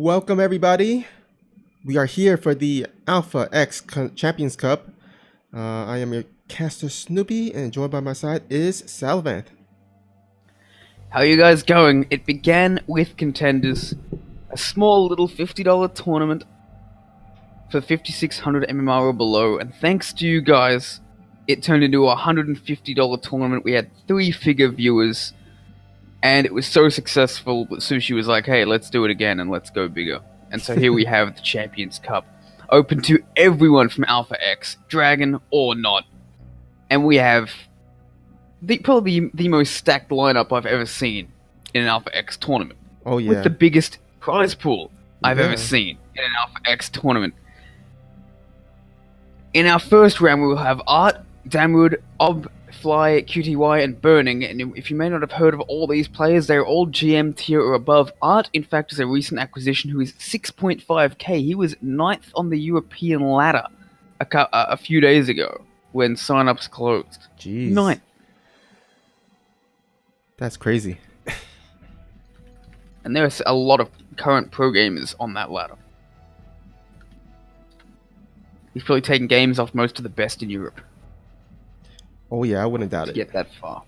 Welcome everybody. We are here for the Alpha X Champions Cup. I am your caster Snoopy, and joined by my side is Salvant. How are you guys going? It began with contenders, a small little $50 tournament for 5600 MMR or below, and thanks to you guys, it turned into a $150 tournament. We had 3-figure viewers, and it was so successful that Sushi was like, hey, let's do it again and let's go bigger. And so here we have the Champions Cup, open to everyone from Alpha X, Dragon or not. And we have probably the most stacked lineup I've ever seen in an Alpha X tournament. Oh yeah. With the biggest prize pool I've ever seen in an Alpha X tournament. In our first round, we will have Art, Damwood, Ob, Fly, QTY, and Burning. And if you may not have heard of all these players, they're all GM tier or above. Art, in fact, is a recent acquisition who is 6.5k. He was 9th on the European ladder a few days ago when sign-ups closed. Jeez. 9th. That's crazy. And there's a lot of current pro gamers on that ladder. He's probably taken games off most of the best in Europe. Oh yeah, I wouldn't doubt to it. get that far.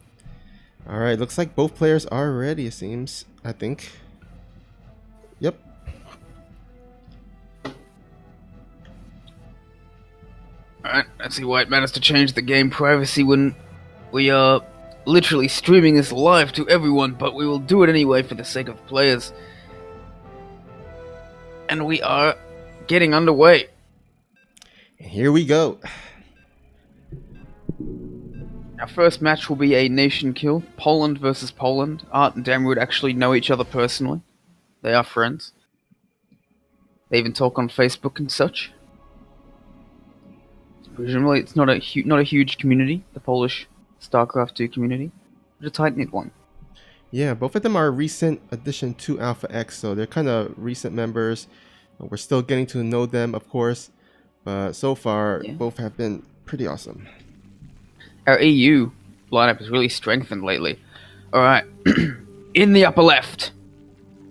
Alright, looks like both players are ready, it seems. I think. Yep. Alright, let's see why it matters to change the game privacy when we are literally streaming this live to everyone, but we will do it anyway for the sake of the players. And we are getting underway. Here we go. Our first match will be a nation kill, Poland versus Poland. Art and Damwood actually know each other personally. They are friends. They even talk on Facebook and such. Presumably it's not a huge community, the Polish StarCraft 2 community, but a tight-knit one. Yeah, both of them are a recent addition to Alpha X, so they're kind of recent members. We're still getting to know them, of course, but so far, both have been pretty awesome. Our EU lineup has really strengthened lately. Alright, in the upper left,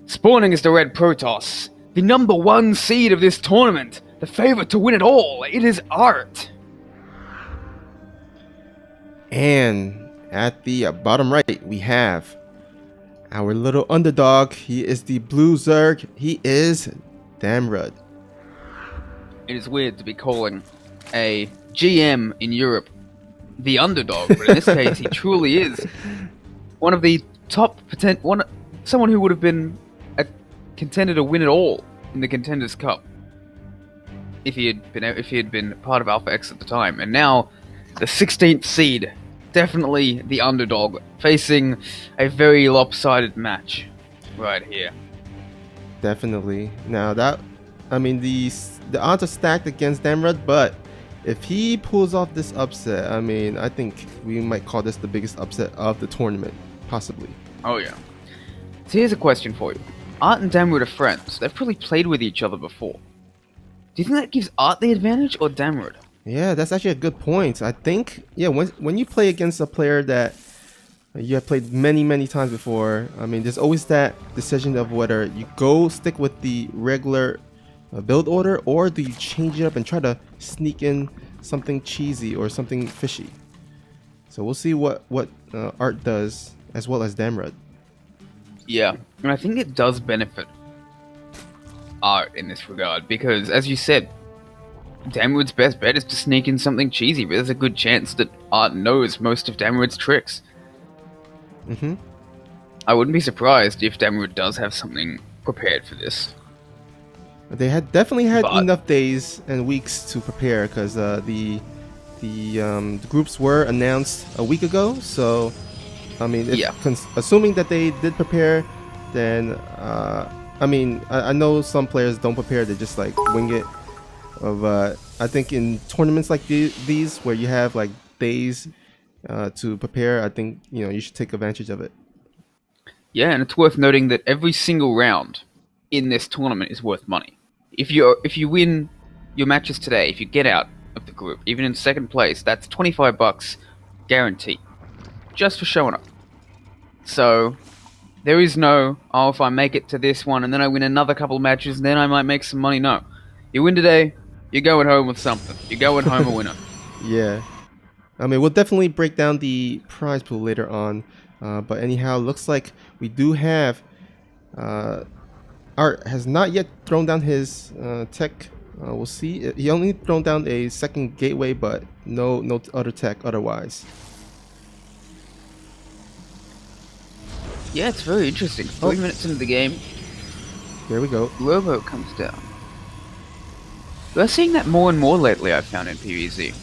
spawning is the Red Protoss, the number 1 seed of this tournament, the favorite to win it all. It is Art. And at the bottom right, we have our little underdog. He is the Blue Zerg. He is Damrud. It is weird to be calling a GM in Europe the underdog, but in this case, he truly is one of the top someone who would have been a contender to win it all in the Contenders Cup if he had been part of Alpha X at the time. And now, the 16th seed, definitely the underdog, facing a very lopsided match right here. Definitely. Now the odds are stacked against Damrud, but if he pulls off this upset, I mean, I think we might call this the biggest upset of the tournament, possibly. Oh yeah. So here's a question for you. Art and Damrud are friends. They've probably played with each other before. Do you think that gives Art the advantage or Damrud? Yeah, that's actually a good point. I think, yeah, when you play against a player that you have played many times before, I mean, there's always that decision of whether you stick with the regular build order, or do you change it up and try to sneak in something cheesy or something fishy. So we'll see what Art does, as well as Damrud. Yeah, and I think it does benefit Art in this regard, because as you said, Damrud's best bet is to sneak in something cheesy, but there's a good chance that Art knows most of Damrud's tricks. I wouldn't be surprised if Damrud does have something prepared for this. They had definitely had enough days and weeks to prepare, because the groups were announced a week ago. So, I mean, assuming that they did prepare, then I mean, I know some players don't prepare; they just like wing it. I think in tournaments like these, where you have like days to prepare, I think you should take advantage of it. Yeah, and it's worth noting that every single round in this tournament is worth money. If you win your matches today, if you get out of the group, even in second place, that's $25 guaranteed, just for showing up. So There is no, oh, if I make it to this one and then I win another couple of matches, then I might make some money. No. You win today, you're going home with something. You're going home a winner. Yeah. I mean, we'll definitely break down the prize pool later on. But anyhow, looks like we do have... Art has not yet thrown down his tech. We'll see. He only thrown down a second gateway, but no other tech otherwise. Yeah, it's very interesting. 3 minutes into the game. There we go. Robo comes down. We're seeing that more and more lately, I've found in PvZ.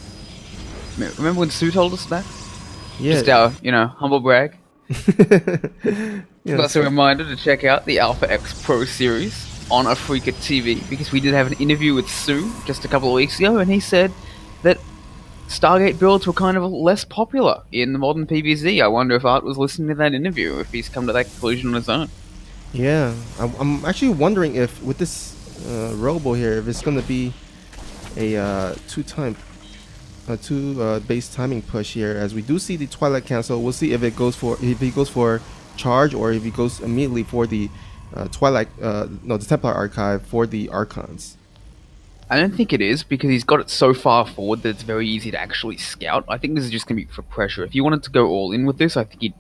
Remember when Sue told us that? Yeah. Just our, humble brag. Yeah, That's a reminder to check out the Alpha X Pro series on Afrika TV, because we did have an interview with Sue just a couple of weeks ago, and he said that Stargate builds were kind of less popular in the modern PvZ. I wonder if Art was listening to that interview, if he's come to that conclusion on his own. Yeah, I'm actually wondering if with this Robo here, if it's gonna be a two base timing push here, as we do see the Twilight cancel. We'll see if he goes for charge, or if he goes immediately for the the Templar Archive for the Archons. I don't think it is, because he's got it so far forward that it's very easy to actually scout. I think this is just going to be for pressure. If you wanted to go all in with this, I think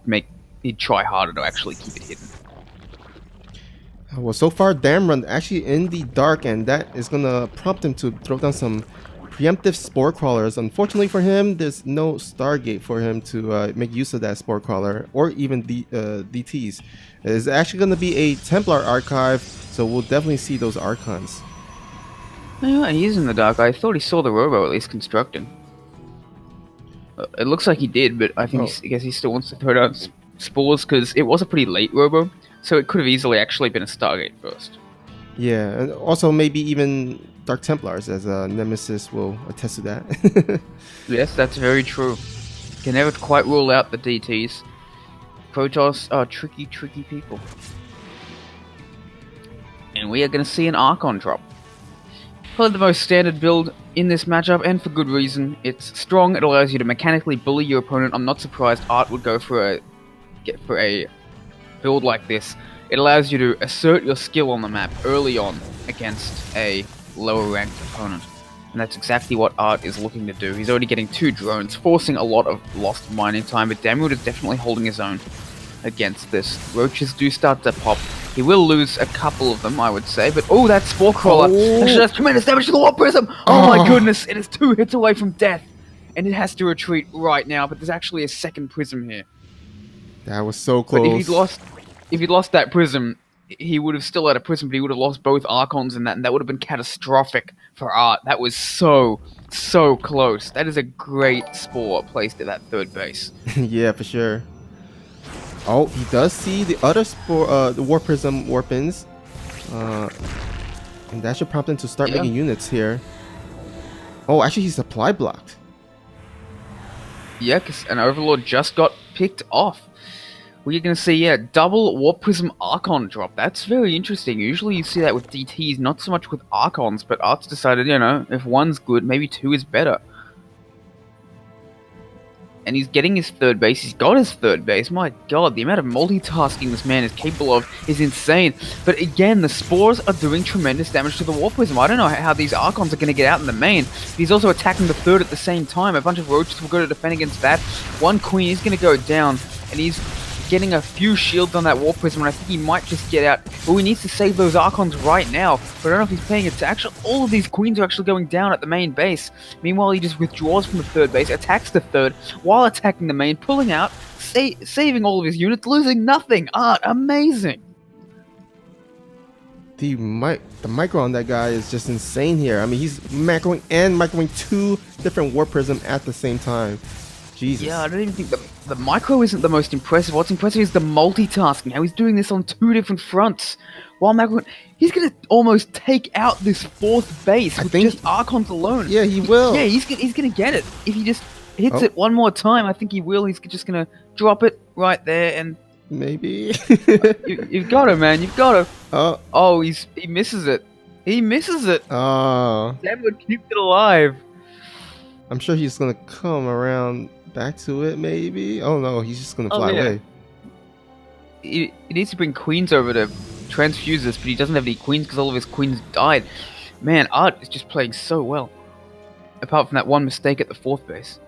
he'd try harder to actually keep it hidden. Well, so far, Damrun actually in the dark, and that is going to prompt him to throw down some preemptive Spore Crawlers. Unfortunately for him, there's no Stargate for him to make use of that Spore Crawler, or even the DTs. It's actually going to be a Templar Archive, so we'll definitely see those Archons. Yeah, he is in the dark. I thought he saw the Robo at least constructing. It looks like he did, but I think I guess he still wants to throw down spores, because it was a pretty late Robo, so it could have easily actually been a Stargate first. Yeah, and also maybe even Dark Templars, as Nemesis will attest to that. Yes, that's very true. Can never quite rule out the DTs. Protoss are tricky people. And we are going to see an Archon drop. Probably the most standard build in this matchup, and for good reason. It's strong, it allows you to mechanically bully your opponent. I'm not surprised Art would go for a build like this. It allows you to assert your skill on the map early on against a lower ranked opponent. And that's exactly what Art is looking to do. He's already getting 2 drones, forcing a lot of lost mining time, but Damwood is definitely holding his own against this. Roaches do start to pop. He will lose a couple of them, I would say, but oh, that Spore Crawler actually does tremendous damage to the Warp Prism! Oh my goodness, it is 2 hits away from death, and it has to retreat right now, but there's actually a second Prism here. That was so close. But if he'd lost that Prism, he would have still had a Prism, but he would have lost both Archons in that, and that would have been catastrophic for Art. That was so close. That is a great Spore placed at that 3rd base. Yeah, for sure. Oh, he does see the other Spore, the Warp Prism Warpins. And that should prompt him to start making units here. Oh, actually he's supply blocked. Yeah, because an Overlord just got picked off. We're going to see, double Warp Prism Archon drop. That's very interesting. Usually you see that with DTs, not so much with Archons, but Art's decided, if one's good, maybe 2 is better. And he's getting his 3rd base. He's got his 3rd base. My god, the amount of multitasking this man is capable of is insane. But again, the Spores are doing tremendous damage to the Warp Prism. I don't know how these Archons are going to get out in the main. He's also attacking the 3rd at the same time. A bunch of Roaches will go to defend against that. One Queen is going to go down, and he's getting a few shields on that Warp Prism, and I think he might just get out. But he needs to save those Archons right now. But I don't know if he's paying attention. All of these Queens are actually going down at the main base. Meanwhile, he just withdraws from the 3rd base, attacks the 3rd, while attacking the main, pulling out, saving all of his units, losing nothing. Art, amazing. The micro on that guy is just insane here. I mean, he's macroing and microing 2 different Warp Prism at the same time. Jesus. Yeah, I don't even think the micro isn't the most impressive. What's impressive is the multitasking. How he's doing this on 2 different fronts. While macro, he's going to almost take out this 4th base with just Archons alone. Yeah, he will. Yeah, he's going to get it. If he just hits it one more time, I think he will. He's just going to drop it right there and... Maybe. you've got him, man. You've got him. Oh, he misses it. He misses it. Oh. Damwood keeps it alive. I'm sure he's going to come around back to it, maybe. Oh no, he's just gonna fly away. he needs to bring queens over to transfuse this, but he doesn't have any queens because all of his queens died. Man, Art is just playing so well. Apart from that one mistake at the 4th base.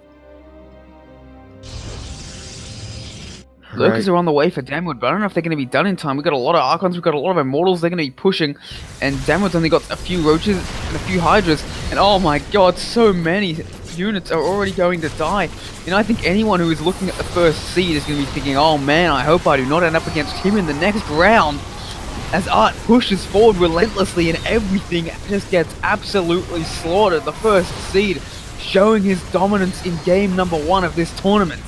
Lurkers are on the way for Damwood, but I don't know if they're going to be done in time. We've got a lot of Archons, we've got a lot of Immortals, they're going to be pushing, and Damwood's only got a few Roaches and a few Hydras, and oh my god, so many units are already going to die. And I think anyone who is looking at the first seed is going to be thinking, oh man, I hope I do not end up against him in the next round. As Art pushes forward relentlessly and everything just gets absolutely slaughtered. The first seed showing his dominance in game number 1 of this tournament.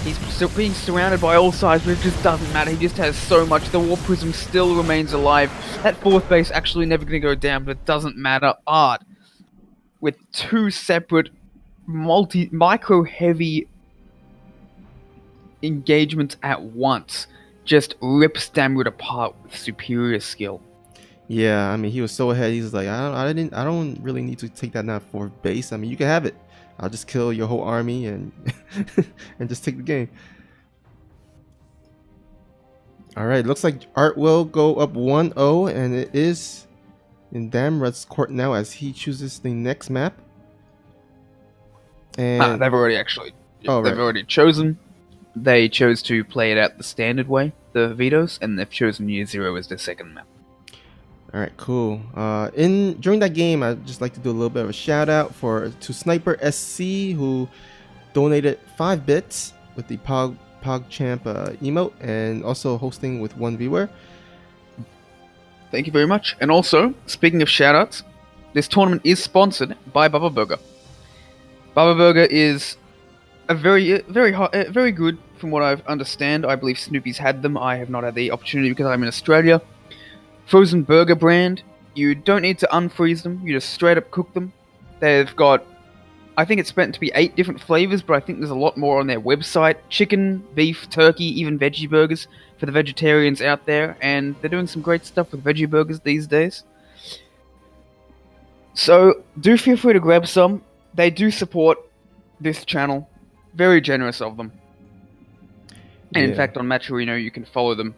He's still being surrounded by all sides, but it just doesn't matter. He just has so much. The War Prism still remains alive. That 4th base actually never going to go down, but it doesn't matter. Art, with 2 separate micro-heavy engagements at once, just rips Damwood apart with superior skill. Yeah, I mean, he was so ahead. He's like, I don't really need to take that 4th base. I mean, you can have it. I'll just kill your whole army and and just take the game. All right, looks like Art will go up 1-0, and it is in Damrod's court now as he chooses the next map. And they've already already chosen. They chose to play it out the standard way, the vetoes, and they've chosen Year Zero as their second map. All right, cool. During that game, I'd just like to do a little bit of a shout out to Sniper SC, who donated 5 bits with the PogChamp emote, and also hosting with 1 viewer. Thank you very much. And also, speaking of shout outs, this tournament is sponsored by Baba Burger. Baba Burger is a very good, from what I understand. I believe Snoopy's had them. I have not had the opportunity because I'm in Australia. Frozen burger brand. You don't need to unfreeze them. You just straight up cook them. They've got, I think it's meant to be 8 different flavors, but I think there's a lot more on their website. Chicken, beef, turkey, even veggie burgers for the vegetarians out there. And they're doing some great stuff with veggie burgers these days. So do feel free to grab some. They do support this channel. Very generous of them. And in fact, on Matcherino, you can follow them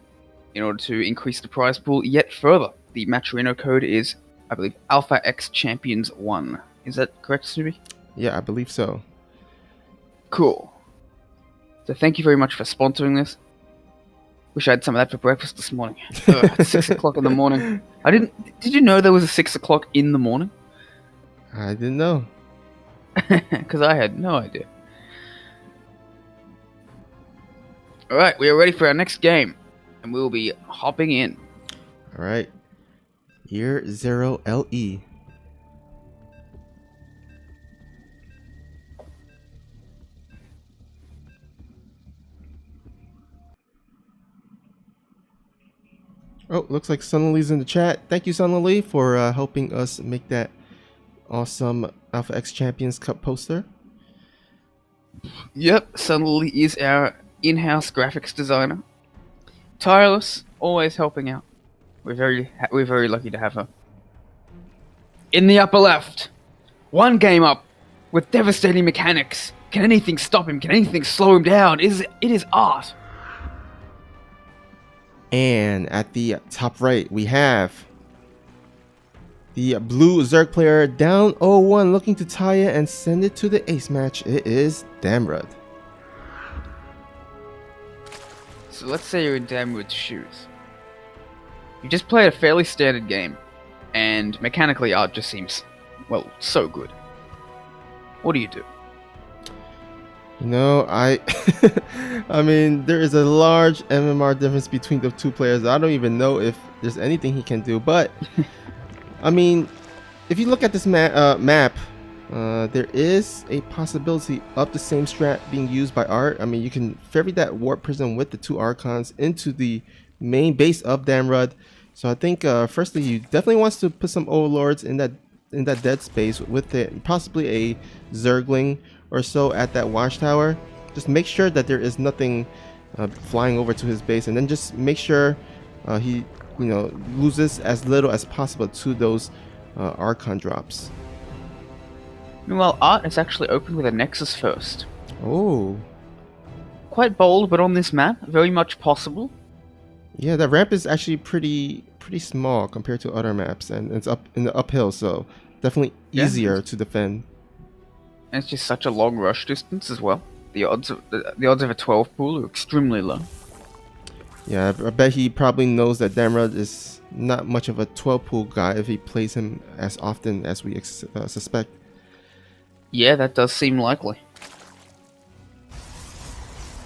in order to increase the prize pool yet further. The Matcherino code is, I believe, Alpha X Champions 1. Is that correct, Snoopy? Yeah, I believe so. Cool. So thank you very much for sponsoring this. Wish I had some of that for breakfast this morning. It's 6 o'clock in the morning. Did you know there was a 6 o'clock in the morning? I didn't know. Because I had no idea. Alright, we are ready for our next game. And we'll be hopping in. Alright. Year Zero LE. Oh, looks like Sunlily's in the chat. Thank you, Sunlily, for helping us make that awesome Alpha X Champions Cup poster. Yep, Sunlily is our in-house graphics designer. Tireless, always helping out. We're very lucky to have her. In the upper left, 1 game up with devastating mechanics. Can anything stop him? Can anything slow him down? It is Art. And at the top right, we have the blue Zerg player down 0-1, looking to tie it and send it to the ace match. It is Damrud. So let's say you're in Damwood's shoes. You just played a fairly standard game, and mechanically Art just seems, well, so good. What do you do? You know, I mean, there is a large MMR difference between the 2 players. I don't even know if there's anything he can do, but I mean, if you look at this map, there is a possibility of the same strat being used by Art. I mean, you can ferry that Warp Prism with the 2 Archons into the main base of Damrud. So I think, firstly, you definitely wants to put some Overlords in that dead space with it, possibly a Zergling or so at that watchtower. Just make sure that there is nothing flying over to his base, and then just make sure he, loses as little as possible to those Archon drops. Meanwhile, Art has actually opened with a Nexus first. Oh. Quite bold, but on this map, very much possible. Yeah, that ramp is actually pretty small compared to other maps, and it's up in the uphill, so definitely easier to defend. And it's just such a long rush distance as well. The odds of a 12 pool are extremely low. Yeah, I bet he probably knows that Damrod is not much of a 12 pool guy if he plays him as often as we suspect. Yeah, that does seem likely.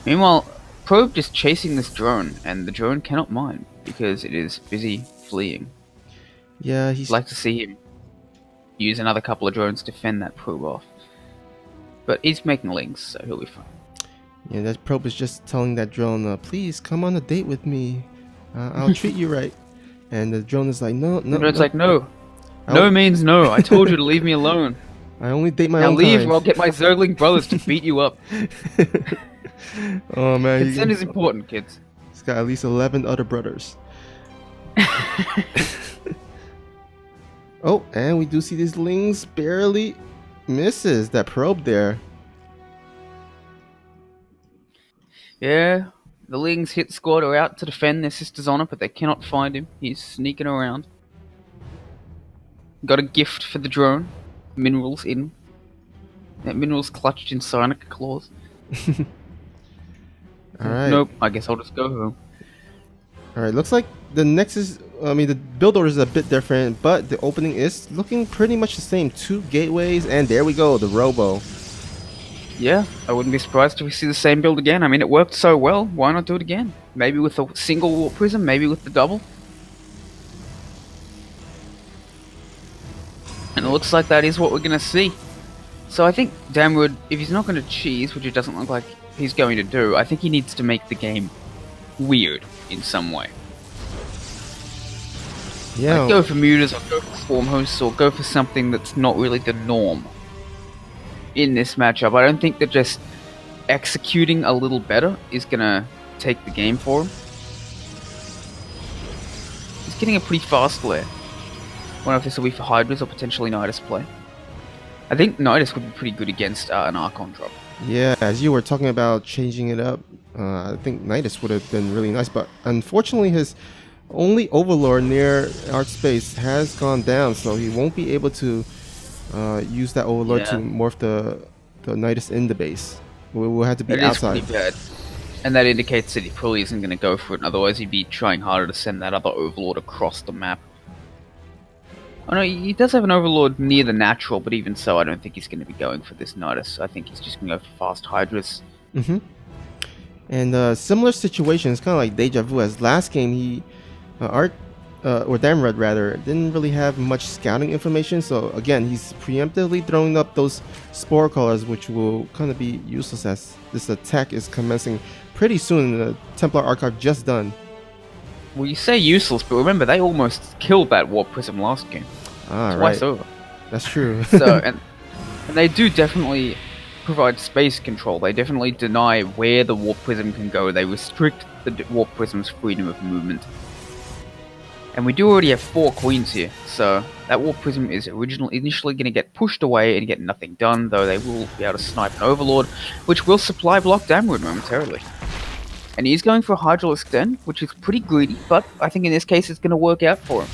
Meanwhile, Probe is chasing this drone, and the drone cannot mine because it is busy fleeing. Yeah, I'd like to see him use another couple of drones to fend that Probe off. But he's making links, so he'll be fine. Yeah, that Probe is just telling that drone, please come on a date with me. I'll treat you right. And the drone is like, no. The drone's like, no. No means no. I told you to leave me alone. I only date my now own leave kind. or I'll get my Zergling brothers to beat you up. Oh man. Consent is important, kids. He's got at least 11 other brothers. Oh, and we do see these Lings barely misses that Probe there. Yeah, the Lings hit squad are out to defend their sister's honor, but they cannot find him. He's sneaking around. Got a gift for the drone. Minerals in. Minerals clutched in Sonic claws. Alright. Nope, I guess I'll just go home. Alright, looks like the Nexus, the build order is a bit different, but the opening is looking pretty much the same. 2 gateways, and there we go, the Robo. Yeah, I wouldn't be surprised if we see the same build again. I mean, it worked so well, why not do it again? Maybe with a single warp prism, maybe with the double. And it looks like that is what we're going to see. So I think Damwood, if he's not going to cheese, which it doesn't look like he's going to do, I think he needs to make the game weird in some way. Yeah. Like go for mutas, or go for swarm hosts, or go for something that's not really the norm in this matchup. I don't think that just executing a little better is going to take the game for him. He's getting a pretty fast flare. I wonder if this will be for Hydras or potentially Nidus play. I think Nidus would be pretty good against an Archon drop. Yeah, as you were talking about changing it up, I think Nidus would have been really nice, but unfortunately his only Overlord near Art Space has gone down, so he won't be able to use that Overlord to morph the Nidus in the base. We'll have to be outside. Is pretty bad. And that indicates that he probably isn't going to go for it, otherwise he'd be trying harder to send that other Overlord across the map. Oh no, he does have an Overlord near the natural, but even so, I don't think he's going to be going for this Nidus. I think he's just going to go for fast Hydras. And similar situation, it's kind of like deja vu, as last game he, or Damrod rather, didn't really have much scouting information, so again, he's preemptively throwing up those Spore Colors, which will kind of be useless as this attack is commencing pretty soon, the Templar Archive just done. Well, you say useless, but remember, they almost killed that Warp Prism last game. Twice over. That's true. So, and they do definitely provide space control. They definitely deny where the Warp Prism can go. They restrict the Warp Prism's freedom of movement. And we do already have 4 queens here, so that Warp Prism is initially going to get pushed away and get nothing done, though they will be able to snipe an Overlord, which will supply block Damwood momentarily. And he's going for a Hydralisk Den, which is pretty greedy, but I think in this case it's going to work out for him.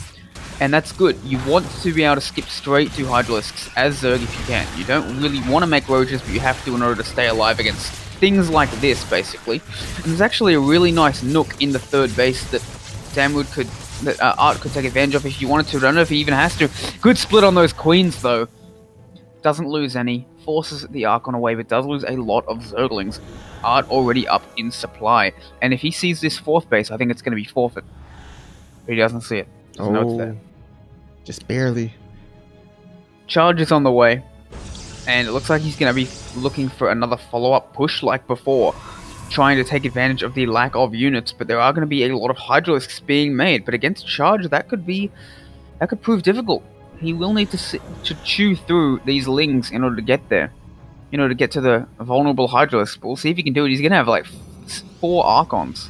And that's good. You want to be able to skip straight to Hydralisks as Zerg if you can. You don't really want to make Roaches, but you have to in order to stay alive against things like this, basically. And there's actually a really nice nook in the 3rd base that Damwood could, Art could take advantage of if you wanted to. I don't know if he even has to. Good split on those queens, though. Doesn't lose any. Forces the Archon away, but does lose a lot of Zerglings. Art already up in supply. And if he sees this 4th base, I think it's going to be forfeit. But he doesn't see it. There's notes there. Just barely. Charge is on the way. And it looks like he's going to be looking for another follow-up push like before. Trying to take advantage of the lack of units, but there are going to be a lot of Hydralisks being made. But against Charge, that could prove difficult. He will need to chew through these Lings in order to get there. In order to get to the vulnerable Hydralisk. But we'll see if he can do it. He's going to have like 4 Archons.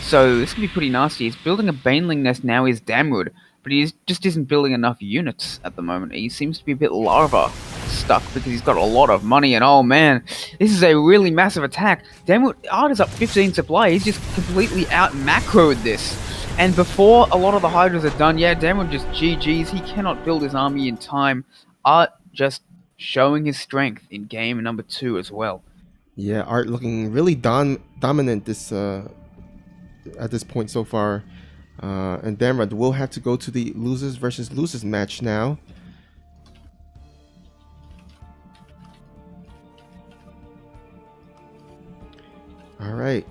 So this could be pretty nasty. He's building a Baneling nest now is Damwood, but he just isn't building enough units at the moment. He seems to be a bit larva. stuck because he's got a lot of money, and oh man, this is a really massive attack. Damn, Art is up 15 supply. He's just completely out macroed this. And before a lot of the Hydras are done, yeah, Damon just GG's. He cannot build his army in time. Art just showing his strength in game number 2 as well. Yeah, Art looking really dominant this at this point so far. And Damrad will have to go to the losers versus losers match now. All right.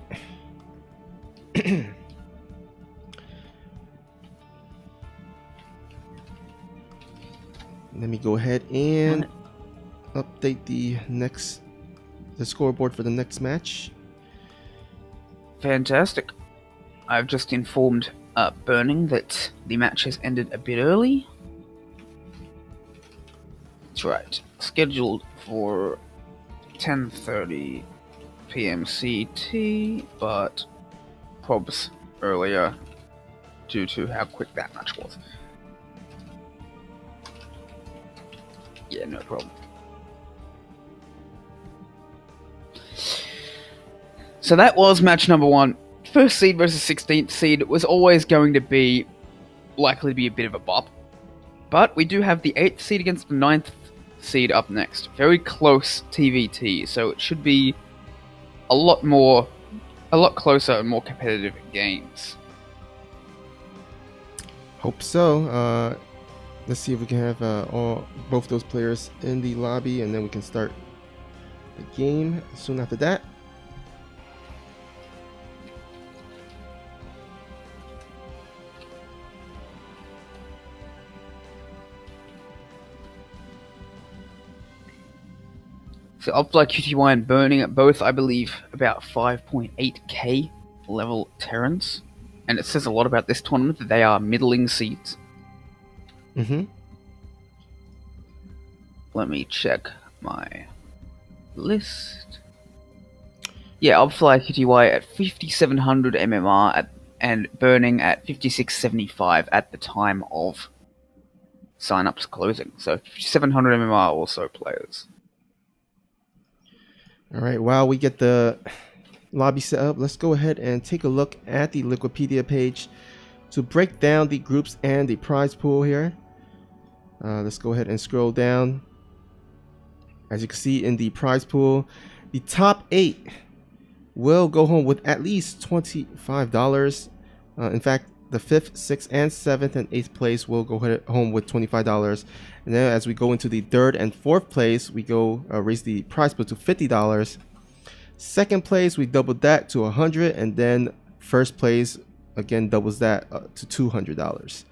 Let me go ahead and update the scoreboard for the next match. Fantastic. I've just informed Burning that the match has ended a bit early. That's right. Scheduled for 10:30 p.m. CT, but probs earlier due to how quick that match was. Yeah, no problem. So that was match number 1. First seed versus 16th seed was always going to be likely to be a bit of a bop. But we do have the 8th seed against the 9th seed up next. Very close TVT, so it should be a lot closer and more competitive games. Hope so. Let's see if we can have both those players in the lobby, and then we can start the game soon after that. So Upfly QTY and Burning at both, I believe, about 5.8k level Terrans. And it says a lot about this tournament that they are middling seeds. Let me check my list. Yeah, Upfly QTY at 5700 MMR and Burning at 5675 at the time of sign-ups closing. So 5700 MMR also players. All right, while we get the lobby set up, let's go ahead and take a look at the Liquipedia page to break down the groups and the prize pool here. Let's go ahead and scroll down. As you can see in the prize pool, the top 8 will go home with at least $25. In fact, the 5th, 6th, and 7th and 8th place will go home with $25. And then as we go into the 3rd and 4th place, we go raise the prize pool to $50. 2nd place, we doubled that to $100, and then 1st place again doubles that to $200.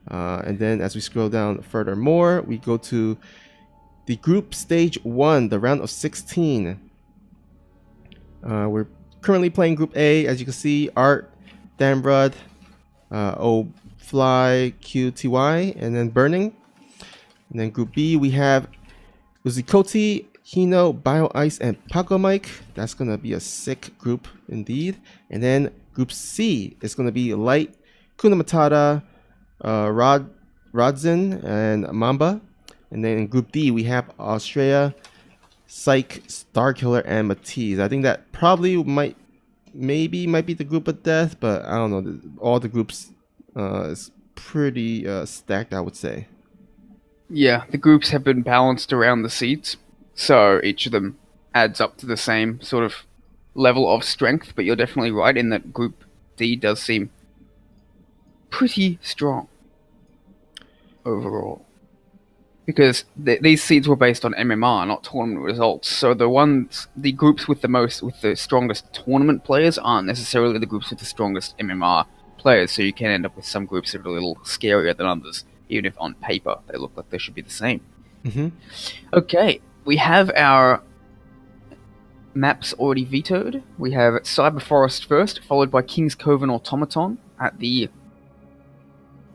And then as we scroll down furthermore, we go to the group stage 1, the round of 16. We're currently playing Group A. As you can see, Art, Dambrud, Fly, QTY, and then Burning. And then Group B, we have Uzikoti, Hino, Bio Ice, and Paco Mike. That's gonna be a sick group indeed. And then Group C is gonna be Light, Kuna Matata, Rodzin, and Mamba. And then in Group D, we have Australia, Psych, Starkiller, and Matisse. I think that probably might be the group of death, but I don't know. All the groups is pretty stacked, I would say. Yeah, the groups have been balanced around the seeds, so each of them adds up to the same sort of level of strength, but you're definitely right in that Group D does seem pretty strong overall. Because these seeds were based on MMR, not tournament results. So the groups with the strongest tournament players aren't necessarily the groups with the strongest MMR players. So you can end up with some groups that are a little scarier than others, even if on paper they look like they should be the same. Okay, we have our maps already vetoed. We have Cyber Forest first, followed by King's Cove and Automaton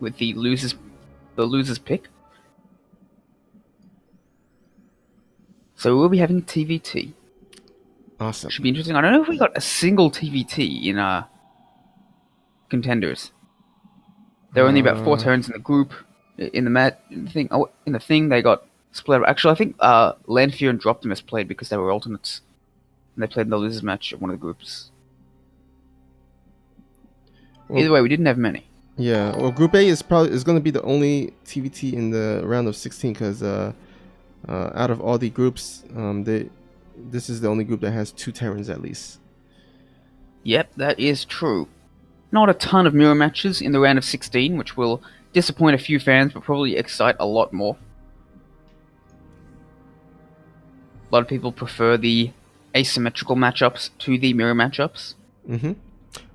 with the losers pick. So we'll be having TVT. Awesome. Should be interesting. I don't know if we got a single TVT in contenders. There are only about 4 turns in the group. In the thing they got split up. Actually, I think Lanfear and Droptimus played because they were alternates. And they played in the losers match at one of the groups. Well, either way, we didn't have many. Yeah, well, Group A is going to be the only TVT in the round of 16 because out of all the groups, this is the only group that has 2 Terrans at least. Yep, that is true. Not a ton of mirror matches in the round of 16, which will disappoint a few fans, but probably excite a lot more. A lot of people prefer the asymmetrical matchups to the mirror matchups. Mm-hmm.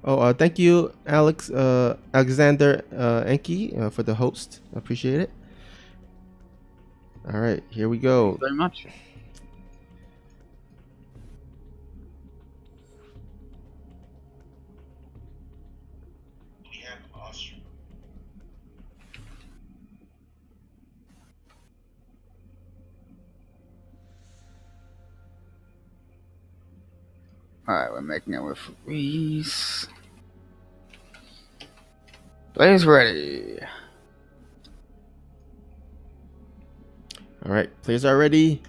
Oh, thank you, Alexander Enki, for the host. Appreciate it. All right, here we go. Thank you very much. Alright, we're making our referees. Players ready. Alright, players are ready.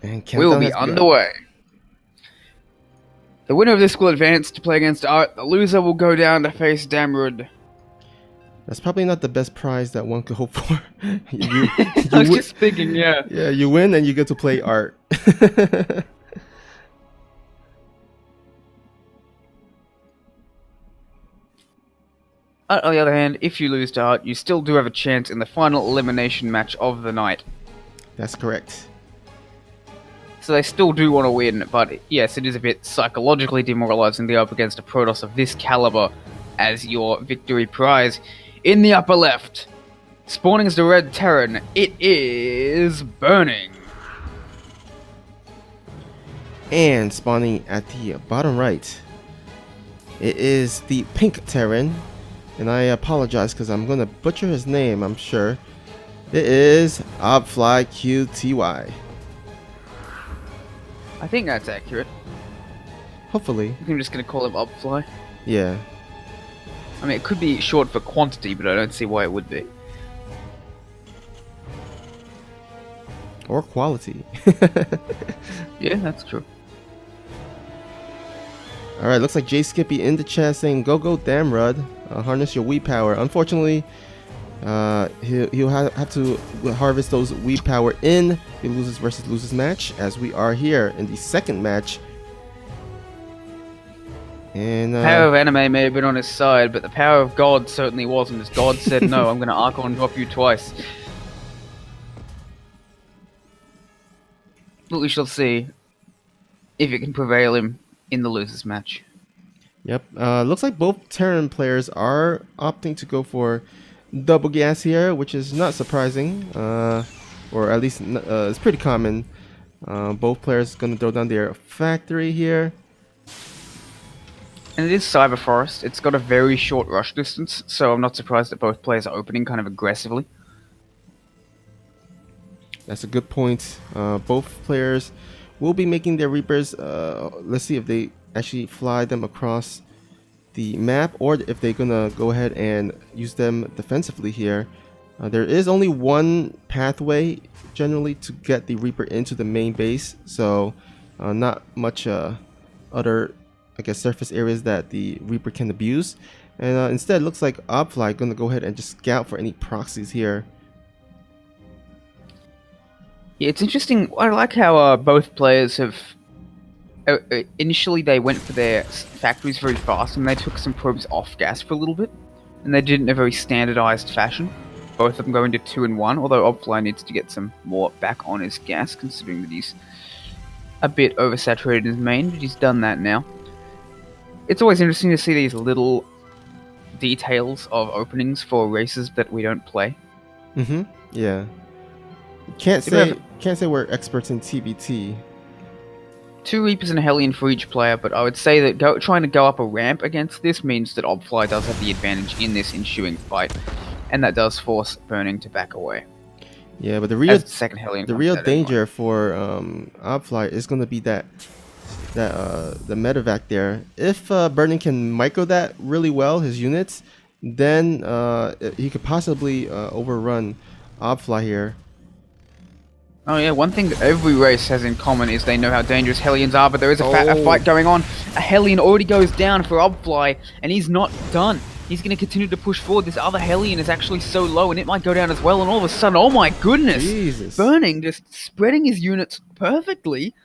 And we'll be underway. The winner of this will advance to play against Art. The loser will go down to face Damrud. That's probably not the best prize that one could hope for. I was just thinking, yeah. Yeah, you win and you get to play Art. On the other hand, if you lose to Art, you still do have a chance in the final elimination match of the night. That's correct. So they still do want to win, but yes, it is a bit psychologically demoralizing to go up against a Protoss of this caliber as your victory prize. In the upper left, spawning as the Red Terran, it is Burning. And spawning at the bottom right, it is the Pink Terran. And I apologize because I'm going to butcher his name, I'm sure. It is Obfly QTY. I think that's accurate. Hopefully. I'm just going to call him Obfly. Yeah. I mean, it could be short for quantity, but I don't see why it would be. Or quality. Yeah, that's true. Alright, looks like Jay Skippy in the chat saying, go Damrud, harness your Wii power. Unfortunately, he'll have to harvest those Wii power in the losers versus losers match, as we are here in the second match. And power of anime may have been on his side, but the power of God certainly wasn't, as God said, no, I'm going to Archon drop you twice. But we shall see if it can prevail him in the losers match. Yep. Looks like both Terran players are opting to go for double gas here, which is not surprising, or at least it's pretty common. Both players going to throw down their factory here. And it is Cyber Forest. It's got a very short rush distance, so I'm not surprised that both players are opening kind of aggressively. That's a good point. Both players will be making their Reapers. Let's see if they actually fly them across the map, or if they're gonna go ahead and use them defensively here. There is only one pathway generally to get the Reaper into the main base, so not much other, I guess, surface areas that the Reaper can abuse. And instead, looks like Obfly gonna go ahead and just scout for any proxies here. Yeah, it's interesting. I like how both players have... initially, they went for their factories very fast, and they took some probes off gas for a little bit. And they did it in a very standardized fashion. Both of them going to 2 and 1, although Obfly needs to get some more back on his gas, considering that he's a bit oversaturated in his main, but he's done that now. It's always interesting to see these little details of openings for races that we don't play. Mm-hmm. Yeah. Can't say we're experts in TBT. 2 Reapers and a Hellion for each player, but I would say that trying to go up a ramp against this means that Obfly does have the advantage in this ensuing fight, and that does force Burning to back away. Yeah, but the real danger for Obfly is going to be the medevac there. If Burning can micro that really well, his units, then he could possibly overrun Obfly here. Oh yeah, one thing every race has in common is they know how dangerous Hellions are, but there is a fight going on. A Hellion already goes down for Obfly, and he's not done. He's going to continue to push forward. This other Hellion is actually so low, and it might go down as well, and all of a sudden, oh my goodness! Jesus. Burning, just spreading his units perfectly,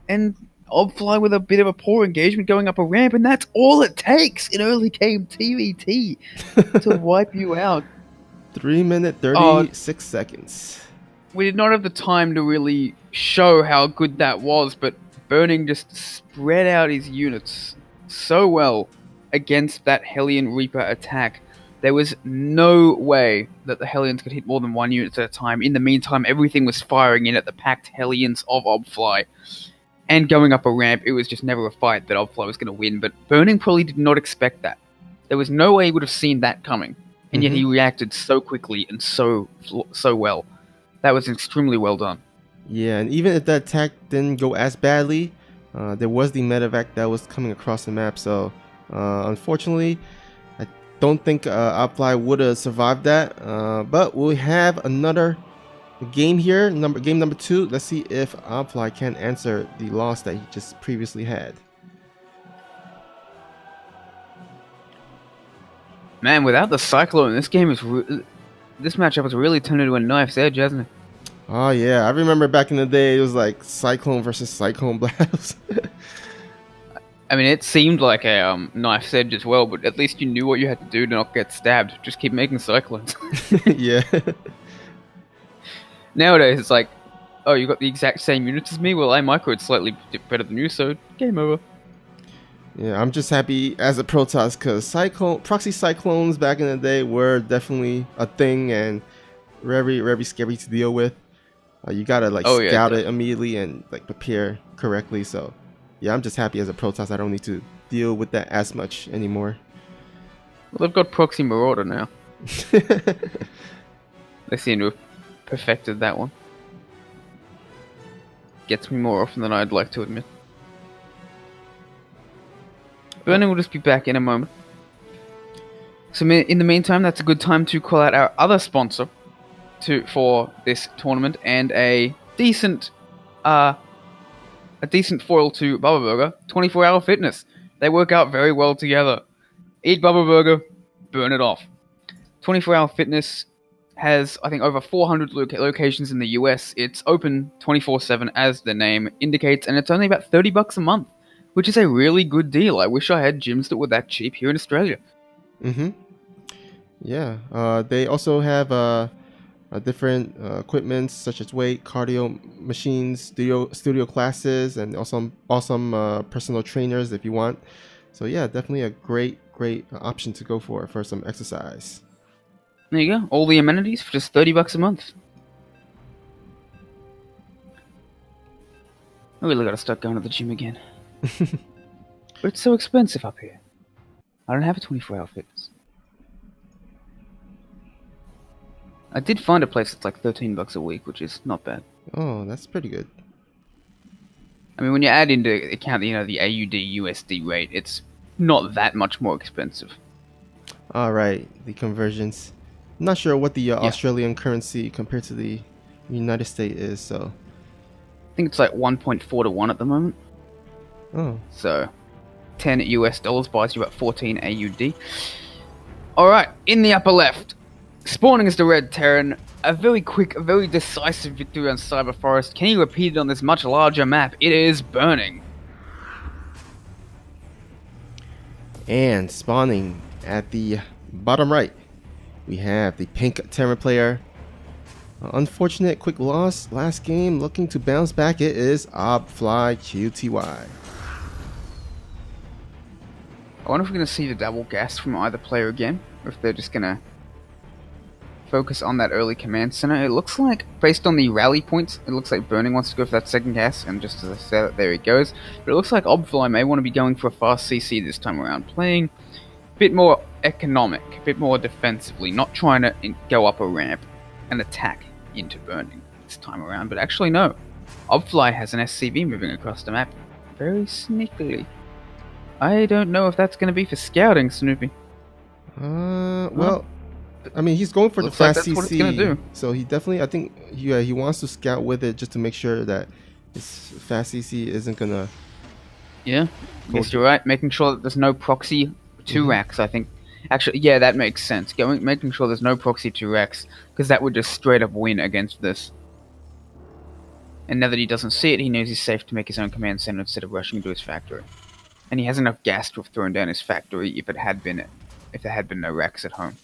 and Obfly with a bit of a poor engagement going up a ramp, and that's all it takes in early game TVT to wipe you out. 3 minutes 36 seconds. We did not have the time to really show how good that was, but Burning just spread out his units so well against that Hellion Reaper attack. There was no way that the Hellions could hit more than one unit at a time. In the meantime, everything was firing in at the packed Hellions of Obfly. And going up a ramp, it was just never a fight that Obfly was going to win, but Burning probably did not expect that. There was no way he would have seen that coming, and yet he reacted so quickly and so well. That was extremely well done. Yeah, and even if that attack didn't go as badly, there was the medevac that was coming across the map. So, unfortunately, I don't think Obfly would have survived that. But we have another game here, game number 2. Let's see if Obfly can answer the loss that he just previously had. Man, without the Cyclone, this matchup was really turned into a knife's edge, hasn't it? Oh yeah, I remember back in the day it was like Cyclone versus Cyclone Blast. I mean, it seemed like a knife's edge as well, but at least you knew what you had to do to not get stabbed. Just keep making Cyclones. Yeah. Nowadays, it's like, oh, you got the exact same units as me? Well, I microed slightly better than you, so game over. Yeah, I'm just happy as a Protoss because proxy Cyclones back in the day were definitely a thing and very, very scary to deal with. You gotta scout it immediately and prepare correctly. So yeah, I'm just happy as a Protoss I don't need to deal with that as much anymore. Well, they've got Proxy Marauder now. They seem to have perfected that one. Gets me more often than I'd like to admit. Burning will just be back in a moment. So in the meantime, that's a good time to call out our other sponsor for this tournament and a decent foil to Bubba Burger, 24-hour fitness. They work out very well together. Eat Bubba Burger, burn it off. 24-hour fitness has, I think, over 400 locations in the US. It's open 24/7 as the name indicates, and it's only about $30 a month, which is a really good deal. I wish I had gyms that were that cheap here in Australia. Yeah. They also have different equipment such as weight, cardio machines, studio classes, and awesome personal trainers if you want. So yeah, definitely a great option to go for some exercise. There you go. All the amenities for just $30 a month. I really gotta start going to the gym again. But it's so expensive up here. I don't have a 24-hour fitness. I did find a place that's like $13 a week, which is not bad. Oh, that's pretty good. I mean, when you add into account, the AUD USD rate, it's not that much more expensive. All right, the conversions. I'm not sure what the Australian currency compared to the United States is, so. I think it's like 1.4 to 1 at the moment. Oh. So, $10 US buys you about 14 AUD. All right, in the upper left. Spawning as the Red Terran, a very quick, a very decisive victory on Cyber Forest. Can he repeat it on this much larger map? It is Burning. And spawning at the bottom right, we have the pink Terran player. Unfortunate quick loss last game, looking to bounce back. It is Obfly QTY. I wonder if we're going to see the double gas from either player again, or if they're just going to focus on that early command center. It looks like, based on the rally points, it looks like Burning wants to go for that second gas, and just as I said, there he goes. But it looks like Obfly may want to be going for a fast CC this time around, playing a bit more economic, a bit more defensively, not trying to go up a ramp and attack into Burning this time around. But actually, no. Obfly has an SCV moving across the map very sneakily. I don't know if that's going to be for scouting, Snoopy. Well, I mean, he's going for the fast that's CC. what it's gonna do. So he definitely, I think, he wants to scout with it just to make sure that his fast CC isn't gonna. Yeah, yes, you're right. Making sure that there's no proxy to racks. I think, actually, yeah, that makes sense. Making sure there's no proxy to racks, because that would just straight up win against this. And now that he doesn't see it, he knows he's safe to make his own command center instead of rushing to his factory. And he has enough gas to have thrown down his factory if there had been no racks at home.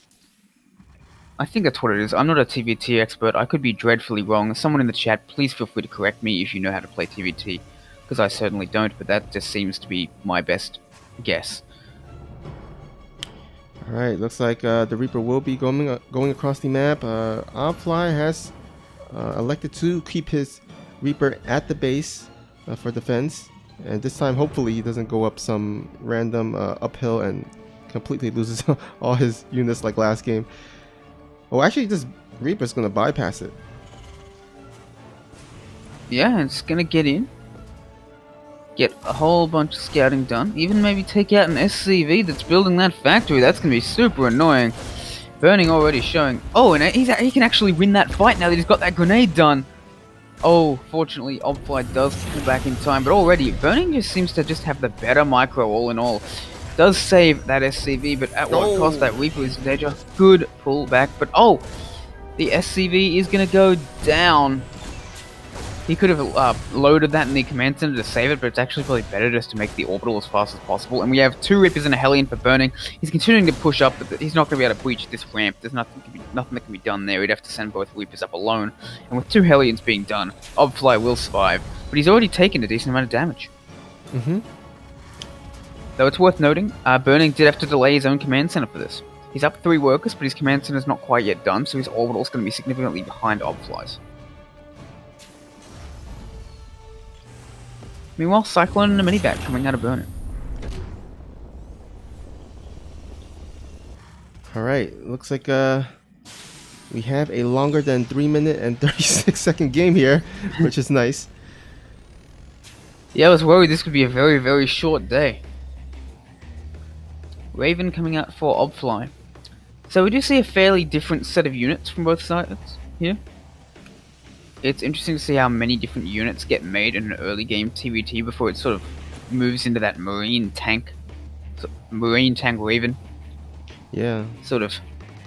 I think that's what it is. I'm not a TVT expert. I could be dreadfully wrong. Someone in the chat, please feel free to correct me if you know how to play TVT, because I certainly don't, but that just seems to be my best guess. Alright, looks like the Reaper will be going across the map. Obfly has elected to keep his Reaper at the base for defense. And this time, hopefully, he doesn't go up some random uphill and completely loses all his units like last game. Oh, actually, this Reaper's going to bypass it. Yeah, it's going to get in. Get a whole bunch of scouting done. Even maybe take out an SCV that's building that factory. That's going to be super annoying. Burning already showing... Oh, and he can actually win that fight now that he's got that grenade done. Oh, fortunately, Obfly does pull back in time, but already, Burning just seems to just have the better micro all in all. Does save that SCV, but at what cost? That Reaper is in danger. Good pullback, but oh! The SCV is going to go down. He could have loaded that in the command center to save it, but it's actually probably better just to make the orbital as fast as possible. And we have 2 Reapers and a Hellion for Burning. He's continuing to push up, but he's not going to be able to breach this ramp. There's nothing that can be done there. He'd have to send both Reapers up alone. And with 2 Hellions being done, Obfly will survive. But he's already taken a decent amount of damage. Though it's worth noting, Burning did have to delay his own command center for this. He's up 3 workers, but his command center's not quite yet done, so his orbital's going to be significantly behind Obfly's. Meanwhile, Cyclone and a minivac coming out of Burning. Alright, looks like we have a longer than 3-minute and 36-second game here, which is nice. Yeah, I was worried this could be a very, very short day. Raven coming out for Obfly. So we do see a fairly different set of units from both sides here. It's interesting to see how many different units get made in an early game TVT before it sort of moves into that Marine tank Raven. Yeah. Sort of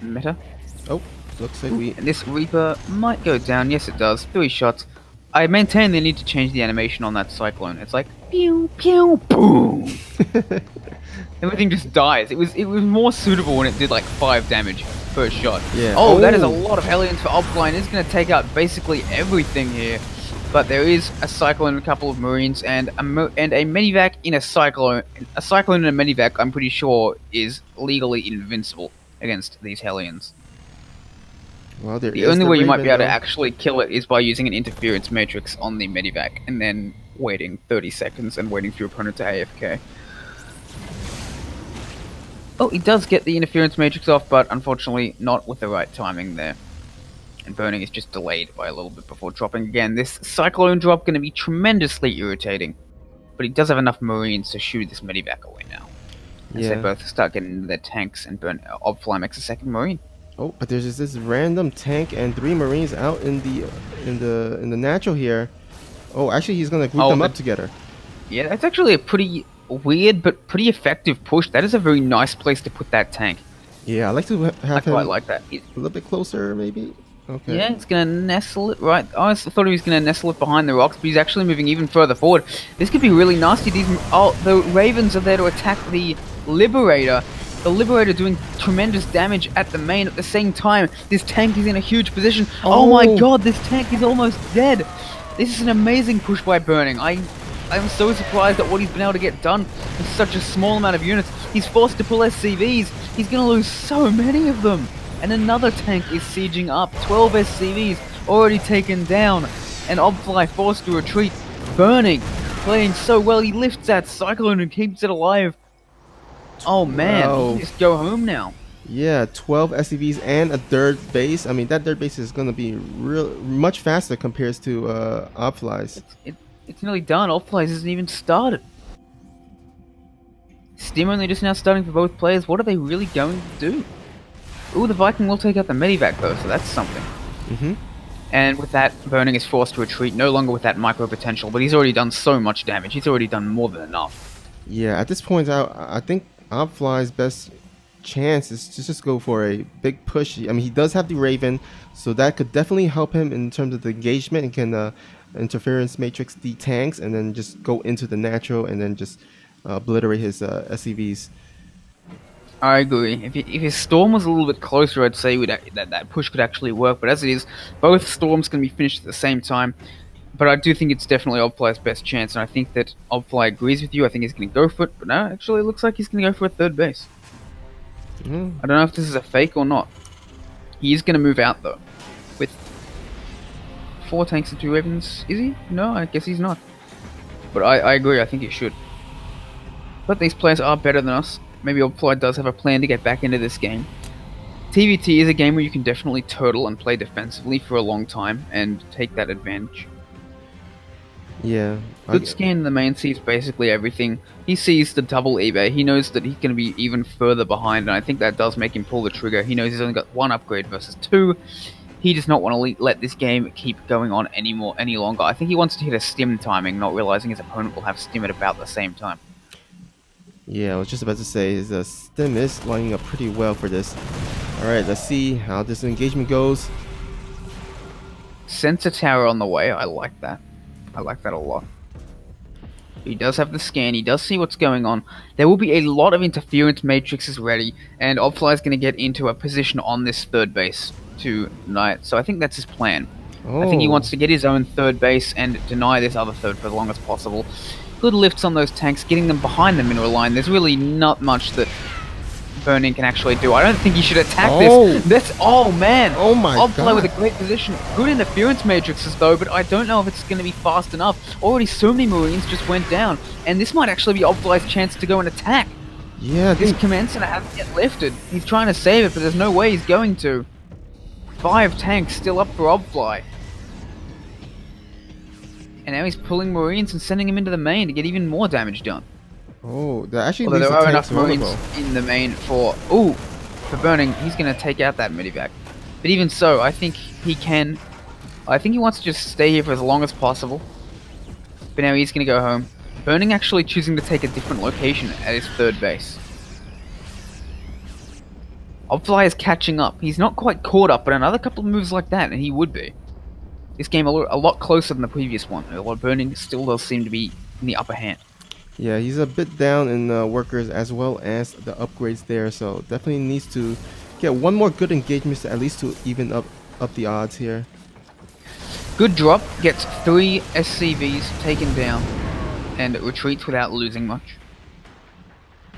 meta. Oh, looks like And this Reaper might go down. Yes, it does. 3 shots. I maintain they need to change the animation on that Cyclone. It's like pew pew boom. Everything just dies. It was more suitable when it did like 5 damage per shot. Yeah. Oh, that is a lot of Hellions for Obfly. It's going to take out basically everything here. But there is a Cyclone and a couple of Marines and a Medivac in a Cyclone. A Cyclone and a Medivac, I'm pretty sure, is legally invincible against these Hellions. Well, the only way you might be able to actually kill it is by using an interference matrix on the Medivac and then waiting 30 seconds and waiting for your opponent to AFK. Oh, he does get the interference matrix off, but unfortunately not with the right timing there. And Burning is just delayed by a little bit before dropping again. This Cyclone drop going to be tremendously irritating. But he does have enough Marines to shoot this Medivac away now. As they both start getting into their tanks and Obfly makes a second Marine. Oh, but there's just this random tank and 3 Marines out in the natural here. Oh, actually he's gonna group them up together. Yeah, that's actually a pretty weird but pretty effective push. That is a very nice place to put that tank. Yeah, I like to have him quite like that. A little bit closer, maybe. Okay. Yeah, it's gonna nestle it right. I thought he was gonna nestle it behind the rocks, but he's actually moving even further forward. This could be really nasty. The Ravens are there to attack the Liberator. The Liberator doing tremendous damage at the main at the same time. This tank is in a huge position. Oh my god, this tank is almost dead. This is an amazing push by Burning. I'm so surprised at what he's been able to get done with such a small amount of units. He's forced to pull SCVs. He's going to lose so many of them. And another tank is sieging up. 12 SCVs already taken down. And Obfly forced to retreat. Burning, playing so well. He lifts that Cyclone and keeps it alive. Oh man, he can just go home now. Yeah, 12 SCVs and a third base. I mean, that third base is going to be much faster compared to Obfly's. It's nearly done. Obfly's hasn't even started. Steam only just now starting for both players. What are they really going to do? Ooh, the Viking will take out the Medivac though, so that's something. Mm-hmm. And with that, Burning is forced to retreat, no longer with that micro potential, but he's already done so much damage. He's already done more than enough. Yeah, at this point, I think Opfly's best chance is to just go for a big push. I mean, he does have the Raven, so that could definitely help him in terms of the engagement and can interference matrix the tanks and then just go into the natural and then just obliterate his SCVs. I agree. If his Storm was a little bit closer, I'd say that push could actually work. But as it is, both Storms can be finished at the same time. But I do think it's definitely Obfly's best chance, and I think that Obfly agrees with you. I think he's going to go for it. But no, actually, it looks like he's going to go for a third base. Mm. I don't know if this is a fake or not. He is going to move out, though. With 4 tanks and 2 Ravens. Is he? No, I guess he's not. But I agree. I think he should. But these players are better than us. Maybe Obfly does have a plan to get back into this game. TVT is a game where you can definitely turtle and play defensively for a long time and take that advantage. Yeah. Good scan in the main sees basically everything. He sees the double eBay. He knows that he's going to be even further behind, and I think that does make him pull the trigger. He knows he's only got 1 upgrade versus 2. He does not want to let this game keep going on any longer. I think he wants to hit a stim timing, not realizing his opponent will have stim at about the same time. Yeah, I was just about to say his stim is lining up pretty well for this. Alright, let's see how this engagement goes. Sensor tower on the way. I like that. I like that a lot. He does have the scan. He does see what's going on. There will be a lot of interference matrices ready, and Obfly is going to get into a position on this third base to deny it. So I think that's his plan. Oh. I think he wants to get his own third base and deny this other third for as long as possible. Good lifts on those tanks, getting them behind the mineral line. There's really not much that Burning can actually do. I don't think he should attack this. Oh man! Oh my god! Obfly with a great position. Good interference matrices though, but I don't know if it's going to be fast enough. Already so many Marines just went down, and this might actually be Obfly's chance to go and attack. Yeah, this command center hasn't yet lifted. He's trying to save it, but there's no way he's going to. 5 tanks still up for Obfly. And now he's pulling Marines and sending them into the main to get even more damage done. Oh, that actually Although leaves there the are enough tanks Marines in the main for... Ooh! For Burning, he's going to take out that Medivac. But even so, I think he can... I think he wants to just stay here for as long as possible. But now he's going to go home. Burning actually choosing to take a different location at his third base. Obfly is catching up. He's not quite caught up, but another couple of moves like that, and he would be. This game a lot closer than the previous one, although Burning still does seem to be in the upper hand. Yeah, he's a bit down in workers as well as the upgrades there, so definitely needs to get one more good engagement at least to even up the odds here. Good drop, gets 3 SCVs taken down, and retreats without losing much.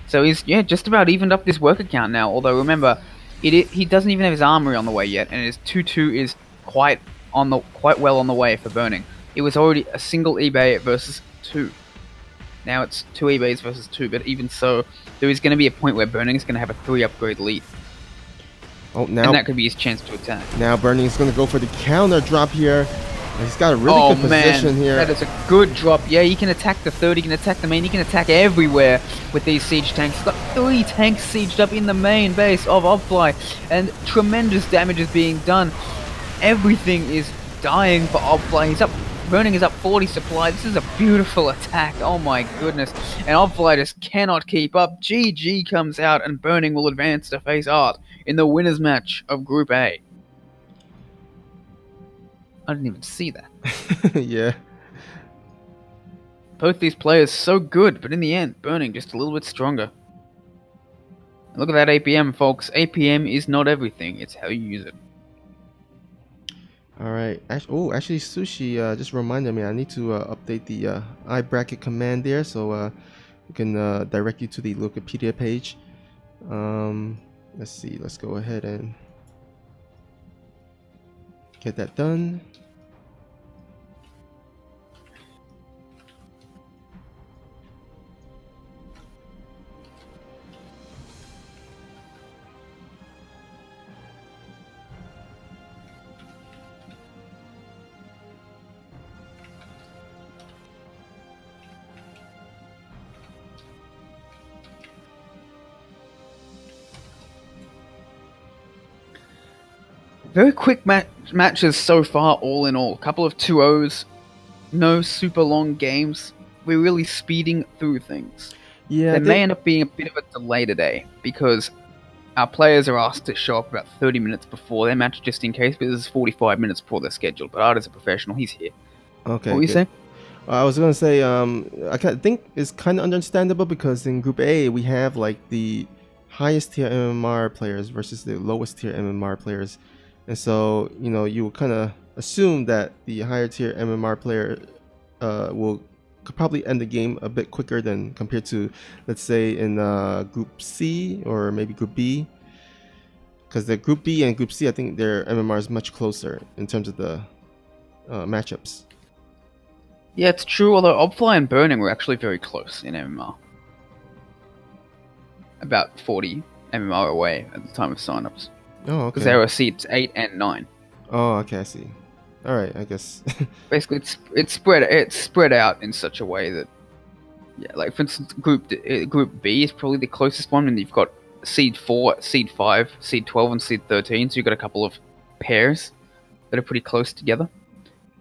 So he's just about evened up this worker count now. Although remember, he doesn't even have his armory on the way yet, and his 2-2 is quite well on the way for Burning. It was already a single eBay versus 2. Now it's 2 eBays versus 2, but even so, there is going to be a point where Burning is going to have a 3 upgrade lead. Oh, now and that could be his chance to attack. Now Burning is going to go for the counter drop here. He's got a really good position here. That is a good drop. Yeah, he can attack the third, he can attack the main, he can attack everywhere with these siege tanks. He's got 3 tanks sieged up in the main base of Obfly, and tremendous damage is being done. Everything is dying for Obfly. He's up. Burning is up 40 supply. This is a beautiful attack. Oh my goodness. And Obfly just cannot keep up. GG comes out, and Burning will advance to face Art in the winners match of Group A. I didn't even see that. Yeah. Both these players so good, but in the end, Burning just a little bit stronger. Look at that APM, folks. APM is not everything. It's how you use it. Alright. Actually, Sushi just reminded me I need to update the iBracket command there, so we can direct you to the Wikipedia page. Let's see. Let's go ahead and get that done. very quick matches so far, all in all. A couple of 2-0s, no super long games. We're really speeding through things. Yeah, there may end up being a bit of a delay today because our players are asked to show up about 30 minutes before their match just in case, but this is 45 minutes before they're scheduled. But Art is a professional, he's here. Okay, what were you saying? I was gonna say, I think it's kind of understandable because in Group A we have like the highest tier MMR players versus the lowest tier MMR players, and so you would kind of assume that the higher tier MMR player could probably end the game a bit quicker than compared to, let's say, in Group C or maybe Group B, because the Group B and Group C, I think their MMR is much closer in terms of the matchups. Yeah, it's true, although Obfly and Burning were actually very close in MMR. About 40 MMR away at the time of signups. Oh, okay. Because they were seeds 8 and 9. Oh, okay, I see. Alright, I guess. Basically, it's spread out in such a way that, yeah, like for instance, Group B is probably the closest one, and you've got Seed 4, Seed 5, Seed 12, and Seed 13, so you've got a couple of pairs that are pretty close together.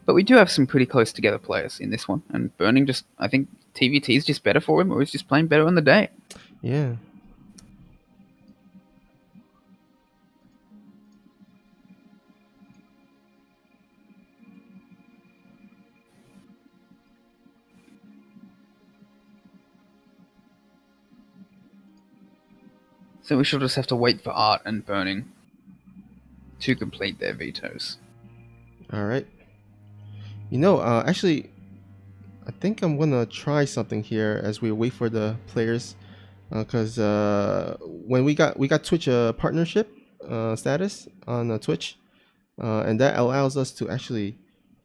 But we do have some pretty close together players in this one, and Burning I think TVT is just better for him, or he's just playing better on the day. Yeah. So we should just have to wait for Art and Burning to complete their vetoes. Alright. Actually, I think I'm gonna try something here as we wait for the players, because when we got Twitch partnership status on Twitch, and that allows us to actually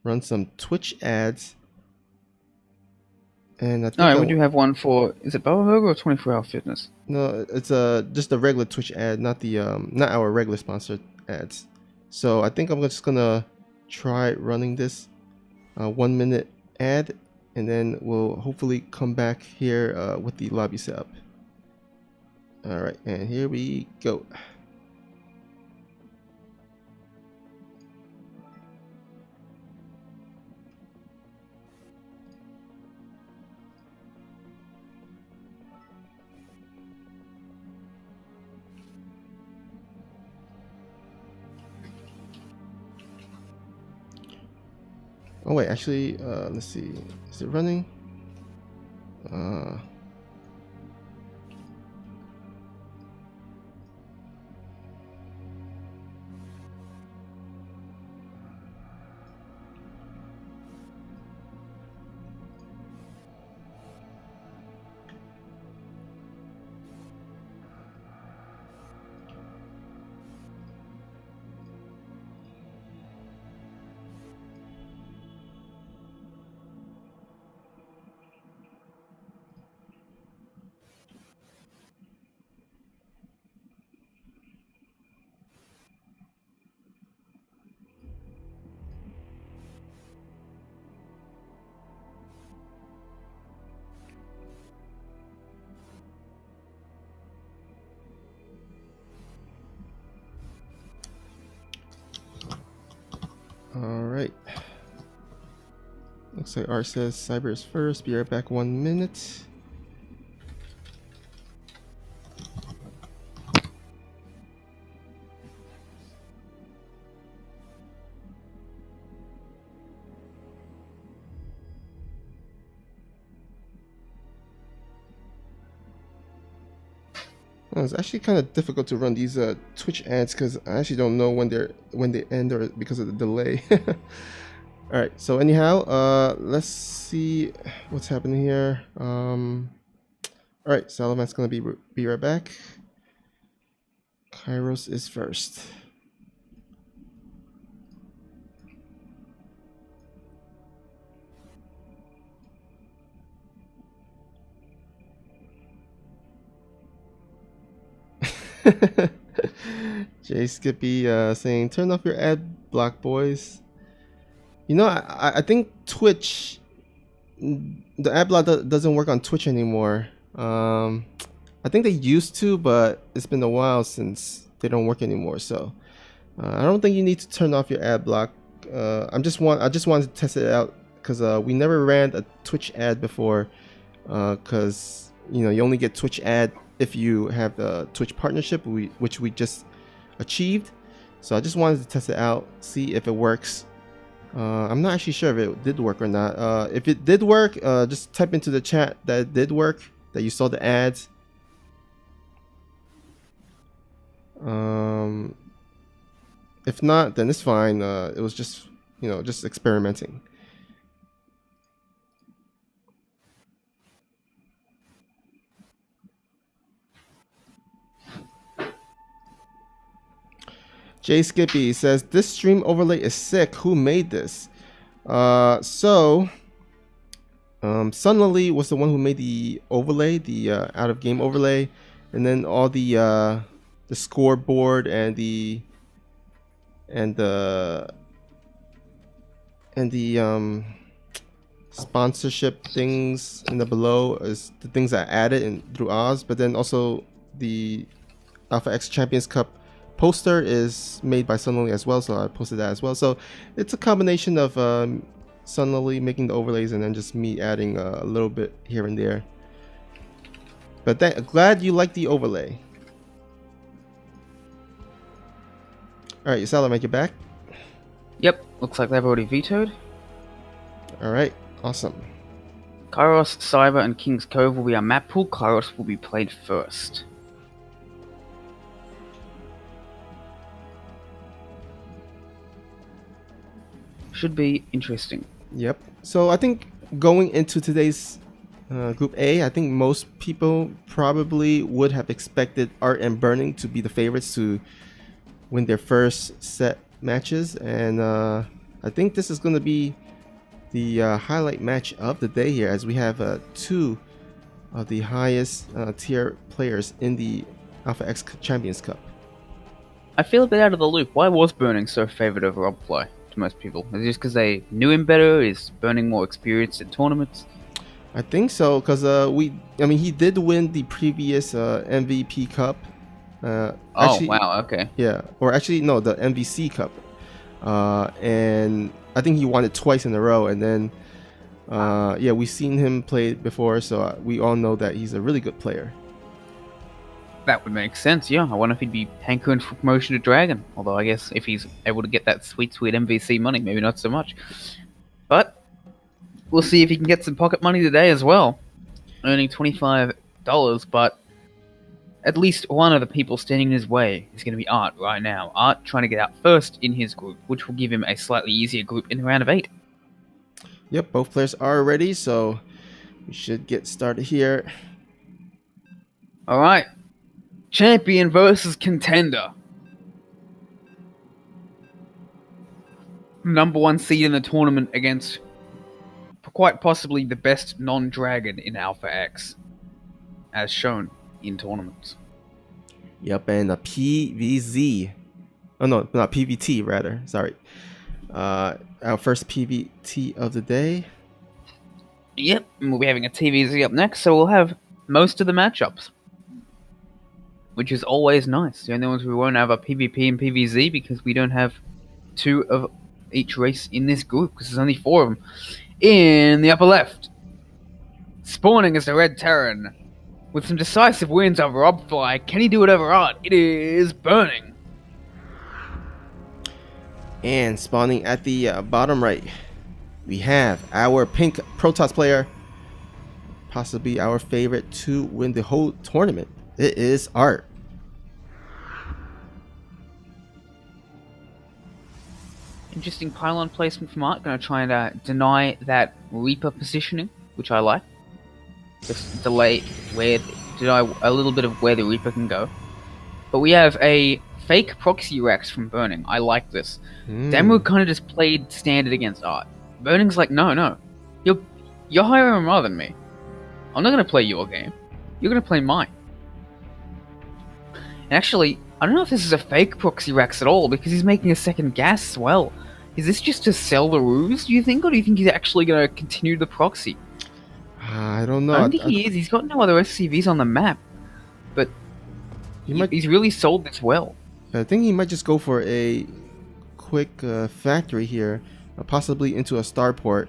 run some Twitch ads. And I think we do have one for, is it Bubba Burger or 24-Hour Fitness? No, it's just a regular Twitch ad, not the not our regular sponsored ads. So I think I'm just gonna try running this 1 minute ad, and then we'll hopefully come back here with the lobby setup. All right, and here we go. Oh wait, actually, let's see. Is it running? Alright. Looks like R says Cyber is first. Be right back 1 minute. It's actually kind of difficult to run these Twitch ads because I actually don't know when they end, or because of the delay. All right, so anyhow, let's see what's happening here. All right, Salaman's gonna be right back. Kairos is first. Jay Skippy saying, turn off your ad block, boys. I think Twitch, the ad block doesn't work on Twitch anymore. I think they used to, but it's been a while since they don't work anymore. So I don't think you need to turn off your ad block. I just wanted to test it out because we never ran a Twitch ad before. Because you only get Twitch ad if you have the Twitch partnership, which we just achieved. So I just wanted to test it out, see if it works. I'm not actually sure if it did work or not. If it did work, just type into the chat that it did work, that you saw the ads. If not, then it's fine. It was just, just experimenting. Jay Skippy says, this stream overlay is sick. Who made this? Sunlily was the one who made the overlay, the out of game overlay, and then all the scoreboard and the sponsorship things in the below is the things I added in through Oz, but then also the Alpha X Champions Cup poster is made by Sunlily as well, so I posted that as well. So it's a combination of Sunlily making the overlays and then just me adding a little bit here and there. But glad you like the overlay. Alright, Yusala, make it back? Yep, looks like they've already vetoed. Alright, awesome. Kairos, Cyber, and King's Cove will be our map pool. Kairos will be played first. Should be interesting. Yep. So I think going into today's Group A, I think most people probably would have expected Art and Burning to be the favorites to win their first set matches, and I think this is going to be the highlight match of the day here, as we have two of the highest tier players in the Alpha X Champions Cup. I feel a bit out of the loop. Why was Burning so favored over Robfly to most people? Is it just because they knew him better? Is Burning more experienced in tournaments? I think so, because he did win the previous MVP Cup. Actually, wow, okay. Yeah, or actually, no, the MVC Cup. And I think he won it twice in a row. And then, yeah, we've seen him play before, so we all know that he's a really good player. That would make sense, yeah. I wonder if he'd be hankering for promotion to Dragon. Although I guess if he's able to get that sweet, sweet MVC money, maybe not so much. But we'll see if he can get some pocket money today as well. Earning $25, but at least one of the people standing in his way is going to be Art right now. Art trying to get out first in his group, which will give him a slightly easier group in the round of 8. Yep, both players are ready, so we should get started here. Alright. Champion versus contender. Number 1 seed in the tournament against quite possibly the best non-dragon in Alpha X, as shown in tournaments. Yep, and a PVZ. Oh no, not PVT rather. Sorry. Our first PVT of the day. Yep, and we'll be having a TVZ up next, so we'll have most of the matchups, which is always nice. The only ones we won't have are PvP and PVZ because we don't have 2 of each race in this group because there's only 4 of them. In the upper left, spawning as the Red Terran with some decisive wins over Robfly. Can he do it over Art? It is Burning. And spawning at the bottom right, we have our pink Protoss player, possibly our favorite to win the whole tournament. It is Art. Interesting pylon placement from Art. Going to try and deny that Reaper positioning, which I like. Just deny a little bit of where the Reaper can go. But we have a fake proxy Rex from Burning. I like this. Damu kind of just played standard against Art. Burning's like, no. You're higher MMR than me. I'm not going to play your game. You're going to play mine. And actually, I don't know if this is a fake proxy Rex at all, because he's making a second gas as well. Is this just to sell the ruse, do you think? Or do you think he's actually going to continue the proxy? I don't know. I don't think he is. He's got no other SCVs on the map. But he's really sold this well. I think he might just go for a quick factory here, possibly into a starport.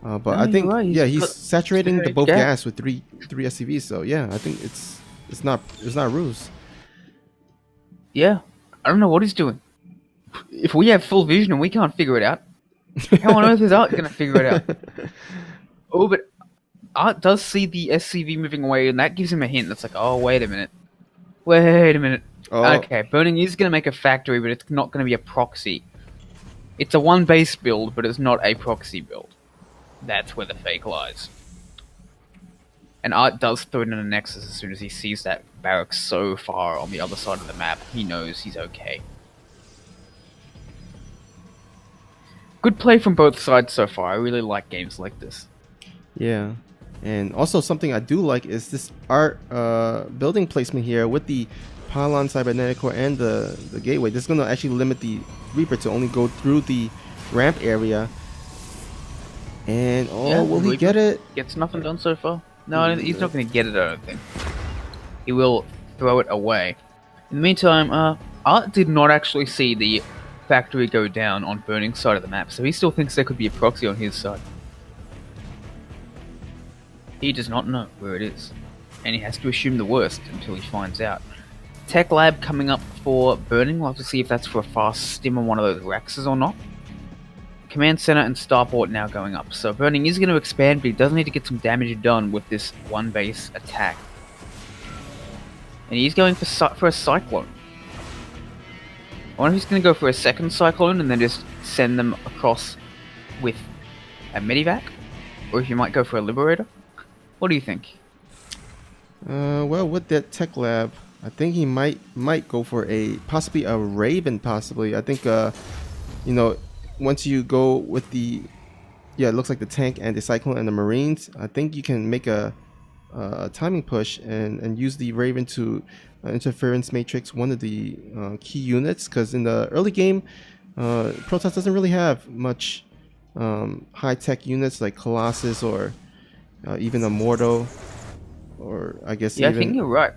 But I think right. he's saturating the both gas. gas with three SCVs. So yeah, I think it's not ruse. Yeah, I don't know what he's doing. If we have full vision and we can't figure it out, how on earth is Art going to figure it out? Oh, but Art does see the SCV moving away, and that gives him a hint. That's like, oh, wait a minute. Oh. Okay, Burning is going to make a factory, but it's not going to be a proxy. It's a one base build, but it's not a proxy build. That's where the fake lies. And Art does throw it in a Nexus as soon as he sees that barracks so far on the other side of the map. He knows he's okay. Good play from both sides so far. I really like games like this. Yeah. And also something I do like is this Art building placement here with the pylon, cybernetic core, and the gateway. This is going to actually limit the Reaper to only go through the ramp area. And will he get it? Gets nothing done so far. No, he's not going to get it, I don't think. He will throw it away. In the meantime, Art did not actually see the factory go down on Burning's side of the map, so he still thinks there could be a proxy on his side. He does not know where it is, and he has to assume the worst until he finds out. Tech Lab coming up for Burning. We'll have to see if that's for a fast stim on one of those Rexes or not. Command Center and Starport now going up. So Burning is going to expand, but he does need to get some damage done with this one base attack. And he's going for a Cyclone. I wonder if he's going to go for a second Cyclone and then just send them across with a Medivac? Or if you might go for a Liberator? What do you think? Well, with that Tech Lab, I think he might go for possibly a Raven. Possibly, I think once you go with the it looks like the tank and the Cyclone and the Marines, I think you can make a timing push and use the Raven to interference matrix one of the key units, because in the early game, Protoss doesn't really have much high tech units like Colossus or even a Mordo, or I guess I think you're right.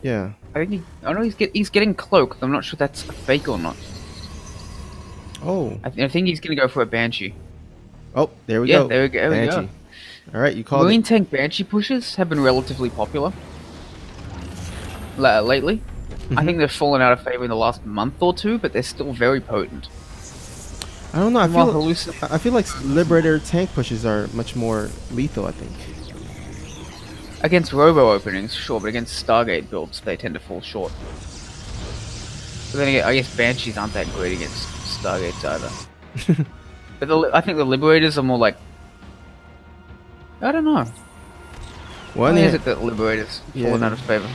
Yeah. I know he's getting cloaked. I'm not sure that's a fake or not. Oh. I think he's gonna go for a Banshee. Oh, there we go. Yeah, there we go. Banshee. All right, you called Marine it. tank Banshee pushes have been relatively popular lately. I think they've fallen out of favor in the last month or two, but they're still very potent. I don't know. I feel like Liberator tank pushes are much more lethal, I think. Against Robo openings, sure, but against Stargate builds, they tend to fall short. But then again, I guess Banshees aren't that great against Stargates either. But I think the Liberators are more like... I don't know. Why is it that Liberators fallen out of favor?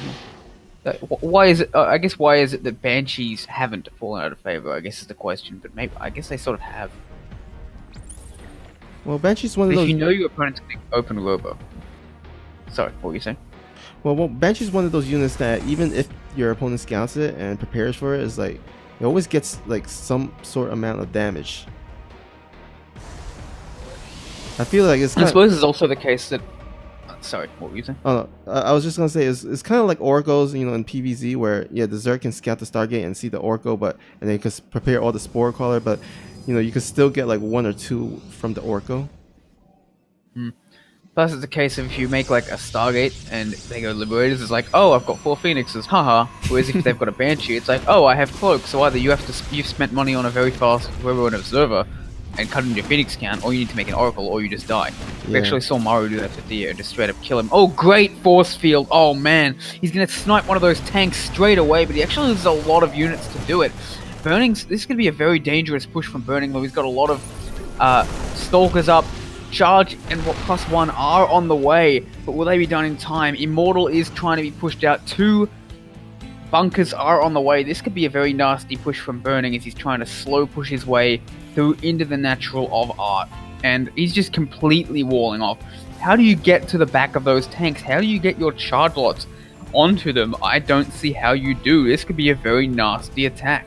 Why is it? I guess why is it that Banshees haven't fallen out of favor? I guess is the question. But maybe I guess they sort of have. Well, Banshee's one of those. If you know your opponent's going to open Robo. Sorry, what were you saying? Well, Banshee's one of those units that even if your opponent scouts it and prepares for it, is like it always gets like some sort of amount of damage. I feel like it's. I suppose it's also the case that. Sorry, what were you saying? Oh no, I was just gonna say it's kind of like Oracles, in PvZ, where the Zerg can scout the Stargate and see the Oracle, and then you can prepare all the Spore Caller, but you can still get like one or two from the Oracle. Plus, it's a case of if you make like a Stargate and they go Liberators, it's like, oh, I've got 4 Phoenixes, haha. Whereas if they've got a Banshee, it's like, oh, I have Cloak, so either you've spent money on a very fast Robo and Observer and cut in your Phoenix count, or you need to make an Oracle, or you just die. We actually saw Maru do that to Dio and just straight up kill him. Oh, great force field! Oh man, he's gonna snipe one of those tanks straight away, but he actually loses a lot of units to do it. This is gonna be a very dangerous push from Burning, though. He's got a lot of Stalkers up. Charge and +1 are on the way, but will they be done in time? Immortal is trying to be pushed out. 2 bunkers are on the way. This could be a very nasty push from Burning as he's trying to slow push his way through into the natural of Art. And he's just completely walling off. How do you get to the back of those tanks? How do you get your charge lots onto them? I don't see how you do. This could be a very nasty attack.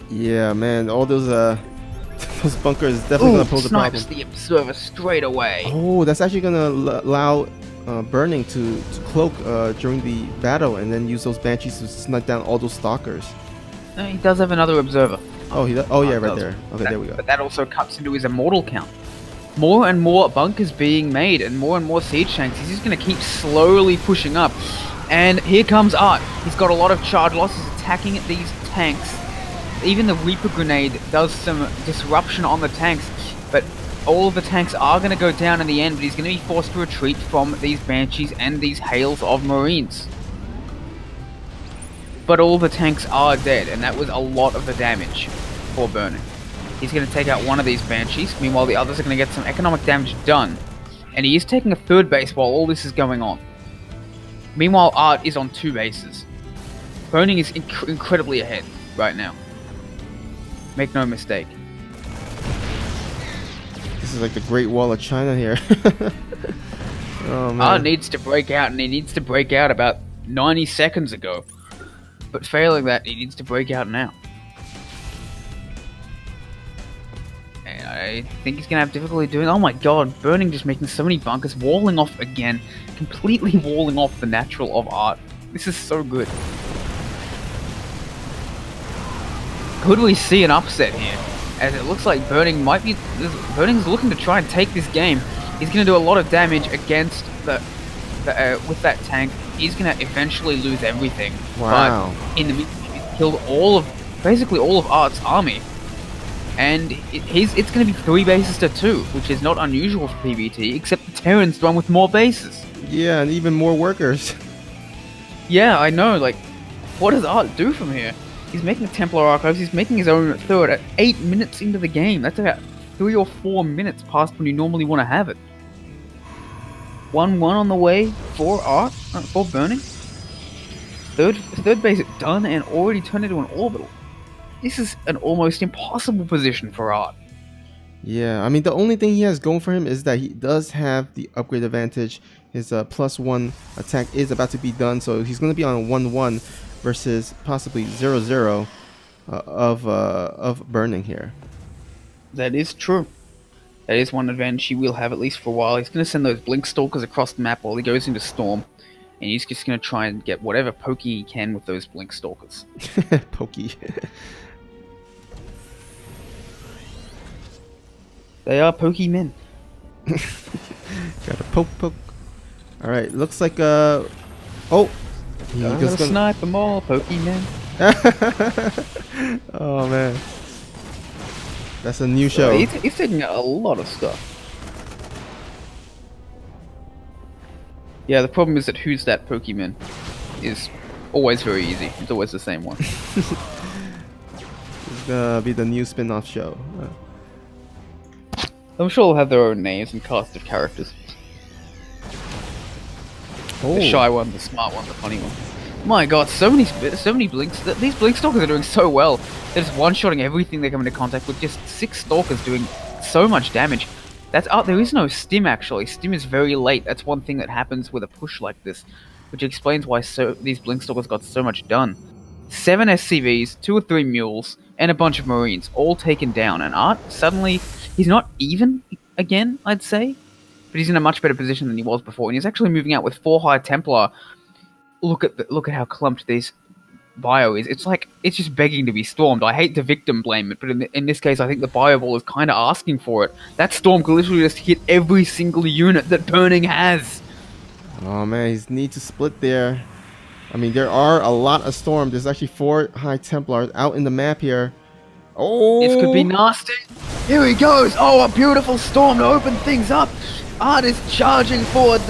Yeah, man. All those those bunkers definitely gonna pose a problem. Snipes the Observer straight away. Oh, that's actually gonna allow Burning to cloak during the battle, and then use those Banshees to snipe down all those Stalkers. He does have another observer. Oh, oh yeah, right there. Okay, there we go. But that also cuts into his immortal count. More and more bunkers being made and more siege tanks. He's just going to keep slowly pushing up. And here comes Art. He's got a lot of charge losses attacking at these tanks. Even the Reaper Grenade does some disruption on the tanks. But all of the tanks are going to go down in the end. But he's going to be forced to retreat from these Banshees and these hails of Marines. But all the tanks are dead. And that was a lot of the damage for burning. He's going to take out one of these Banshees. Meanwhile, the others are going to get some economic damage done. And he is taking a third base while all this is going on. Meanwhile, Art is on 2 bases. Burning is incredibly ahead right now. Make no mistake. This is like the Great Wall of China here. Oh, man. Art needs to break out, and he needs to break out about 90 seconds ago. But failing that, he needs to break out now. And I think he's going to have difficulty doing... Oh my god, Burning just making so many bunkers, walling off again. Completely walling off the natural of Art. This is so good. Could we see an upset here? As it looks like Burning might be... Burning's looking to try and take this game. He's going to do a lot of damage against with that tank. He's going to eventually lose everything. Wow. But in the meantime, he's killed basically all of Art's army. And it's going to be 3 bases to 2, which is not unusual for PvT, except the Terran's the one with more bases. Yeah, and even more workers. Yeah, I know, like, what does Art do from here? He's making Templar Archives, he's making his own third at 8 minutes into the game. That's about 3 or 4 minutes past when you normally want to have it. 1-1 on the way for Art, for Burning. Third base done and already turned into an orbital. This is an almost impossible position for Art. Yeah, I mean, the only thing he has going for him is that he does have the upgrade advantage. His +1 attack is about to be done, so he's going to be on a 1-1 versus possibly 0-0 of Burning here. That is true. That is one advantage he will have, at least for a while. He's going to send those Blink Stalkers across the map while he goes into Storm. And he's just going to try and get whatever pokey he can with those Blink Stalkers. Pokey. They are pokey men. Gotta poke. Alright, looks like oh! He's gonna snipe them all, pokey men. Oh man. That's a new show. He's taking out a lot of stuff. Yeah, the problem is that Who's That Pokemon is always very easy. It's always the same one. It's gonna be the new spin-off show. I'm sure they'll have their own names and cast of characters. Oh. The shy one, the smart one, the funny one. My god, so many blinks. These blink stalkers are doing so well. They're just one-shotting everything they come into contact with. Just 6 stalkers doing so much damage. There is no stim actually. Stim is very late. That's one thing that happens with a push like this, which explains why these blink stalkers got so much done. 7 SCVs, 2 or 3 mules, and a bunch of Marines, all taken down. And Art suddenly, he's not even again, I'd say, but he's in a much better position than he was before. And he's actually moving out with 4 High Templar. Look at how clumped this bio is. It's just begging to be stormed. I hate to victim blame it, but in this case, I think the bio ball is kind of asking for it. That storm could literally just hit every single unit that Burning has. Oh man, he needs to split there. I mean, there are a lot of storms. There's actually 4 High Templars out in the map here. Oh! This could be nasty. Here he goes. Oh, a beautiful storm to open things up. Art is charging forward.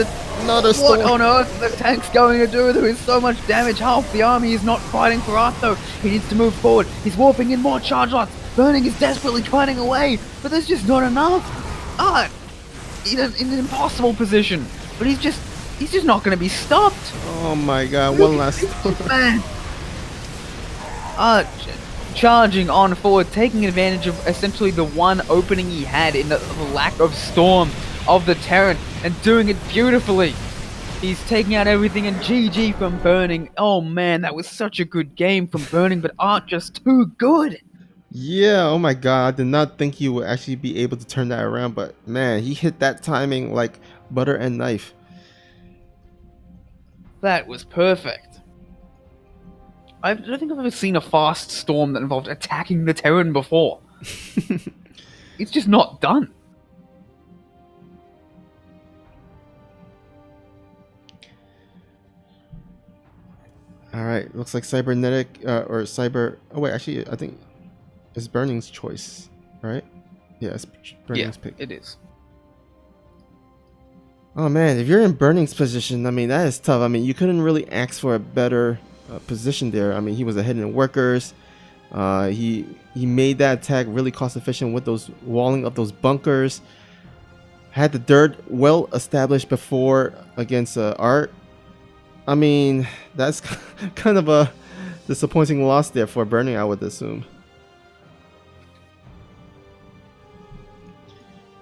Another storm. What on earth are the tanks going to do? There is so much damage. Half the army is not fighting for Art, though. He needs to move forward. He's warping in more charge lots. Burning is desperately fighting away, but there's just not enough. Art in an impossible position, but he's just not going to be stopped. Oh my god, one last storm. Man. Art charging on forward, taking advantage of essentially the one opening he had in the lack of storm of the Terran, and doing it beautifully. He's taking out everything, and GG from Burning. Oh man, that was such a good game from Burning, but Art just too good. Yeah, oh my god, I did not think he would actually be able to turn that around, but man, he hit that timing like butter and knife. That was perfect. I don't think I've ever seen a fast storm that involved attacking the Terran before. It's just not done. All right, looks like cybernetic or cyber. Oh wait, actually, I think it's Burning's choice, right? Yeah, it's Burning's pick. It is. Oh man, if you're in Burning's position, I mean that is tough. I mean you couldn't really ask for a better position there. I mean he was ahead in workers. He made that attack really cost efficient with those walling up those bunkers. Had the dirt well established before against Art. I mean, that's kind of a disappointing loss there for Burning, I would assume.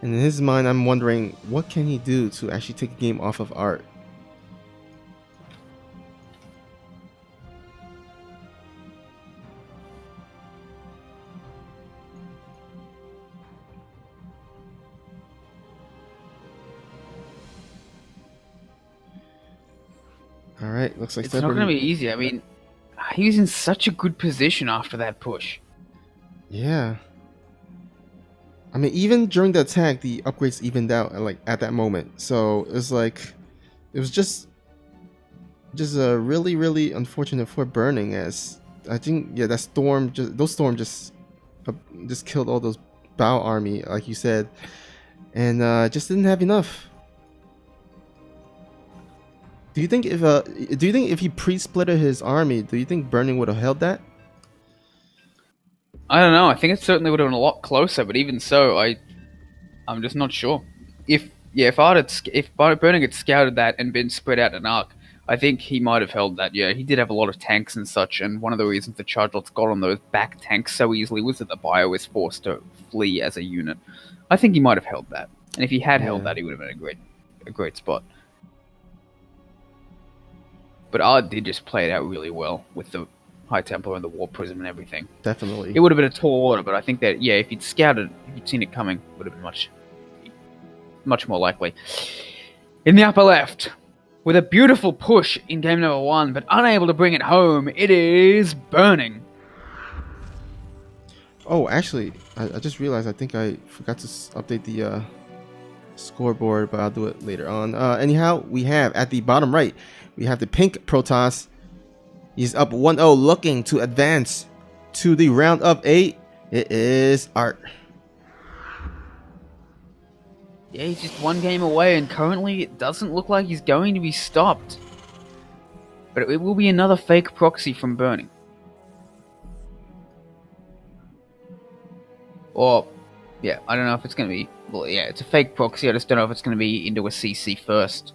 And in his mind, I'm wondering, what can he do to actually take a game off of Art? All right, looks like it's not going to be easy. I mean, he was in such a good position after that push. Yeah. I mean, even during the attack, the upgrades evened out like at that moment. So it's like, it was just a really unfortunate for Burning, as I think that storm those storm just killed all those Bow army, like you said, and just didn't have enough. Do you think if he pre-splitted his army, do you think Burning would have held that? I don't know. I think it certainly would have been a lot closer, but even so, I'm just not sure. If Burning had scouted that and been spread out in an arc, I think he might have held that. Yeah, he did have a lot of tanks and such, and one of the reasons the Chargelots got on those back tanks so easily was that the Bio was forced to flee as a unit. I think he might have held that, and if he had held that, he would have been a great spot. But Ard did just play it out really well with the High Templar and the War Prism and everything. Definitely. It would have been a tall order, but I think that, yeah, if he'd scouted, if he'd seen it coming, it would have been much more likely. In the upper left, with a beautiful push in game number 1, but unable to bring it home, it is Burning. Oh, actually, I just realized I think I forgot to update the scoreboard, but I'll do it later on. Anyhow, we have at the bottom right, we have the pink Protoss. He's up 1-0, looking to advance to the round of 8. It is Art. Yeah, he's just one game away, and currently it doesn't look like he's going to be stopped. But it will be another fake proxy from Burning. Or, yeah, I don't know if it's going to be... Well, yeah, it's a fake proxy. I just don't know if it's going to be into a CC first.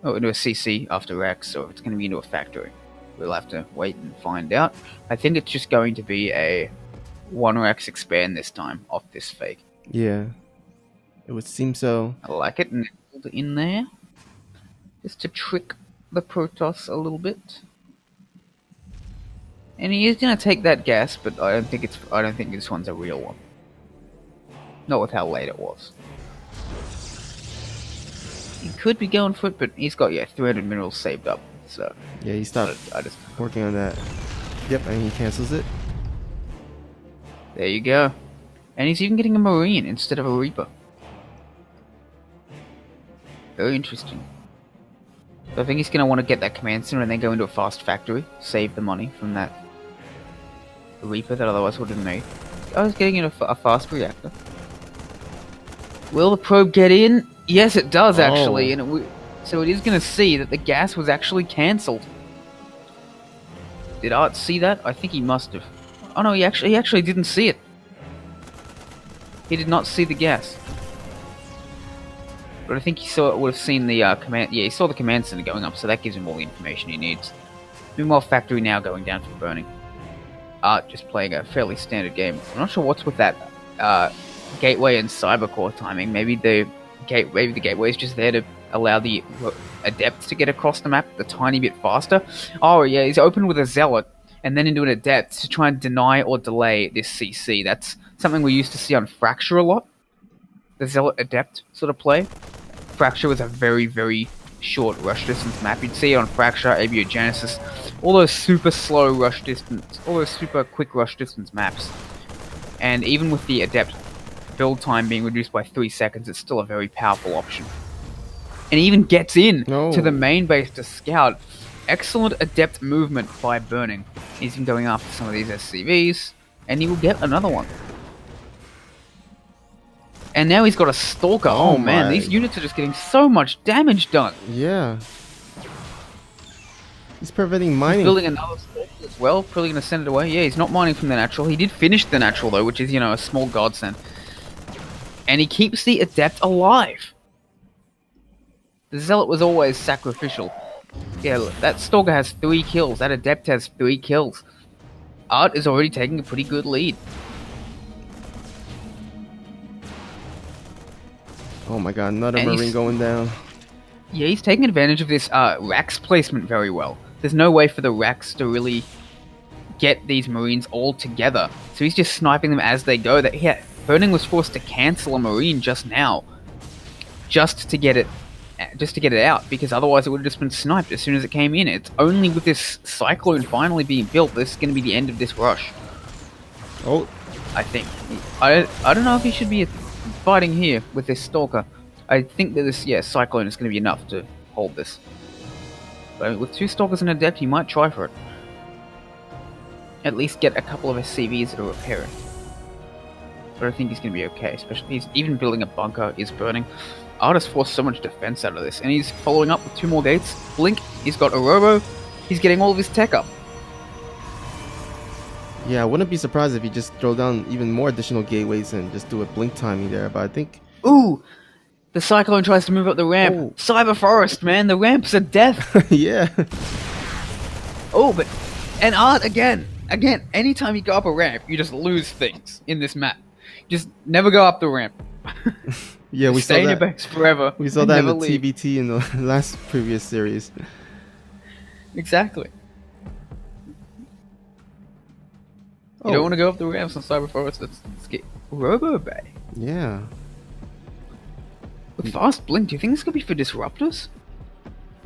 Or into a CC after Rex, or if it's going to be into a factory. We'll have to wait and find out. I think it's just going to be a 1 Rex expand this time off this fake. Yeah, it would seem so. I like it, and in there, just to trick the Protoss a little bit. And he is going to take that gas, but I don't think this one's a real one. Not with how late it was. He could be going for it, but he's got 300 minerals saved up. So yeah, he stopped working on that. Yep, and he cancels it. There you go. And he's even getting a Marine instead of a Reaper. Very interesting. So I think he's going to want to get that command center and then go into a fast factory, save the money from that Reaper that otherwise would have been made. I was getting in a fast reactor. Will the probe get in? Yes, it does actually, and so it is going to see that the gas was actually cancelled. Did Art see that? I think he must have. Oh no, he actually didn't see it. He did not see the gas. But I think he would have seen the command. Yeah, he saw the command center going up, so that gives him all the information he needs. Meanwhile, factory now going down for Burning. Art just playing a fairly standard game. I'm not sure what's with that gateway and cybercore timing. Maybe the gateway is just there to allow the adepts to get across the map a tiny bit faster. Oh yeah, he's opened with a zealot and then into an adept to try and deny or delay this CC. That's something we used to see on Fracture a lot. The zealot adept sort of play. Fracture was a very short rush distance map. You'd see it on Fracture, Abiogenesis, all those super slow rush distance, all those super quick rush distance maps. And even with the Adept build time being reduced by 3 seconds, it's still a very powerful option. And he even gets in to the main base to scout. Excellent Adept movement by Burning. He's been going after some of these SCVs, and he will get another one. And now he's got a Stalker. Oh man, these units are just getting so much damage done. Yeah. He's preventing mining. He's building another Stalker as well. Probably going to send it away. Yeah, he's not mining from the natural. He did finish the natural though, which is, you know, a small godsend. And he keeps the Adept alive. The Zealot was always sacrificial. Yeah, look, that Stalker has 3 kills. That Adept has 3 kills. Art is already taking a pretty good lead. Oh my god, another Marine going down. Yeah, he's taking advantage of this Rax placement very well. There's no way for the Rax to really get these Marines all together. So he's just sniping them as they go. Yeah, Burning was forced to cancel a Marine just now. Just to get it out, because otherwise it would have just been sniped as soon as it came in. It's only with this Cyclone finally being built, this is going to be the end of this rush. Oh. I think. I don't know if he should be fighting here with this Stalker. I think that this, Cyclone is going to be enough to hold this. But with 2 Stalkers and Adept, he might try for it. At least get a couple of SCVs that are repairing. But I think he's going to be okay, especially he's even building a bunker, is Burning. Artist forced so much defense out of this, and he's following up with 2 more gates. Blink, he's got a Robo, he's getting all of his tech up. Yeah, I wouldn't be surprised if he just throw down even more additional gateways and just do a blink timing there, but I think... Ooh! The Cyclone tries to move up the ramp. Oh. Cyber Forest, man, the ramps are death! Yeah. Oh, but... And Art, again, anytime you go up a ramp, you just lose things in this map. Just never go up the ramp. Yeah, we stay saw in your base forever. We saw that in the TBT in the last previous series. Exactly. You don't want to go up the ramps on Cyber Forest. Let's get Robo Bay. Yeah. With fast blink, do you think this could be for disruptors?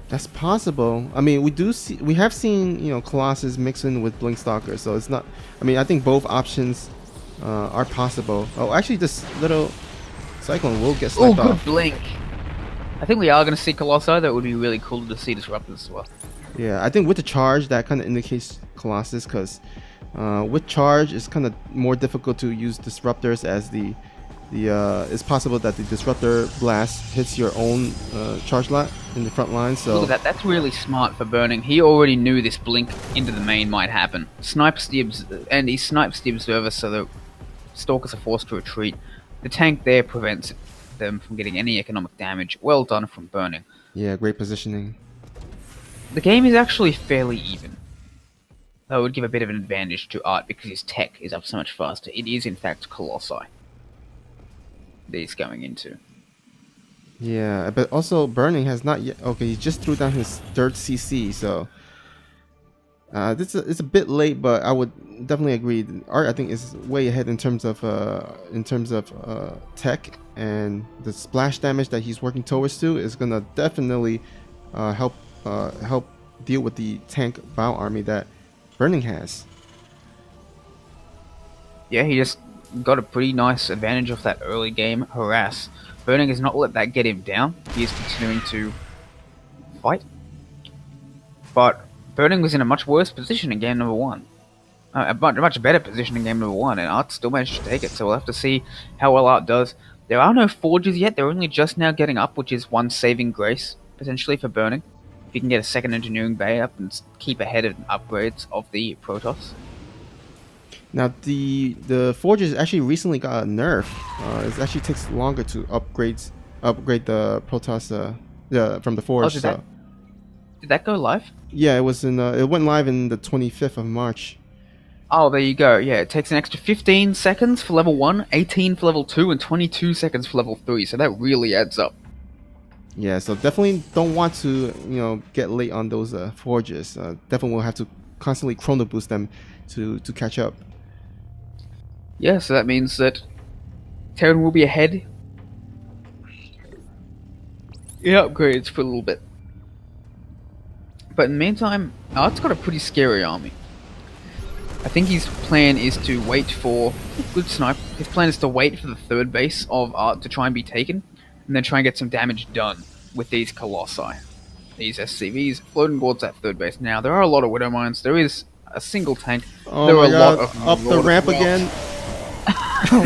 That's possible. I mean, we have seen, you know, Colossus mixing with Blink Stalker, so it's not. I mean, I think both options are possible. Oh, actually, this little Cyclone will get sniped off. Oh, good blink. I think we are going to see Colossi. That would be really cool to see disruptors as well. Yeah, I think with the charge, that kind of indicates Colossus, because with charge, it's kind of more difficult to use disruptors, as it's possible that the disruptor blast hits your own charge lot in the front line. So look at that. That's really smart for Burning. He already knew this blink into the main might happen. He snipes the observer, so the Stalkers are forced to retreat. The tank there prevents them from getting any economic damage. Well done from Burning. Yeah, great positioning. The game is actually fairly even. That would give a bit of an advantage to Art because his tech is up so much faster. It is in fact Colossi that he's going into. Yeah, but also Burning has not yet... Okay, he just threw down his 3rd CC, so... it's a bit late, but I would definitely agree. Art, I think, is way ahead in terms of tech, and the splash damage that he's working towards to is gonna definitely help deal with the tank bow army that Burning has. Yeah, he just got a pretty nice advantage of that early game harass. Burning has not let that get him down. He is continuing to fight, but Burning was in a much worse position in game number 1. A much better position in game number 1, and Art still managed to take it, so we'll have to see how well Art does. There are no forges yet, they're only just now getting up, which is one saving grace, potentially, for Burning. If you can get a 2nd engineering bay up and keep ahead of upgrades of the Protoss. Now, the forges actually recently got a nerf. It actually takes longer to upgrade the Protoss from the forge. Oh, did that go live? Yeah, it was it went live in the 25th of March. Oh, there you go. Yeah, it takes an extra 15 seconds for level 1, 18 for level 2, and 22 seconds for level 3. So that really adds up. Yeah, so definitely don't want to get late on those forges. Definitely will have to constantly chrono boost them to catch up. Yeah, so that means that Terran will be ahead in upgrades for a little bit. But in the meantime, Art's got a pretty scary army. I think his plan is to wait for... Good snipe. His plan is to wait for the third base of Art to try and be taken, and then try and get some damage done with these Colossi. These SCVs floating towards that third base. Now, there are a lot of Widow Mines. There is a single tank. Oh there my are God. A lot of... Up the ramp again?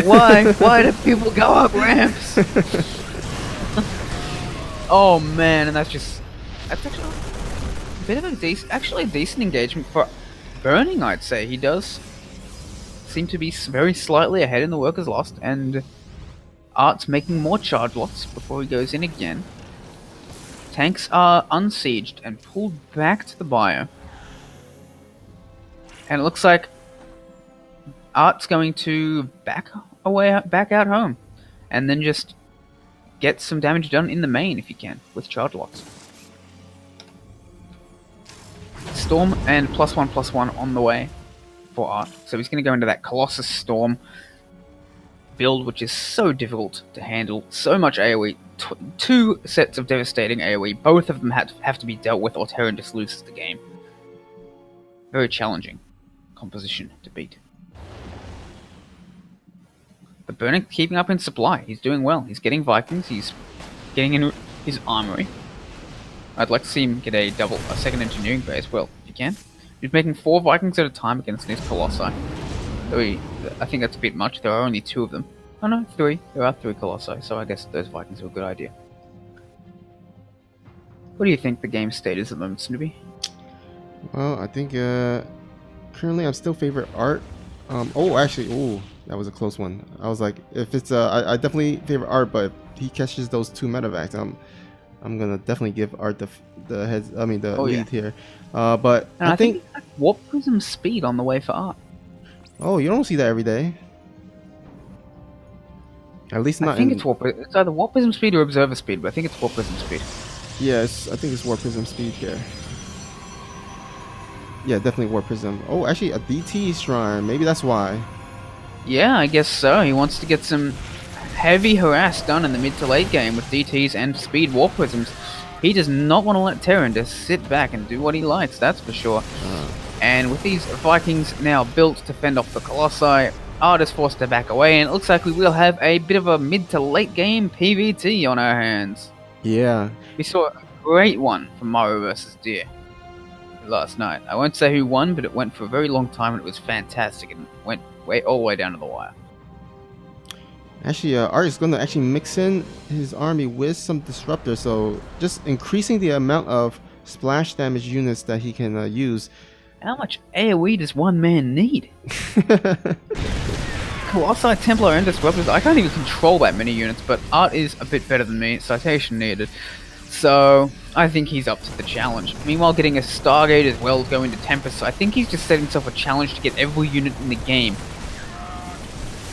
Why? Why do people go up ramps? Oh man, and that's actually a bit of a decent engagement for Burning, I'd say. He does seem to be very slightly ahead in the Workers Lost, and Art's making more charge lots before he goes in again. Tanks are unsieged and pulled back to the bio. And it looks like Art's going to back out home, and then just get some damage done in the main if he can, with charge lots. Storm and +1/+1 on the way for Art. So he's going to go into that Colossus Storm build, which is so difficult to handle. So much AoE. Two sets of devastating AoE. Both of them have to be dealt with, or Terran just loses the game. Very challenging composition to beat. But Burning keeping up in supply. He's doing well. He's getting Vikings. He's getting in his armory. I'd like to see him get a second engineering bay as well, if he can. He's making 4 Vikings at a time against these Colossi. I think that's a bit much. There are only 2 of them. Oh no, 3. There are 3 Colossi, so I guess those Vikings are a good idea. What do you think the game state is at the moment, Snoopy? Well, I think currently I'm still favorite Art. Actually, that was a close one. I was like, if it's I definitely favor Art, but if he catches those 2 medevacs, I'm gonna definitely give Art the lead here. But I think Warp Prism speed on the way for Art. Oh, you don't see that every day. At least not. I think it's either Warp Prism speed or Observer speed, but I think it's Warp Prism speed. Yes, I think it's Warp Prism speed here. Yeah, definitely Warp Prism. Oh, actually a DT shrine. Maybe that's why. Yeah, I guess so. He wants to get some heavy harass done in the mid to late game with DTs and speed Warp Prisms. He does not want to let Terran just sit back and do what he likes, that's for sure. And with these Vikings now built to fend off the Colossi, Art is forced to back away, and it looks like we will have a bit of a mid to late game PvT on our hands. Yeah. We saw a great one from Mario vs. Deer last night. I won't say who won, but it went for a very long time and it was fantastic and went all the way down to the wire. Actually, Art is going to actually mix in his army with some disruptors, so just increasing the amount of splash damage units that he can use. How much AoE does one man need? Colossi, Templar, and Disruptors, I can't even control that many units, but Art is a bit better than me, citation needed. So, I think he's up to the challenge. Meanwhile, getting a Stargate as well, going to Tempest, so I think he's just set himself a challenge to get every unit in the game.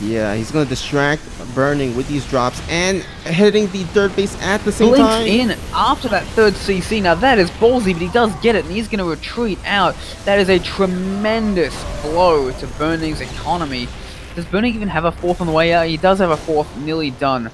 Yeah, he's going to distract Burning with these drops and hitting the third base at the same time. Blinks in after that third CC. Now that is ballsy, but he does get it and he's going to retreat out. That is a tremendous blow to Burning's economy. Does Burning even have a 4th on the way out? He does have a 4th nearly done.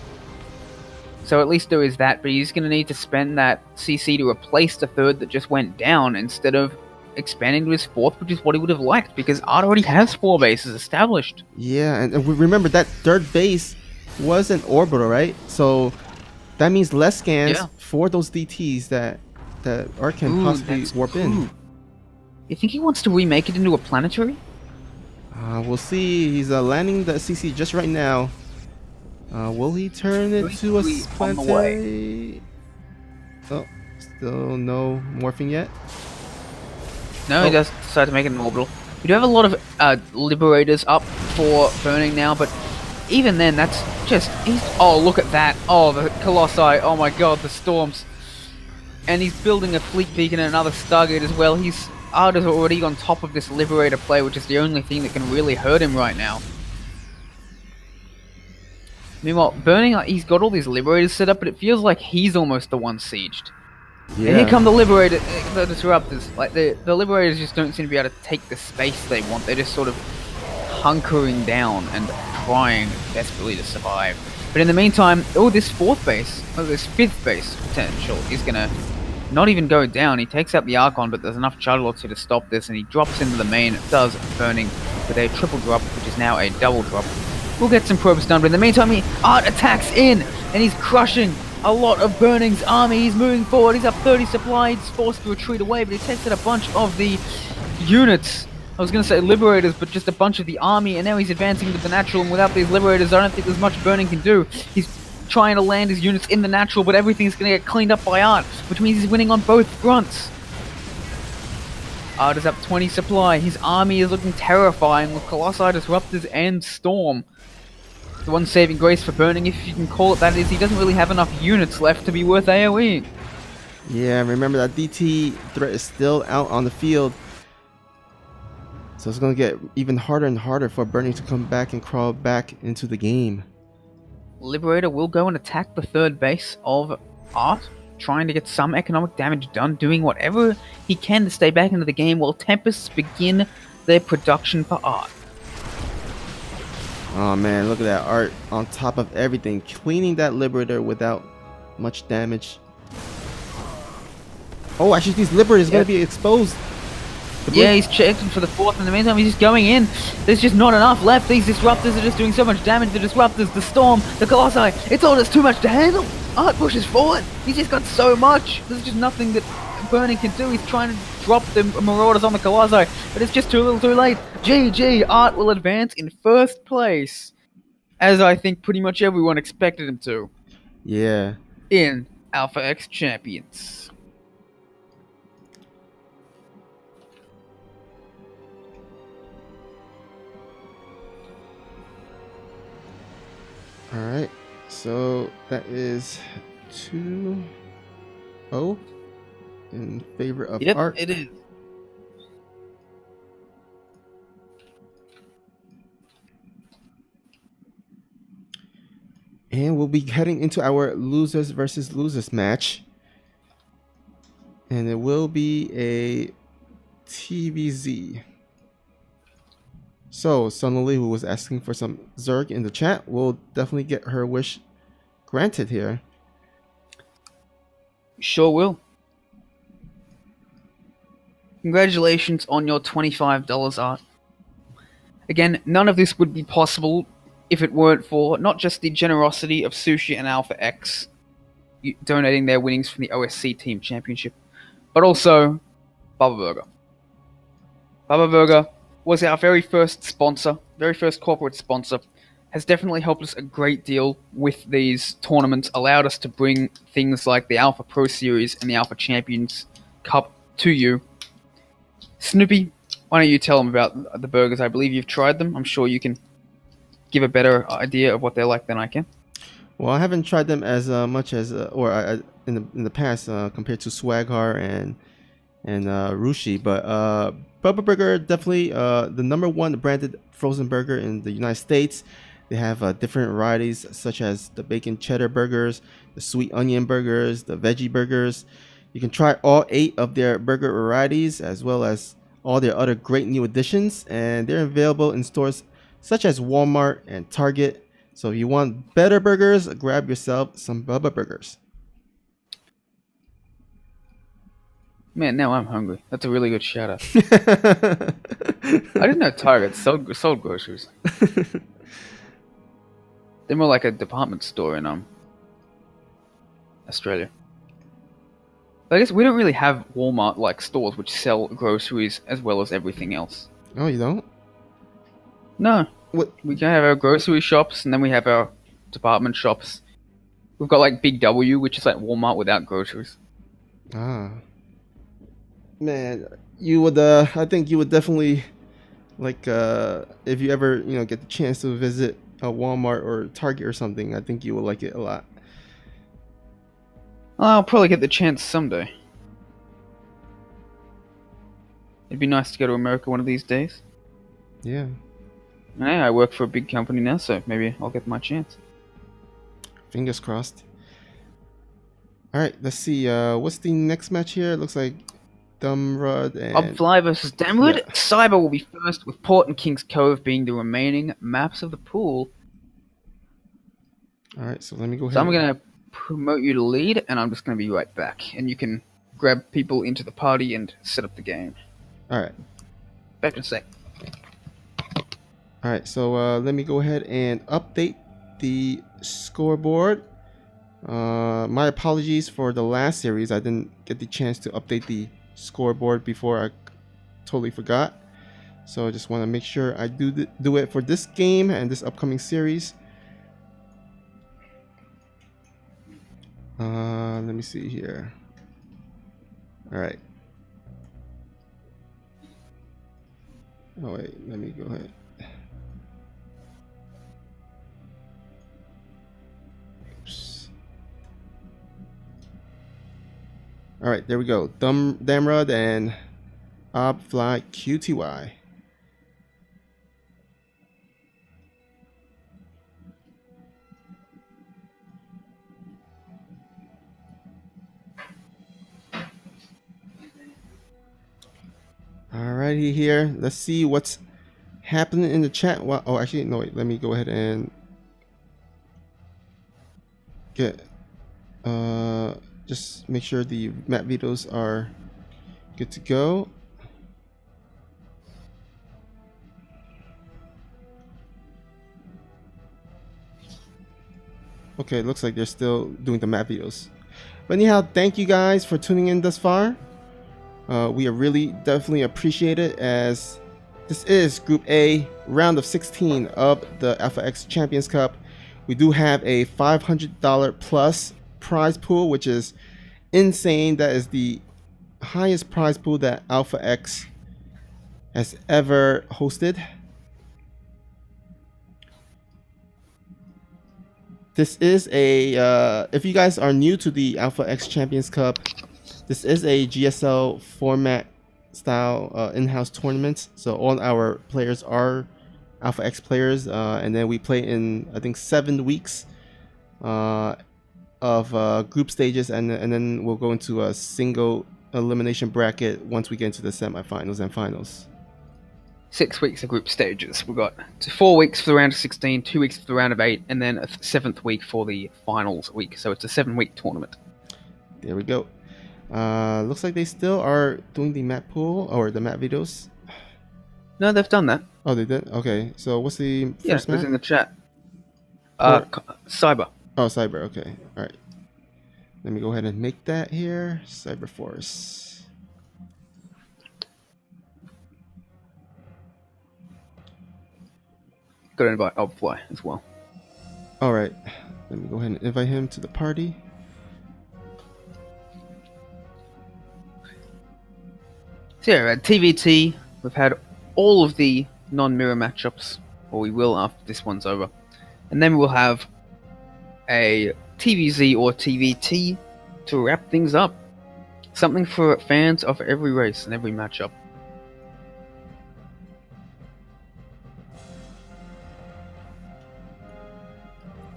So at least there is that, but he's going to need to spend that CC to replace the 3rd that just went down instead of expanding to his 4th, which is what he would have liked, because Art already has 4 bases established. Yeah, and remember that 3rd base was an orbital, right? So that means less scans for those DTs that Art can possibly warp in. You think he wants to remake it into a planetary? We'll see. He's landing the CC just right now. Will he turn it to a planetary? Oh, still no morphing yet. No, he does decide to make it an orbital. We do have a lot of Liberators up for Burning now, but even then, that's just... oh, look at that. Oh, the Colossi. Oh my god, the Storms. And he's building a Fleet Beacon and another Stargate as well. Art is already on top of this Liberator play, which is the only thing that can really hurt him right now. Meanwhile, Burning, he's got all these Liberators set up, but it feels like he's almost the one sieged. Yeah. And here come the Liberators, the Disruptors. Like, the Liberators just don't seem to be able to take the space they want. They're just sort of hunkering down and trying desperately to survive. But in the meantime, this 4th base, this 5th base potential is going to not even go down. He takes out the Archon, but there's enough Charlots here to stop this, and he drops into the main. It does Burning with a triple drop, which is now a double drop. We'll get some probes done, but in the meantime, Art attacks in, and he's crushing a lot of Burning's army. He's moving forward. He's up 30 supply. He's forced to retreat away, but he takes out a bunch of the units. I was going to say Liberators, but just a bunch of the army, and now he's advancing into the natural, and without these Liberators, I don't think there's much Burning can do. He's trying to land his units in the natural, but everything's going to get cleaned up by Art, which means he's winning on both fronts. Art is up 20 supply. His army is looking terrifying with Colossi, Disruptors, and Storm. The one saving grace for Burning, if you can call it that, is he doesn't really have enough units left to be worth AoE. Yeah, remember that DT threat is still out on the field. So it's going to get even harder and harder for Burning to come back and crawl back into the game. Liberator will go and attack the third base of Art, trying to get some economic damage done, doing whatever he can to stay back into the game while Tempests begin their production for Art. Oh man, look at that Art on top of everything, cleaning that Liberator without much damage. Oh, actually these Liberators are going to be exposed. Yeah, he's checking for the fourth. In the meantime, he's just going in. There's just not enough left. These Disruptors are just doing so much damage. The Disruptors, the Storm, the Colossi. It's all just too much to handle. Art pushes forward. He's just got so much. There's just nothing that Burning can do. He's trying to drop the Marauders on the Colossi, but it's just too little too late. GG, Art will advance in first place, as I think pretty much everyone expected him to. Yeah. In Alpha X Champions. Alright, so that is 2-0 in favor of Art. It is. And we'll be heading into our losers versus losers match. And it will be a TVZ. So, Sonali, who was asking for some Zerg in the chat, will definitely get her wish granted here. Sure will. Congratulations on your $25, Art. Again, none of this would be possible if it weren't for not just the generosity of Sushi and Alpha X donating their winnings from the OSC Team Championship, but also Baba Burger. Baba Burger was our very first sponsor, very first corporate sponsor, has definitely helped us a great deal with these tournaments, allowed us to bring things like the Alpha Pro Series and the Alpha Champions Cup to you. Snoopy, why don't you tell them about the burgers? I believe you've tried them. I'm sure you can give a better idea of what they're like than I can. Well, I haven't tried them as much as, in the past compared to Swaghar and Rushi, but Bubba Burger definitely the #1 branded frozen burger in the United States. They have different varieties such as the bacon cheddar burgers, the sweet onion burgers, the veggie burgers. You can try all 8 of their burger varieties as well as all their other great new additions, and they're available in stores such as Walmart and Target. So if you want better burgers, grab yourself some Bubba Burgers. Man, now I'm hungry. That's a really good shout out. I didn't know Target sold groceries. They're more like a department store in Australia. But I guess we don't really have Walmart-like stores which sell groceries as well as everything else. Oh, you don't? No. What? We can have our grocery shops, and then we have our department shops. We've got like Big W, which is like Walmart without groceries. Ah. Man, you would I think you would definitely like if you ever, get the chance to visit a Walmart or Target or something, I think you would like it a lot. I'll probably get the chance someday. It'd be nice to go to America one of these days. Yeah. Hey, I work for a big company now, so maybe I'll get my chance. Fingers crossed. Alright, let's see. What's the next match here? It looks like Dumrud and... Obfly versus Damrud. Yeah. Cyber will be first, with Port and King's Cove being the remaining maps of the pool. Alright, so let me go ahead. So I'm going to promote you to lead, and I'm just going to be right back. And you can grab people into the party and set up the game. All right. Back in a sec. All right, so let me go ahead and update the scoreboard. My apologies for the last series. I didn't get the chance to update the scoreboard before. I totally forgot. So I just want to make sure I do it for this game and this upcoming series. Let me see here. All right. Oh wait, let me go ahead. Oops. All right, there we go. Damrod and Obfly QTY. Alrighty here. Let's see what's happening in the chat. Well, oh, actually, no, wait. Let me go ahead and get just make sure the map videos are good to go. Okay, it looks like they're still doing the map videos. But anyhow, thank you guys for tuning in thus far. We are really definitely appreciate it, as this is Group A, round of 16 of the Alpha X Champions Cup. We do have a $500 plus prize pool, which is insane. That is the highest prize pool that Alpha X has ever hosted. This is a, if you guys are new to the Alpha X Champions Cup, this is a GSL format style in-house tournament. So all our players are Alpha X players, and then we play in, I think, 7 weeks of group stages, and then we'll go into a single elimination bracket once we get into the semifinals and finals. 6 weeks of group stages. We've got 4 weeks for the round of 16, 2 weeks for the round of 8, and then a 7th week for the finals week. So it's a 7-week tournament. There we go. Looks like they still are doing the map pool or the map videos. No, they've done that. Oh, they did? Okay. So what's the first map? It was in the chat. Cyber. Oh, Cyber. Okay. All right. Let me go ahead and make that here. Cyber Force. Got to invite Obfly as well. All right. Let me go ahead and invite him to the party. So yeah, at TVT, we've had all of the non-mirror matchups, or we will after this one's over. And then we'll have a TVZ or TVT to wrap things up. Something for fans of every race and every matchup.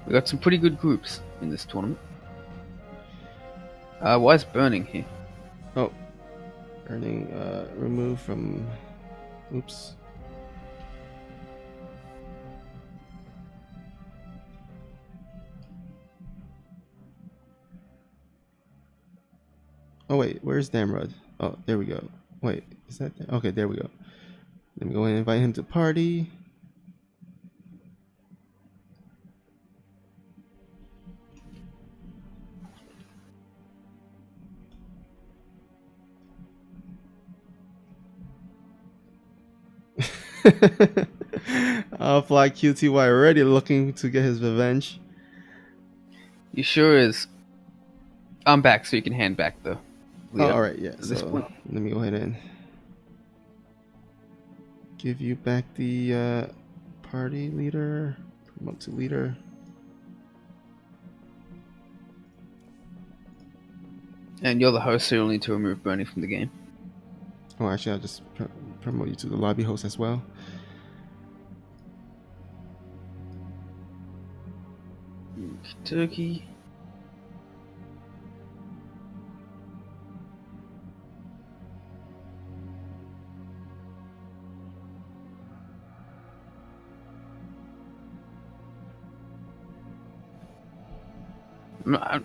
We got some pretty good groups in this tournament. Why is Burning here? Oh, Burning removed from. Oops. Oh wait, where's Damrod? Oh, there we go. Wait, is that there? Okay, there we go. Let me go ahead and invite him to party. Fly QTY already looking to get his revenge. You sure is. I'm back, so you can hand back the leader. Oh, all right, yeah. So let me go ahead and give you back the party leader. Promote to leader. And you're the host, so you'll need to remove Bernie from the game. Oh, actually, I'll just promote you to the lobby host as well. Turkey.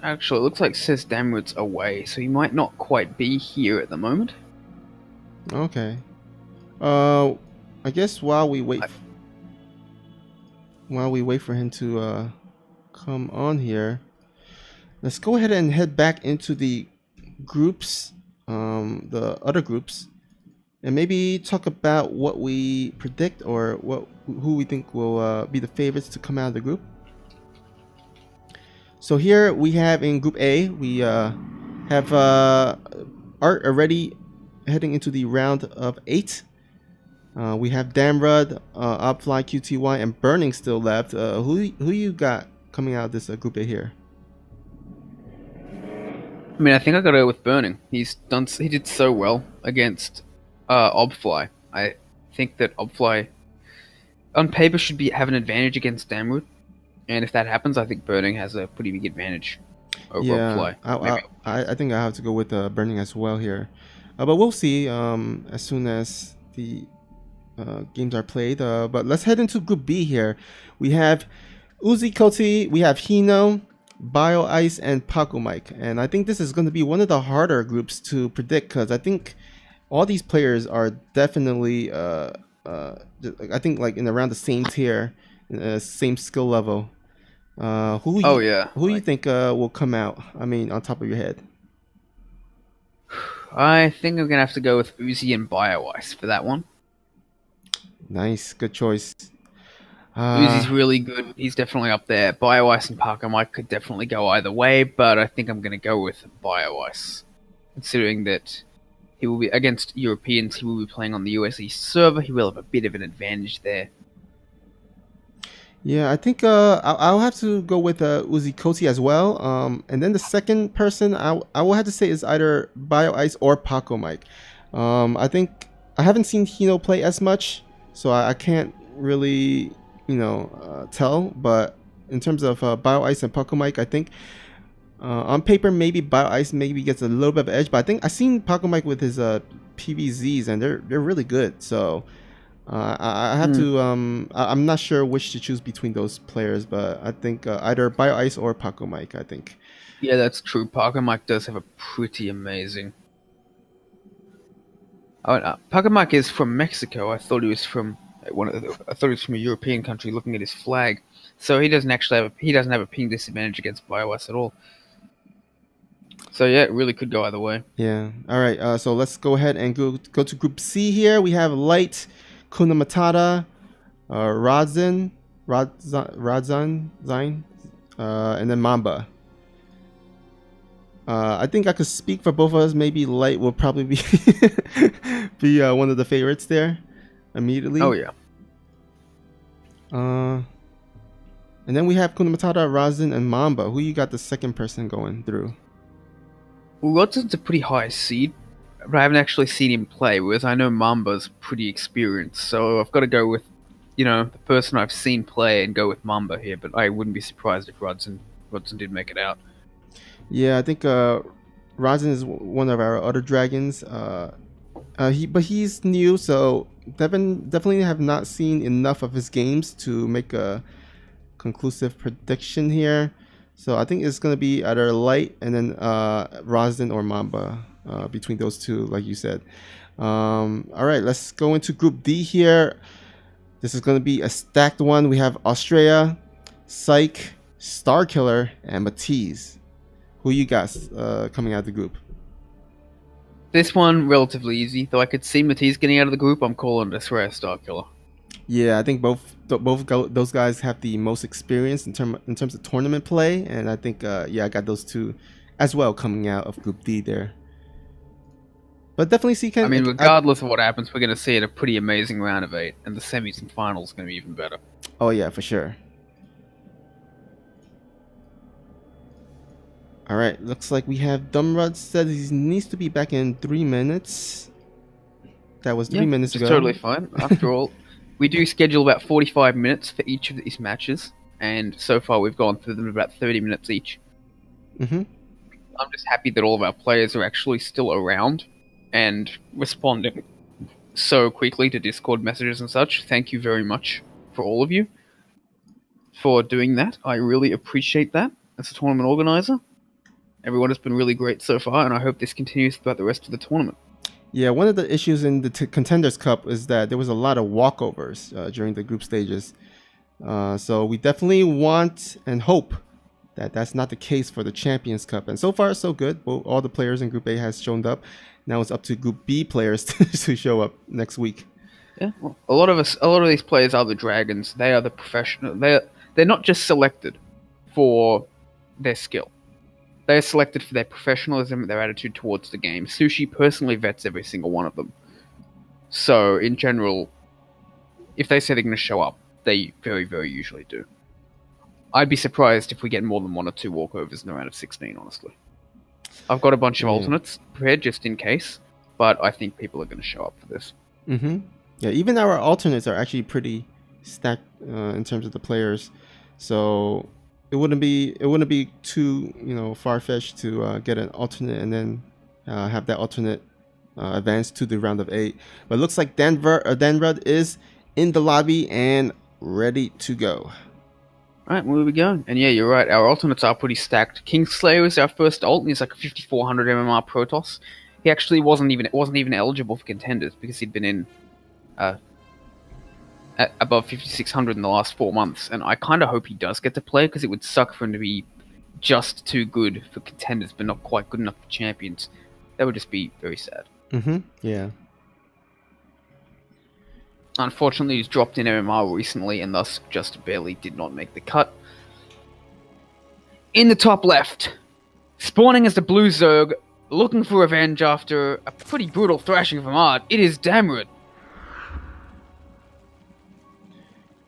Actually, it looks like Says Damrod's away, so he might not quite be here at the moment. Okay. I guess while we wait for him to come on here, let's go ahead and head back into the groups, the other groups, and maybe talk about what we predict or who we think will be the favorites to come out of the group. So here we have in Group A, we have Art already heading into the round of 8. We have Damrud, Upfly, QTY, and Burning still left. Who you got coming out of this Group A here? I mean, I think I got to go with Burning. He did so well against Obfly. I think that Obfly on paper should have an advantage against Damrud, and if that happens, I think Burning has a pretty big advantage over Obfly. I think I have to go with Burning as well here, but we'll see as soon as the games are played. But let's head into Group B here. We have Uzi Koti, we have Hino, Bio Ice, and Paco Mike, and I think this is going to be one of the harder groups to predict because I think all these players are definitely I think like in around the same tier, same skill level. Who you think will come out? I mean, on top of your head. I think I'm gonna have to go with Uzi and Bio Ice for that one. Nice, good choice. Uzi's really good. He's definitely up there. Bio Ice and Paco Mike could definitely go either way, but I think I'm gonna go with Bio Ice, considering that he will be against Europeans. He will be playing on the US East server. He will have a bit of an advantage there. Yeah, I think I'll have to go with Uzi Koti as well. And then the second person I will have to say is either Bio Ice or Paco Mike. I think I haven't seen Hino play as much, so I can't really tell. But in terms of Bio Ice and Paco Mike, I think on paper maybe Bio Ice maybe gets a little bit of edge, but I think I've seen Paco Mike with his PVZs and they're really good. So. I have to. I'm not sure which to choose between those players, but I think either Bio Ice or Paco Mike. I think. Yeah, that's true. Paco Mike does have a pretty amazing. Paco Mike is from Mexico. I thought he was from I thought he was from a European country. Looking at his flag, so he doesn't have a ping disadvantage against Bio Ice at all. So yeah, it really could go either way. Yeah. All right. So let's go ahead and go to Group C here. We have Light, Kuna Matata, Radzin, and then Mamba. I think I could speak for both of us. Maybe Light will probably be one of the favorites there immediately. Oh yeah. And then we have Kuna Matata, Radzin, and Mamba. Who you got the second person going through? Well, Rodzin's a pretty high seed, but I haven't actually seen him play, whereas I know Mamba's pretty experienced, so I've got to go with, the person I've seen play and go with Mamba here, but I wouldn't be surprised if Rodzin did make it out. Yeah, I think Rodzin is one of our other dragons. But he's new, so definitely have not seen enough of his games to make a conclusive prediction here. So I think it's gonna be either Light and then Rozdin or Mamba between those two, like you said. All right, let's go into Group D here. This is gonna be a stacked one. We have Australia, Psych, Starkiller, and Matisse. Who you guys coming out of the group? This one relatively easy, though I could see Matisse getting out of the group. I'm calling it Australia Starkiller. Yeah, I think both those guys have the most experience in terms of tournament play, and I think I got those two as well coming out of Group D there. But definitely see. Regardless of what happens, we're going to see a pretty amazing round of 8, and the semis and finals are going to be even better. Oh yeah, for sure. All right, looks like we have Dumrod said he needs to be back in 3 minutes. That was 3 minutes ago. Totally fine. After all. We do schedule about 45 minutes for each of these matches, and so far we've gone through them about 30 minutes each. Mm-hmm. I'm just happy that all of our players are actually still around and responding so quickly to Discord messages and such. Thank you very much for all of you for doing that. I really appreciate that. as a tournament organizer. Everyone has been really great so far, and I hope this continues throughout the rest of the tournament. Yeah, one of the issues in the Contenders Cup is that there was a lot of walkovers during the group stages. So we definitely want and hope that that's not the case for the Champions Cup. And so far, so good. Well, all the players in Group A has shown up. Now it's up to Group B players to show up next week. Yeah, well, a lot of these players are the Dragons. They are the professional. They're not just selected for their skill. They are selected for their professionalism and their attitude towards the game. Sushi personally vets every single one of them. So, in general, if they say they're going to show up, they very, very usually do. I'd be surprised if we get more than 1 or 2 walkovers in the round of 16, honestly. I've got a bunch of alternates prepared just in case, but I think people are going to show up for this. Mm-hmm. Yeah, even our alternates are actually pretty stacked in terms of the players. So it wouldn't be too far-fetched to get an alternate and then have that alternate advance to the round of 8. But it looks like Danrud is in the lobby and ready to go. Alright, where we go? And yeah, you're right, our alternates are pretty stacked. Kingslayer is our first alt, and he's like a 5400 MMR Protoss. He actually wasn't even eligible for contenders because he'd been in at above 5600 in the last 4 months, and I kind of hope he does get to play because it would suck for him to be just too good for contenders but not quite good enough for champions. That would just be very sad. Mm-hmm. Yeah. Unfortunately, he's dropped in MMR recently and thus just barely did not make the cut. In the top left, spawning as the Blue Zerg, looking for revenge after a pretty brutal thrashing from Ard, it is Damrud.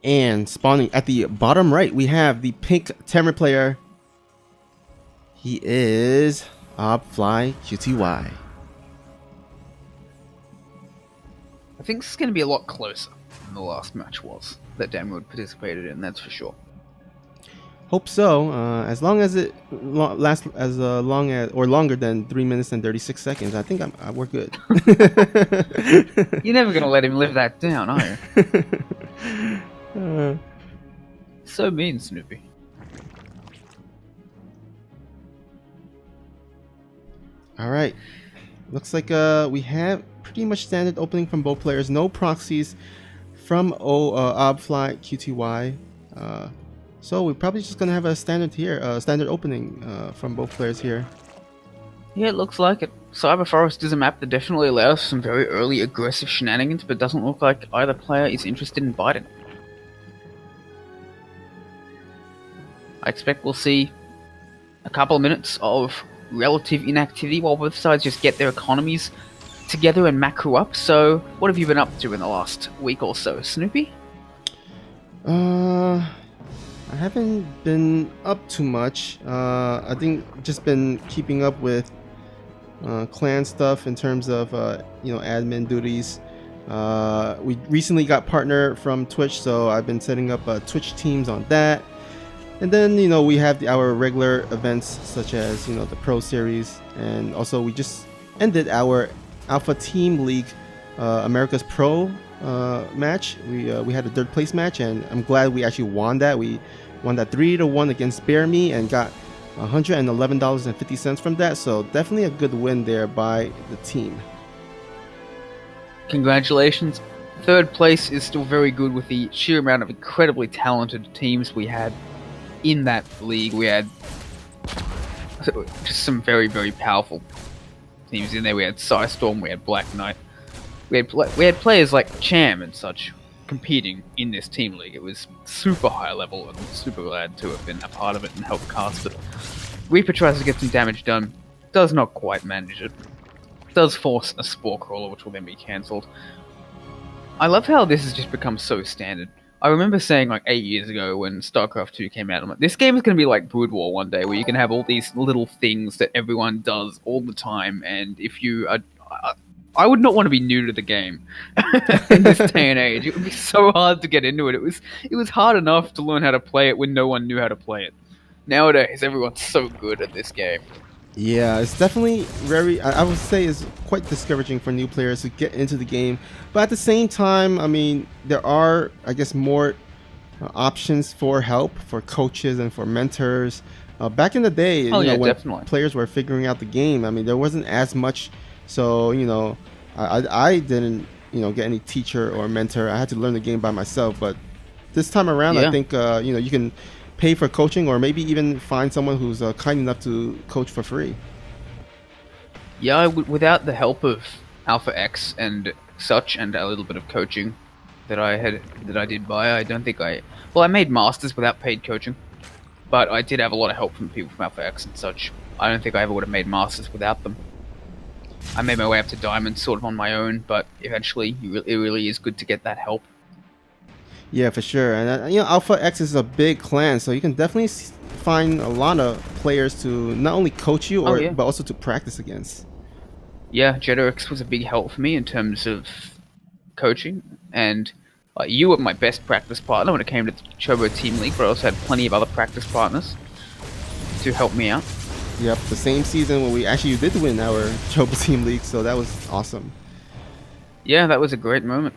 And spawning at the bottom right, we have the pink Tamra player. He is Obfly QTY. I think this is going to be a lot closer than the last match was that Damrud participated in, that's for sure. Hope so. As long as it lasts as long as or longer than 3 minutes and 36 seconds, I think we're good. You're never going to let him live that down, are you? So mean, Snoopy. All right. Looks like we have pretty much standard opening from both players. No proxies from Obfly QTY. So we're probably just gonna have a standard here, standard opening from both players here. Yeah, it looks like it. Cyber Forest is a map that definitely allows some very early aggressive shenanigans, but doesn't look like either player is interested in biting. I expect we'll see a couple of minutes of relative inactivity while both sides just get their economies together and macro up. So, what have you been up to in the last week or so, Snoopy? I haven't been up too much. I think just been keeping up with clan stuff in terms of admin duties. We recently got partner from Twitch, so I've been setting up Twitch teams on that. And then we have our regular events such as the Pro Series, and also we just ended our Alpha Team League America's Pro match. We had a third place match, and I'm glad we actually won that. We won that 3-1 against Bear Me and got $111.50 from that. So definitely a good win there by the team. Congratulations. Third place is still very good with the sheer amount of incredibly talented teams we had in that league. We had just some very, very powerful teams in there. We had Psystorm, we had Black Knight, we had players like Cham and such competing in this team league. It was super high level, and I'm super glad to have been a part of it and helped cast it. Reaper tries to get some damage done, does not quite manage it. Does force a Spore Crawler, which will then be cancelled. I love how this has just become so standard. I remember saying like 8 years ago when StarCraft 2 came out, I'm like, this game is going to be like Brood War one day, where you can have all these little things that everyone does all the time, and if you are... I would not want to be new to the game in this day and age. It would be so hard to get into it. It was hard enough to learn how to play it when no one knew how to play it. Nowadays, everyone's so good at this game. Yeah, it's definitely very, I would say it's quite discouraging for new players to get into the game. But at the same time, I mean, there are, I guess, more options for help, for coaches and for mentors. Back in the day, when definitely. players were figuring out the game, I mean, there wasn't as much. So, I didn't, get any teacher or mentor. I had to learn the game by myself. But this time around, I think, you can pay for coaching or maybe even find someone who's kind enough to coach for free. Yeah, without the help of Alpha X and such, and a little bit of coaching that I did buy, I don't think I made masters without paid coaching, but I did have a lot of help from people from Alpha X and such. I don't think I ever would have made masters without them. I made my way up to diamond sort of on my own, but eventually it really is good to get that help. Yeah, for sure. And Alpha X is a big clan, so you can definitely find a lot of players to not only coach you but also to practice against. Yeah, Jetix was a big help for me in terms of coaching, and you were my best practice partner when it came to the Chobo Team League, but I also had plenty of other practice partners to help me out. Yep, the same season when we actually did win our Chobo Team League, so that was awesome. Yeah, that was a great moment.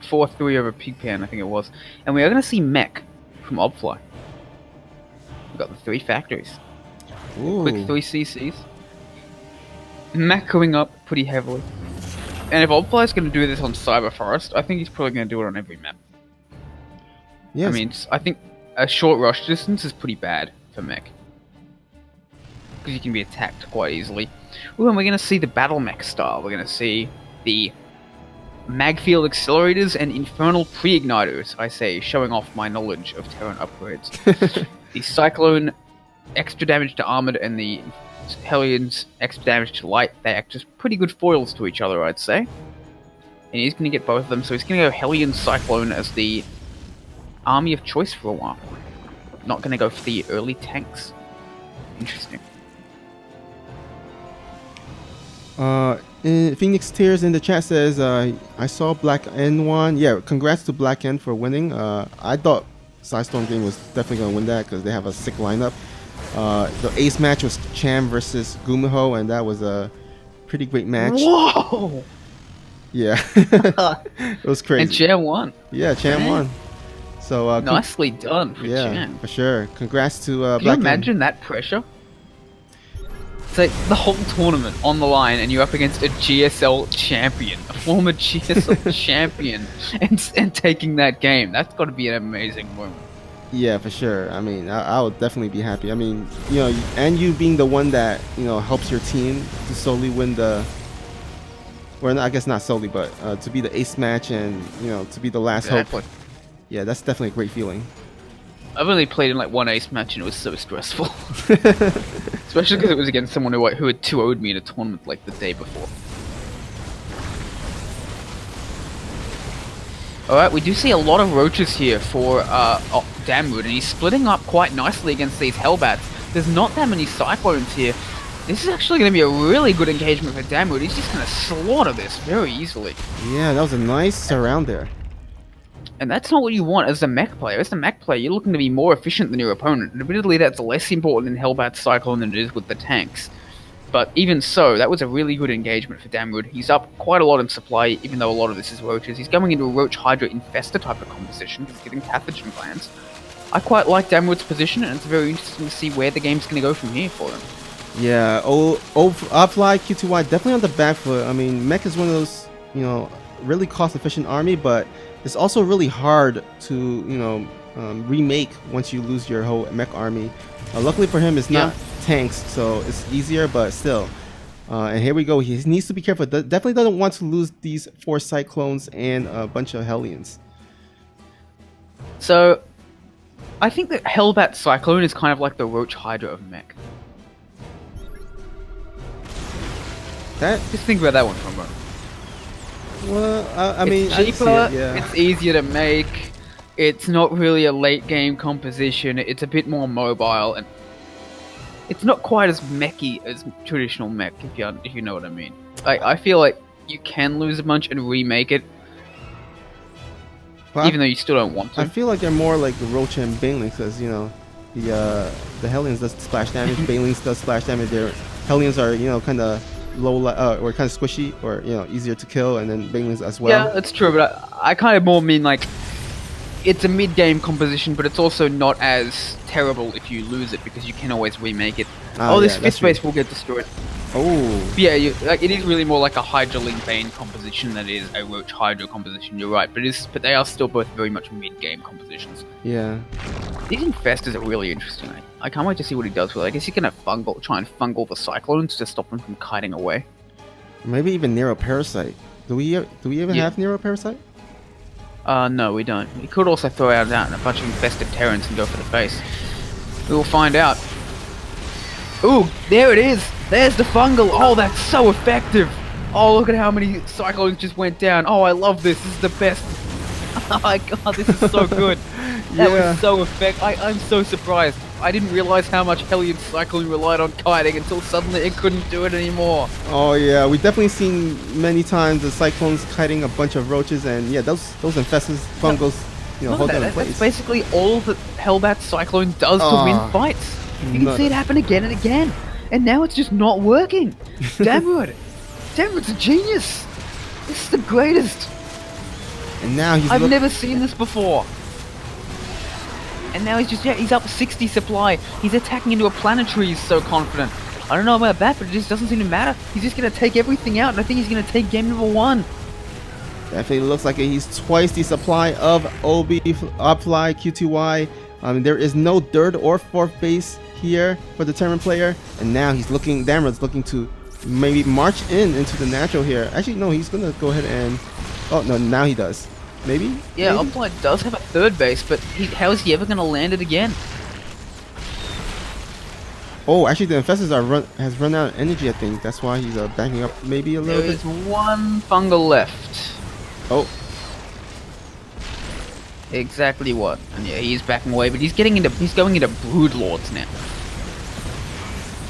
4-3 over Pigpan, I think it was. And we are going to see Mech from Obfly. We've got the 3 factories. Quick 3 CCs. Mech coming up pretty heavily. And if Obfly's going to do this on Cyber Forest, I think he's probably going to do it on every map. Yes. I mean, I think a short rush distance is pretty bad for Mech. Because you can be attacked quite easily. Ooh, and we're going to see the Battle Mech style. We're going to see the Magfield accelerators and Infernal pre-igniters, I say, showing off my knowledge of Terran upgrades. The Cyclone extra damage to armored and the Hellions extra damage to light, they act as pretty good foils to each other, I'd say. And he's going to get both of them, so he's going to go Hellion Cyclone as the army of choice for a while. Not going to go for the early tanks. Interesting. Phoenix Tears in the chat says, I saw Black N won. Yeah, congrats to Black N for winning. I thought Sidestorm Game was definitely going to win that because they have a sick lineup. The ace match was Cham versus Gumiho, and that was a pretty great match. Whoa! Yeah. It was crazy. And Cham won. Yeah, Cham won. So nicely done for Cham. For sure. Congrats to Black N. Can you imagine that pressure? It's like the whole tournament on the line, and you're up against a GSL champion, a former GSL champion, and taking that game. That's got to be an amazing moment. Yeah, for sure. I mean, I would definitely be happy. I mean, and you being the one that, helps your team to solely win the... Well, I guess not solely, but to be the ace match and, to be the last hope. Yeah, that's definitely a great feeling. I've only played in like one ace match and it was so stressful. Especially because it was against someone who had 2-0'd me in a tournament like the day before. Alright, we do see a lot of roaches here for Damroot, and he's splitting up quite nicely against these Hellbats. There's not that many Cyclones here. This is actually going to be a really good engagement for Damroot. He's just going to slaughter this very easily. Yeah, that was a nice surround there. And that's not what you want as a mech player. As a mech player, you're looking to be more efficient than your opponent. And admittedly, that's less important in Hellbat's Cyclone than it is with the tanks. But even so, that was a really good engagement for Damroot. He's up quite a lot in supply, even though a lot of this is roaches. He's going into a Roach Hydra Infestor type of composition, just getting pathogen glands. I quite like Damroot's position, and it's very interesting to see where the game's going to go from here for him. Yeah, Obfly, QTY, definitely on the back foot. I mean, mech is one of those, really cost-efficient army, but it's also really hard to, remake once you lose your whole mech army. Luckily for him, it's not tanks, so it's easier, but still. And here we go. He needs to be careful. Definitely doesn't want to lose these 4 Cyclones and a bunch of Hellions. So, I think that Hellbat Cyclone is kind of like the Roach Hydra of mech. Just think about that one for a moment. Well, I mean, it's cheaper, it's easier to make, it's not really a late game composition, it's a bit more mobile, and it's not quite as mechy as traditional mech, if you know what I mean. I feel like you can lose a bunch and remake it, even though you still don't want to. I feel like they're more like the Roach and Banelings, because, the Hellions does splash damage, Banelings does splash damage, their Hellions are, kind of low or kind of squishy or easier to kill, and then Banelings as well. Yeah, that's true, but I kind of more mean like it's a mid-game composition, but it's also not as terrible if you lose it because you can always remake it. This fifth base will get destroyed. Oh. Yeah, it is really more like a Hydra Link Bane composition than it is a Roach Hydra composition. You're right, but they are still both very much mid-game compositions. Yeah. These Infestors are really interesting. I can't wait to see what he does with it. I guess he's gonna try and fungal the Cyclones to stop them from kiting away. Maybe even Nero Parasite. Do we even have Nero Parasite? No, we don't. He could also throw out a bunch of infested Terrans and go for the face. We will find out. Ooh, there it is! There's the fungal! Oh, that's so effective! Oh, look at how many Cyclones just went down. Oh, I love this. This is the best. Oh my god, this is so good. That was so effective. I'm so surprised. I didn't realize how much Hellion Cyclone relied on kiting until suddenly it couldn't do it anymore. Oh yeah, we've definitely seen many times the Cyclones kiting a bunch of roaches, and yeah, those infestors, fungals, hold them in place. That's basically all that Hellbat Cyclone does to win fights. You can see it happen again and again. And now it's just not working. Damrud! Damrud's a genius! This is the greatest! And now I've never seen this before. And now he's up 60 supply. He's attacking into a planetary, he's so confident. I don't know about that, but it just doesn't seem to matter. He's just going to take everything out, and I think he's going to take game number 1. Definitely looks like he's twice the supply of OB, Opfly, QTY. There is no third or fourth base here for the Terran player. And now Damrod's looking to maybe march into the natural here. Actually, no, he's going to go ahead and... Oh, no, now he does. Maybe? Yeah, Opfly does have a third base, but how is he ever going to land it again? Oh, actually, the Infestors has run out of energy, I think. That's why he's backing up maybe a little bit. There's one fungal left. Oh. Exactly what? And yeah, he's backing away, but he's going into Broodlords now.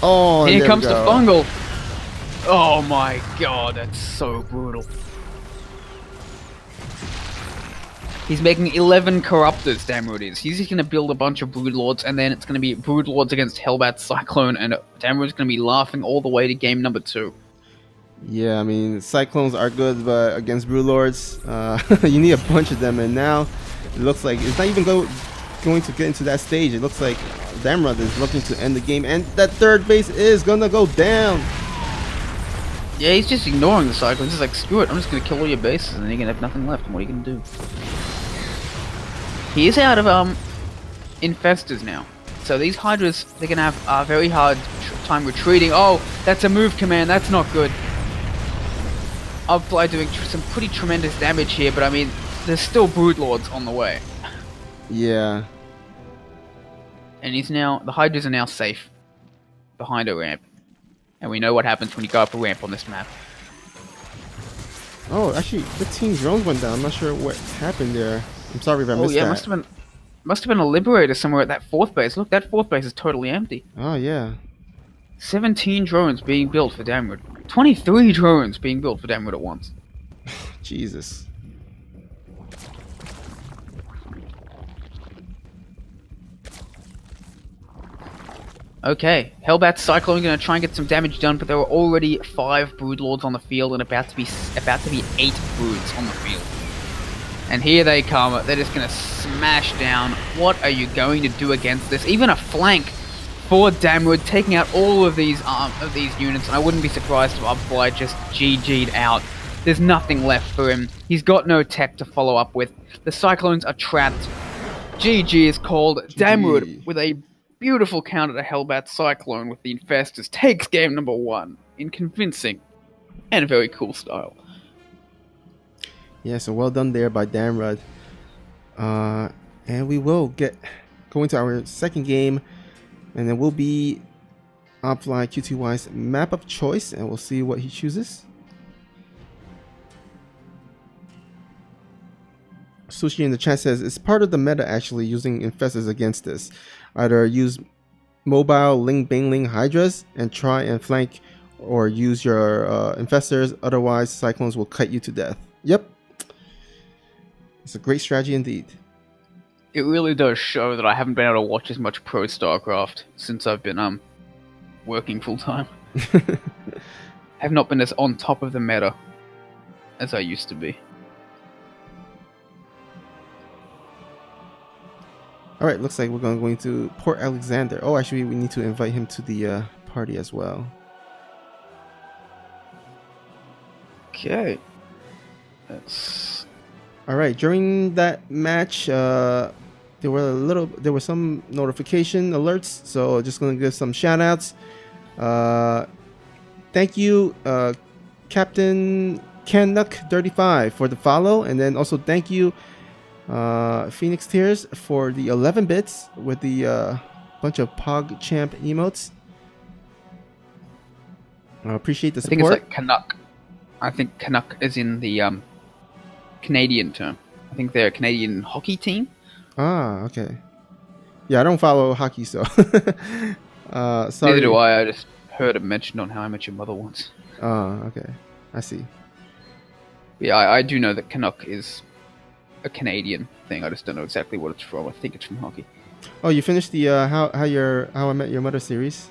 Oh, and here comes the fungal. Oh my god, that's so brutal. He's making 11 Corruptors, Damrud is. He's just going to build a bunch of Broodlords, and then it's going to be Broodlords against Hellbat Cyclone, and Damrud's going to be laughing all the way to game number 2. Yeah, I mean, Cyclones are good, but against Broodlords, you need a bunch of them, and now it looks like it's not even going to get into that stage. It looks like Damrud is looking to end the game, and that third base is going to go down. Yeah, he's just ignoring the Cyclones. He's like, screw it, I'm just going to kill all your bases, and then you're going to have nothing left, and what are you going to do? He is out of Infestors now. So these Hydras, they're going to have a very hard time retreating. Oh, that's a move command. That's not good. Opfly doing some pretty tremendous damage here, but I mean, there's still Broodlords on the way. Yeah. And the Hydras are now safe behind a ramp. And we know what happens when you go up a ramp on this map. Oh, actually, 15 drones went down. I'm not sure what happened there. I'm sorry if I missed that. Must have been a Liberator somewhere at that 4th base. Look, that 4th base is totally empty. Oh, yeah. 17 drones being built for Damrud. 23 drones being built for Damrud at once. Jesus. Okay, Hellbat Cyclone going to try and get some damage done, but there were already 5 Broodlords on the field and about to be 8 Broods on the field. And here they come. They're just going to smash down. What are you going to do against this? Even a flank for Damrud, taking out all of these units. And I wouldn't be surprised if Opfly just GG'd out. There's nothing left for him. He's got no tech to follow up with. The Cyclones are trapped. GG is called. GG. Damrud with a beautiful counter to Hellbat Cyclone with the Infestors takes game number 1 in convincing and very cool style. Yeah, so well done there by Damrud. And we will go into our second game, and then we'll be Opfly QTY's map of choice, and we'll see what he chooses. Sushi in the chat says it's part of the meta actually using Infestors against this. Either use mobile Ling Bangling Hydras and try and flank, or use your Infestors, otherwise Cyclones will cut you to death. Yep. It's a great strategy indeed. It really does show that I haven't been able to watch as much Pro StarCraft since I've been working full time. Have not been as on top of the meta as I used to be. All right, looks like we're going to Port Alexander. Oh, actually, we need to invite him to the party as well. Okay. That's... All right. During that match, there were some notification alerts, so just gonna give some shout outs. Thank you, Captain Canuck35 for the follow, and then also thank you, Phoenix Tears for the 11 bits with the bunch of PogChamp emotes. I appreciate the support. I think it's like Canuck. I think Canuck is in the Canadian term. I think they're a Canadian hockey team. Ah, okay. Yeah, I don't follow hockey, so sorry. Neither do I. I just heard it mentioned on How I Met Your Mother once. Oh, okay. I see. Yeah, I do know that Canuck is a Canadian thing. I just don't know exactly what it's from. I think it's from hockey. Oh, you finished the How I Met Your Mother series?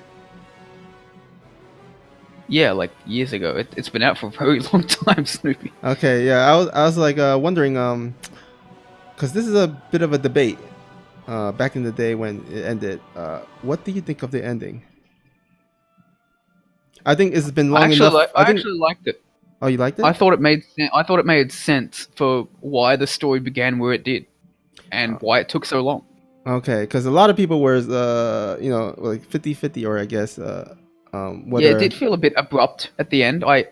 Yeah, like years ago. It's been out for a very long time, Snoopy. Okay, yeah. I was like wondering, because this is a bit of a debate. Back in the day when it ended, what do you think of the ending? I think it's been long enough. I actually liked it. Oh, you liked it? I thought it made sense for why the story began where it did, and why it took so long. Okay, because a lot of people were, like 50-50, or I guess, yeah, it did feel a bit abrupt at the end. I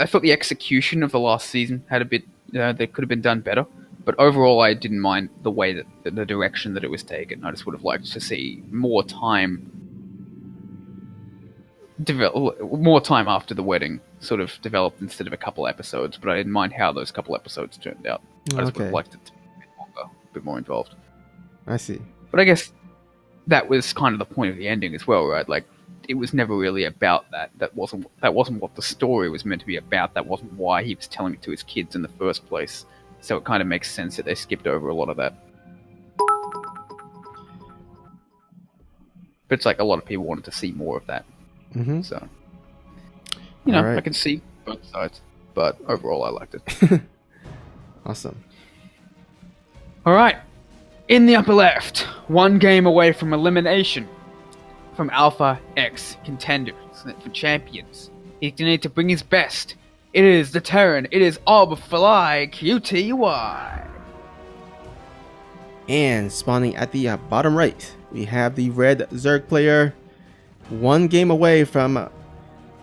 thought the execution of the last season had a bit, that could have been done better. But overall, I didn't mind the way that the direction that it was taken. I just would have liked to see more time after the wedding sort of developed instead of a couple episodes. But I didn't mind how those couple episodes turned out. I just would have liked it to be a bit longer, a bit more involved. I see. But I guess that was kind of the point of the ending as well, right? Like, it was never really about that. That wasn't what the story was meant to be about. That wasn't why he was telling it to his kids in the first place. So it kind of makes sense that they skipped over a lot of that. But it's like a lot of people wanted to see more of that. Mm-hmm. So, you know, right. I can see both sides. But overall, I liked it. Awesome. All right. In the upper left, one game away from elimination from Alpha X contenders for champions. He's going to need to bring his best. It is the Terran. It is Obfly QTY. And spawning at the bottom right, we have the red Zerg player. One game away from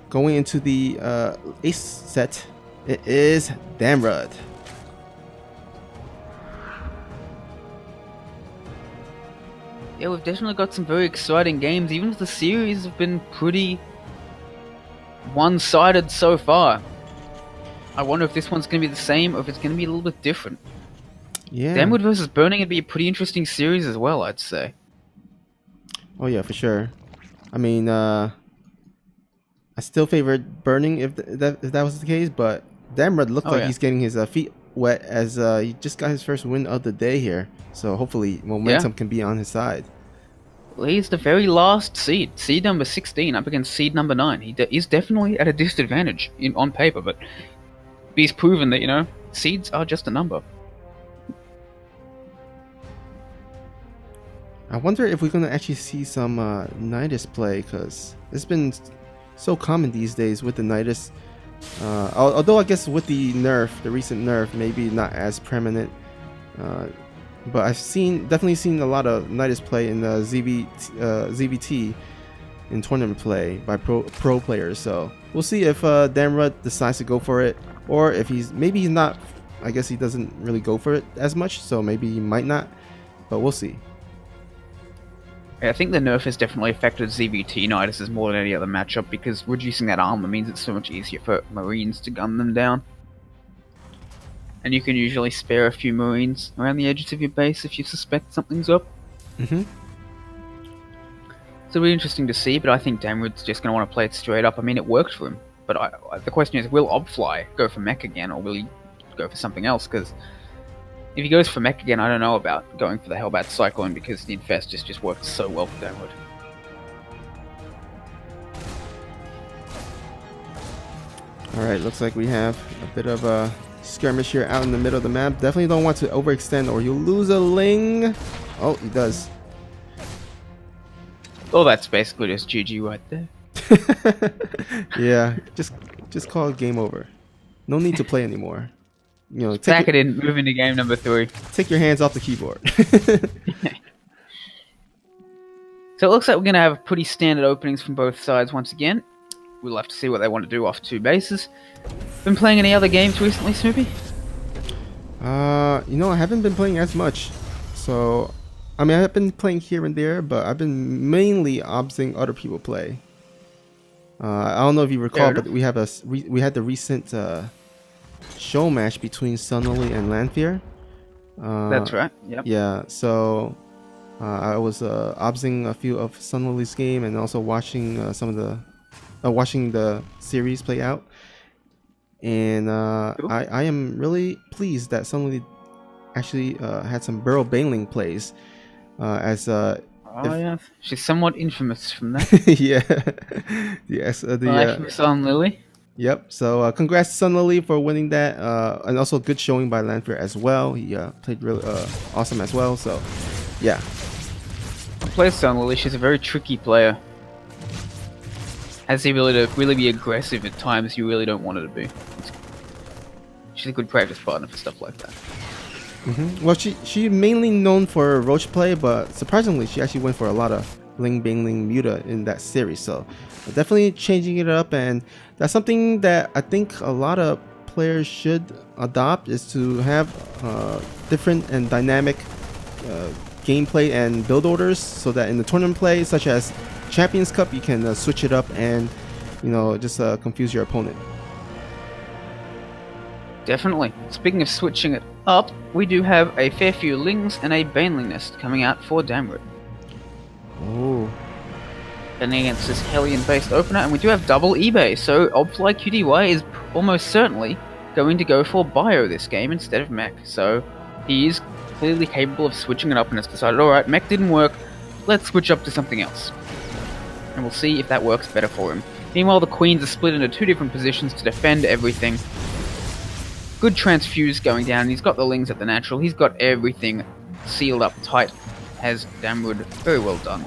going into the ace set. It is Damrud. Yeah, we've definitely got some very exciting games, even if the series have been pretty one-sided so far. I wonder if this one's going to be the same, or if it's going to be a little bit different. Yeah. Damnwood versus Burning would be a pretty interesting series as well, I'd say. Oh yeah, for sure. I mean, I still favored Burning if that was the case, but Damrud looked like he's getting his feet wet as he just got his first win of the day here. So hopefully momentum can be on his side. Well, he's the very last seed. Seed number 16 up against seed number 9. He's definitely at a disadvantage on paper, but he's proven that, you know, seeds are just a number. I wonder if we're going to actually see some Nidus play, because it's been so common these days with the Nidus. Although I guess with the recent nerf, maybe not as prominent. But I've definitely seen a lot of Nidus play in the ZVT in tournament play by pro players. So we'll see if Damrud decides to go for it, or if maybe he's not. I guess he doesn't really go for it as much, so maybe he might not. But we'll see. I think the nerf has definitely affected ZVT Nidus more than any other matchup, because reducing that armor means it's so much easier for Marines to gun them down. And you can usually spare a few Marines around the edges of your base if you suspect something's up. Mm-hmm. So it'll be interesting to see, but I think Damrud's just going to want to play it straight up. I mean, it worked for him. But the question is, will Obfly go for mech again, or will he go for something else? Because if he goes for mech again, I don't know about going for the Hellbat Cyclone, because the Infest just works so well for Damrud. Alright, looks like we have a bit of a skirmish here out in the middle of the map. Definitely don't want to overextend or you'll lose a Ling. Oh, he does. Oh, that's basically just GG right there. Yeah, just call it game over. No need to play anymore. You know, Back it in, move into game number 3. Take your hands off the keyboard. So it looks like we're going to have pretty standard openings from both sides once again. We'll have to see what they want to do off 2 bases. Been playing any other games recently, Snoopy? You know, I haven't been playing as much. So, I mean, I've been playing here and there, but I've been mainly observing other people play. I don't know if you recall, but we had the recent show match between Sunlily and Lanfear. That's right. Yep. Yeah. So I was observing a few of Sunlily's game and also watching watching the series play out. And Cool. I am really pleased that Sunlily actually had some Burrow Baneling plays Yeah, she's somewhat infamous from that. yeah. Yes. Sunlily. Yep. So congrats to Sunlily for winning that, and also good showing by Lanfear as well. He played really awesome as well. So yeah. Play Sunlily. She's a very tricky player. Has the ability to really be aggressive at times you really don't want her to be. She's a good practice partner for stuff like that. Well, she mainly known for roach play, but surprisingly, she actually went for a lot of Ling Bingling Muta in that series. So definitely changing it up, and that's something that I think a lot of players should adopt, is to have different and dynamic gameplay and build orders, so that in the tournament play, such as Champions Cup, you can switch it up and, you know, just confuse your opponent. Definitely. Speaking of switching it up, we do have a fair few Lings and a Baneling Nest coming out for Damrod. Oh. And against this Hellion-based opener, and we do have double eBay, so Obfly QDY is almost certainly going to go for Bio this game instead of Mech. So he is clearly capable of switching it up and has decided, alright, Mech didn't work, let's switch up to something else. And we'll see if that works better for him. Meanwhile, the Queens are split into 2 different positions to defend everything. Good transfuse going down. He's got the Lings at the natural. He's got everything sealed up tight. Has Damrod. Very well done.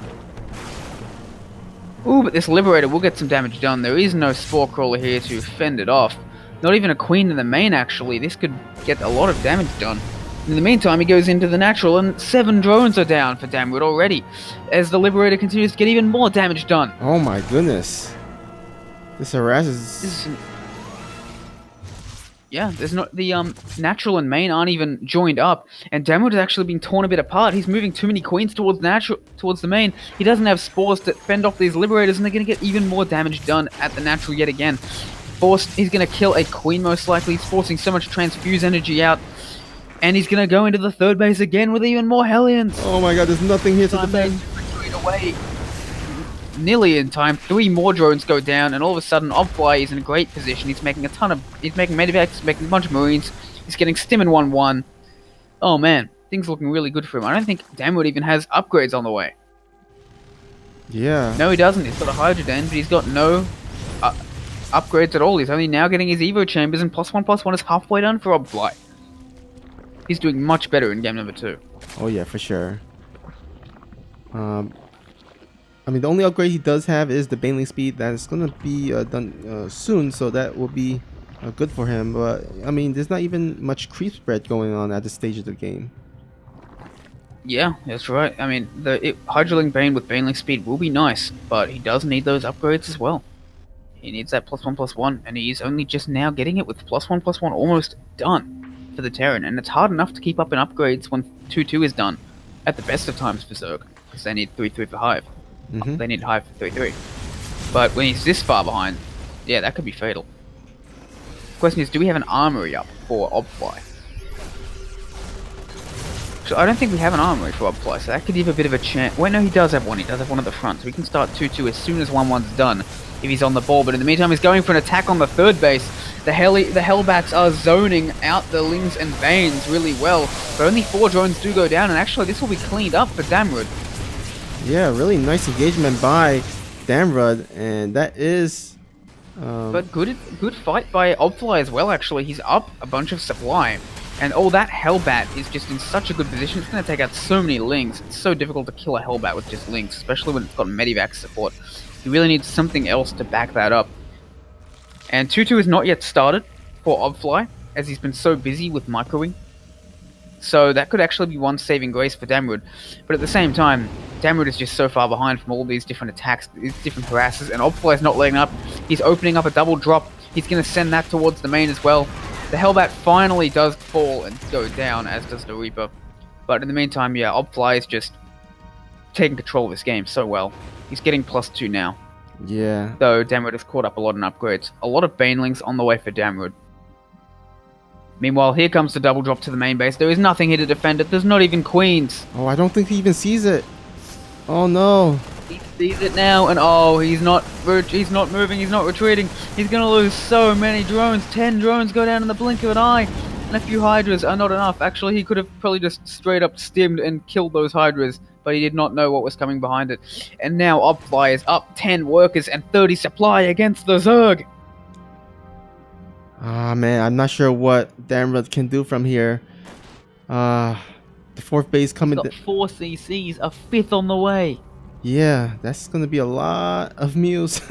Ooh, but this Liberator will get some damage done. There is no Spore Crawler here to fend it off. Not even a Queen in the main, actually. This could get a lot of damage done. In the meantime, he goes into the natural, and 7 drones are down for Damrod already, as the Liberator continues to get even more damage done. Oh my goodness. This harasses... Yeah, there's not the natural and main aren't even joined up, and Damrod is actually being torn a bit apart. He's moving too many queens towards the main. He doesn't have spores to fend off these liberators, and they're going to get even more damage done at the natural yet again. He's going to kill a queen most likely. He's forcing so much transfuse energy out, and he's going to go into the 3rd base again with even more Hellions. Oh my god, there's nothing here to defend. Away. Nearly in time, 3 more drones go down, and all of a sudden Obfly is in a great position. He's making he's making medivacs, he's making a bunch of marines, he's getting stim in 1-1. Oh man, things looking really good for him. I don't think Damrod even has upgrades on the way. Yeah. No, he doesn't. He's got a Hydroden, but he's got no upgrades at all. He's only now getting his Evo Chambers, and +1/+1 is halfway done for Obfly. He's doing much better in game number 2. Oh yeah, for sure. I mean, the only upgrade he does have is the Baneling speed. That is going to be done soon, so that will be good for him. But, I mean, there's not even much creep spread going on at this stage of the game. Yeah, that's right. I mean, Hydroling Bane with Baneling speed will be nice, but he does need those upgrades as well. He needs that +1/+1, and he's only just now getting it with +1/+1 almost done for the Terran. And it's hard enough to keep up in upgrades when 2-2 is done at the best of times for Zerg, because they need 3-3 for Hive. They need Hive for 3-3. But when he's this far behind, yeah, that could be fatal. Question is, do we have an armory up for Obfly? So I don't think we have an armory for Obfly, so that could give a bit of a chance. Wait, no, he does have one. He does have one at the front, so we can start 2-2 as soon as 1-1's done, if he's on the ball. But in the meantime, he's going for an attack on the 3rd base. The Hellbats are zoning out the Lings and Banes really well, but only 4 drones do go down, and actually this will be cleaned up for Damrod. Yeah, really nice engagement by Damrod, and that is But good fight by Obfly as well, actually. He's up a bunch of supply. And that Hellbat is just in such a good position. It's going to take out so many links. It's so difficult to kill a Hellbat with just links, especially when it's got Medivac support. You really need something else to back that up. And 2-2 is not yet started for Obfly, as he's been so busy with microwing. So that could actually be one saving grace for Damrud. But at the same time, Damrud is just so far behind from all these different attacks, these different harasses, and Obfly is not letting up. He's opening up a double drop. He's going to send that towards the main as well. The Hellbat finally does fall and go down, as does the Reaper. But in the meantime, yeah, Obfly is just taking control of this game so well. He's getting +2 now. Yeah. Though Damrud has caught up a lot in upgrades. A lot of Banelings on the way for Damrud. Meanwhile, here comes the double drop to the main base. There is nothing here to defend it. There's not even Queens. Oh, I don't think he even sees it. Oh no. He sees it now, and he's not moving, he's not retreating. He's gonna lose so many drones. 10 drones go down in the blink of an eye. And a few Hydras are not enough. Actually, he could have probably just straight up stimmed and killed those Hydras, but he did not know what was coming behind it. And now Obfly is up 10 workers and 30 supply against the Zerg. Ah, man, I'm not sure what Damrud can do from here. The 4th base coming. He's got 4 CCs, a 5th on the way. Yeah, that's gonna be a lot of mules.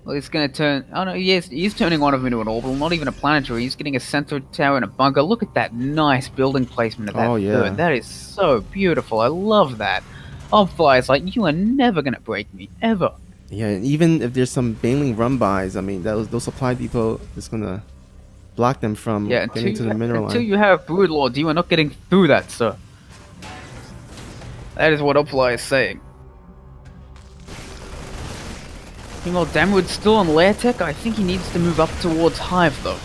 Well, it's gonna turn. Oh no, yes, he's turning one of them into an orbital, not even a planetary. He's getting a center tower and a bunker. Look at that nice building placement of that third. That is so beautiful. I love that. Obfly is like, you are never gonna break me, ever. Yeah, and even if there's some Baneling run-bys, I mean, those supply depot is gonna block them from getting to the mineral line. Until you have Broodlords, you are not getting through that, sir. That is what Obfly is saying. Meanwhile, Damrud's still on Lair Tech. I think he needs to move up towards Hive, though.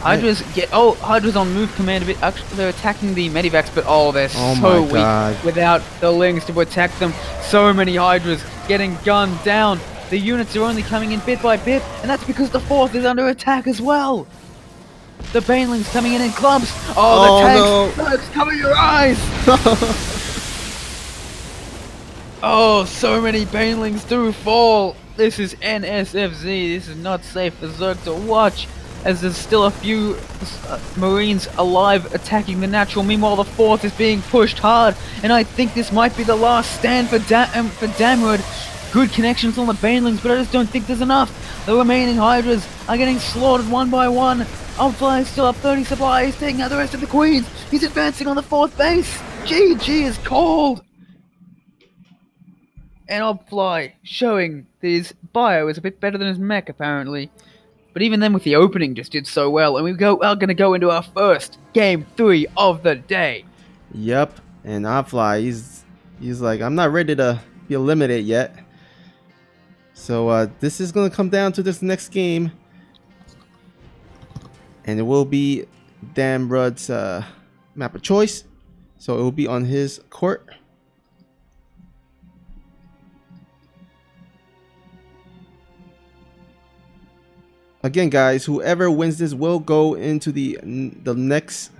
Hydra's on move command a bit. Actually, they're attacking the Medivacs, but they're so weak without the Lings to protect them. So many Hydras getting gunned down. The units are only coming in bit by bit, and that's because the 4th is under attack as well. The Banelings coming in clubs. The tanks! No. Tanks, cover your eyes! So many Banelings do fall. This is NSFZ. This is not safe for Zerg to watch, as there's still a few Marines alive attacking the natural. Meanwhile, the 4th is being pushed hard, and I think this might be the last stand for Damrud. Good connections on the Banelings, but I just don't think there's enough. The remaining Hydras are getting slaughtered one by one. Obfly is still up 30 supply. He's taking out the rest of the Queens. He's advancing on the 4th base. GG is called. And Obfly showing that his bio is a bit better than his mech, apparently. But even then, with the opening, just did so well. And we are going to go into our first Game 3 of the day. Yep. And Obfly, he's like, I'm not ready to be eliminated yet. So this is going to come down to this next game. And it will be Damrud's map of choice. So it will be on his court. Again, guys, whoever wins this will go into the next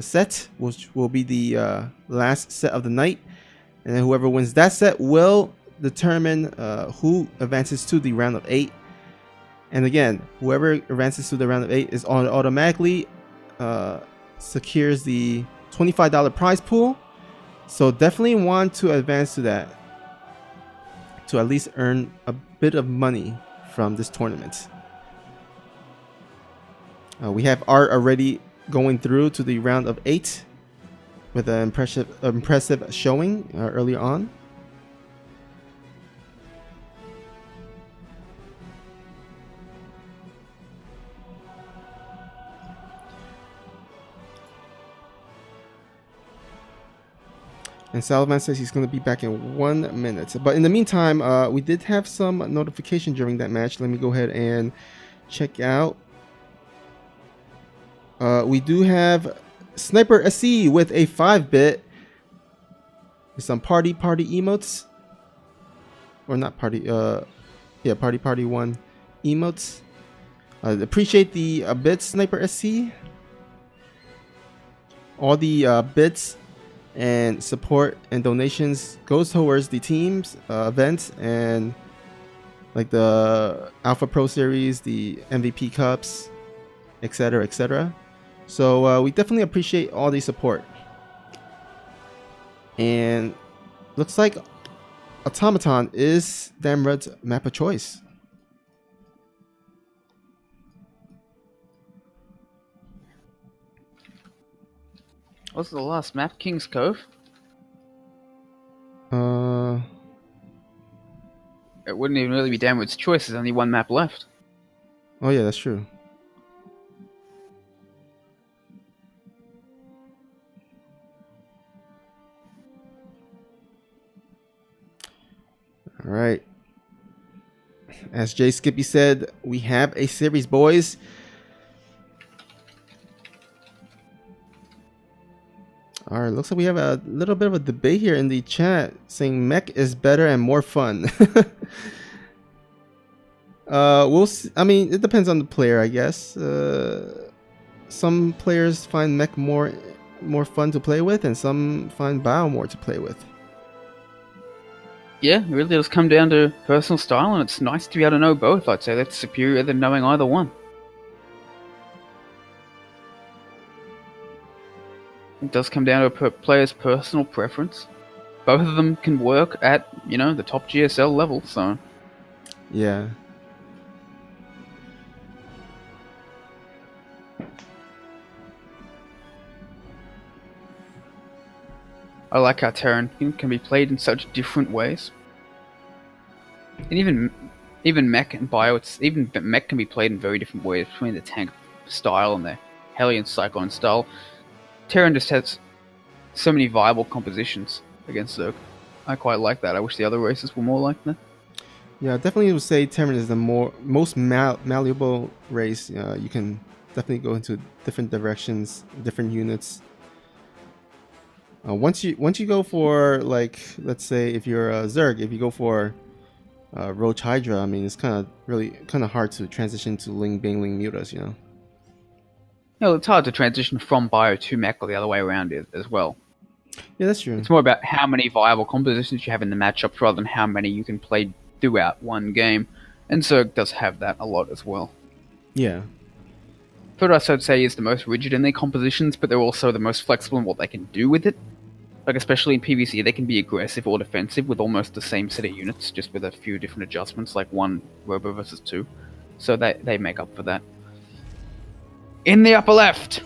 set, which will be the last set of the night. And then whoever wins that set will determine who advances to the round of 8. And again, whoever advances to the round of 8 is automatically secures the $25 prize pool. So definitely want to advance to that to at least earn a bit of money from this tournament. We have Art already going through to the round of 8 with an impressive showing earlier on. And Salvan says he's going to be back in 1 minute. But in the meantime, we did have some notification during that match. Let me go ahead and check out. We do have Sniper SC with a 5-bit. With some party emotes. Or not party, yeah, party 1 emotes. Appreciate the bits, Sniper SC. All the bits and support and donations goes towards the teams, events, and like the Alpha Pro Series, the MVP Cups, etc., etc. So we definitely appreciate all the support. And looks like Automaton is Damrod's map of choice. What's the last map? King's Cove? It wouldn't even really be Damrod's choice. There's only one map left. Oh yeah, that's true. All right. As Jay Skippy said, we have a series, boys. All right, looks like we have a little bit of a debate here in the chat saying mech is better and more fun. We'll see. I mean, it depends on the player, I guess. Some players find mech more fun to play with, and some find bio more to play with. Yeah, it really does come down to personal style, and it's nice to be able to know both. I'd say that's superior than knowing either one. It does come down to a player's personal preference. Both of them can work at, the top GSL level, so... Yeah. I like how Terran can be played in such different ways. And even mech and bio, mech can be played in very different ways between the tank style and the Hellion Cyclone style. Terran just has so many viable compositions against Zerg. I quite like that. I wish the other races were more like that. Yeah, definitely would say Terran is the most malleable race. You can definitely go into different directions, different units. Once you go for, like, let's say if you're a Zerg, if you go for Roach Hydra, I mean, it's kind of hard to transition to Ling Bing Ling Mutas, Yeah, it's hard to transition from bio to mech or the other way around as well. Yeah, that's true. It's more about how many viable compositions you have in the matchups rather than how many you can play throughout one game. And Zerg does have that a lot as well. Yeah. Protoss, I'd say, is the most rigid in their compositions, but they're also the most flexible in what they can do with it. Like, especially in PvC, they can be aggressive or defensive with almost the same set of units, just with a few different adjustments, like one robo versus two. So they make up for that. In the upper left,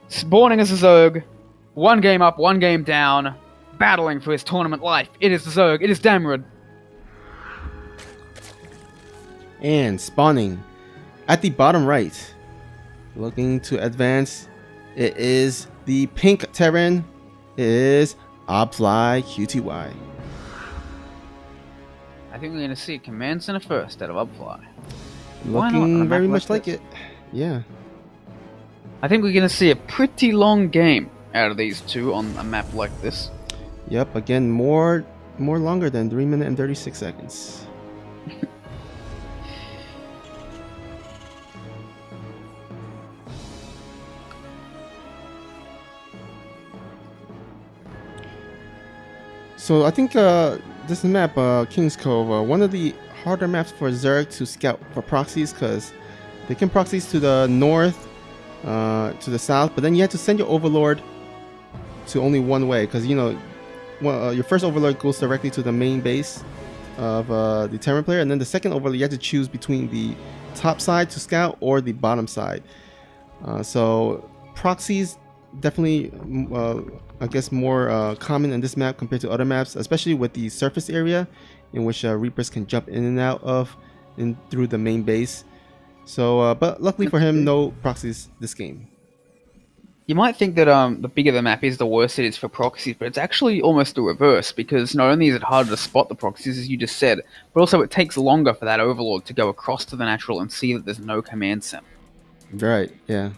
spawning as a Zerg, one game up, one game down, battling for his tournament life. It is the Zerg, it is Damrod. And spawning at the bottom right, looking to advance, it is the pink Terran. It is Obfly QTY. I think we're going to see a command center first out of Obfly. Looking very much like it. Yeah. I think we're going to see a pretty long game out of these two on a map like this. Yep, again, more longer than 3 minutes and 36 seconds. So I think this map, King's Cove, one of the harder maps for Zerg to scout for proxies, because they can proxies to the north, to the south, but then you have to send your overlord to only one way, because your first overlord goes directly to the main base of the Terran player, and then the second overlord you have to choose between the top side to scout or the bottom side. So proxies definitely I guess more common in this map compared to other maps, especially with the surface area in which Reapers can jump in and out of through the main base. So but luckily for him, no proxies this game. You might think that the bigger the map is, the worse it is for proxies, but it's actually almost the reverse, because not only is it harder to spot the proxies, as you just said, but also it takes longer for that overlord to go across to the natural and see that there's no command center. Right, yeah.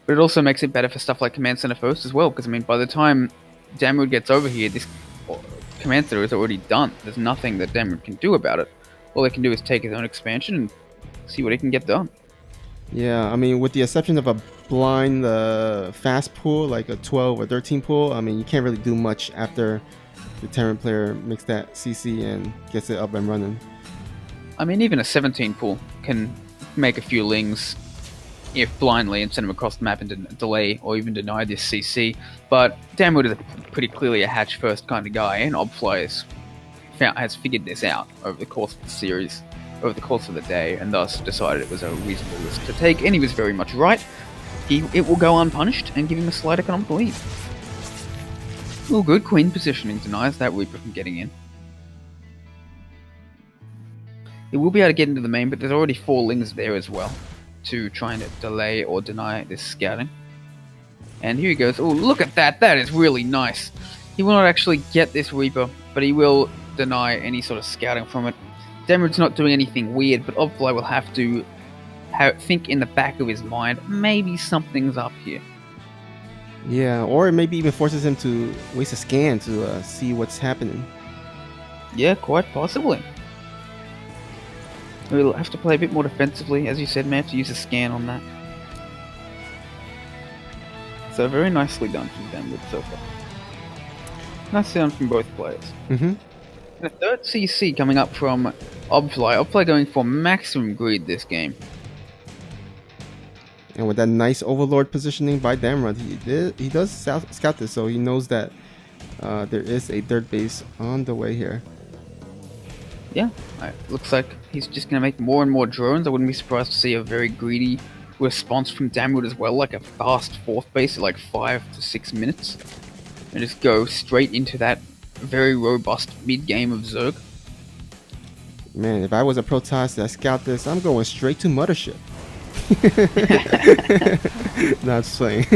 But it also makes it better for stuff like command center first as well, because I mean, by the time Damrod gets over here, this command center is already done. There's nothing that Damrod can do about it. All they can do is take his own expansion and see what he can get done. Yeah, I mean, with the exception of a blind fast pull, like a 12 or 13 pull, I mean, you can't really do much after the Terran player makes that CC and gets it up and running. I mean, even a 17 pull can make a few lings if blindly and send them across the map and delay or even deny this CC. But Damwood is pretty clearly a hatch first kind of guy, and Obfly has figured this out over the course of the series, over the course of the day, and thus decided it was a reasonable risk to take, and he was very much right. It will go unpunished and give him a slight economic lead. All good. Queen positioning denies that Reaper from getting in. He will be able to get into the main, but there's already 4 lings there as well to try and delay or deny this scouting. And here he goes. Oh, look at that. That is really nice. He will not actually get this Reaper, but he will deny any sort of scouting from it. Demrid's not doing anything weird, but Obfly will have to think in the back of his mind, maybe something's up here. Yeah, or it maybe even forces him to waste a scan to see what's happening. Yeah, quite possibly. We'll have to play a bit more defensively, as you said, man, to use a scan on that. So very nicely done from Demrid so far. Nicely done from both players. Mm-hmm. And a third CC coming up from Obfly. Obfly going for maximum greed this game. And with that nice Overlord positioning by Damrod, he does scout this, so he knows that there is a third base on the way here. Yeah, looks like he's just going to make more and more drones. I wouldn't be surprised to see a very greedy response from Damrod as well, like a fast 4th base at like 5 to 6 minutes. And just go straight into that very robust mid-game of Zerg. Man, if I was a Protoss that scout this, I'm going straight to Mothership. Not saying.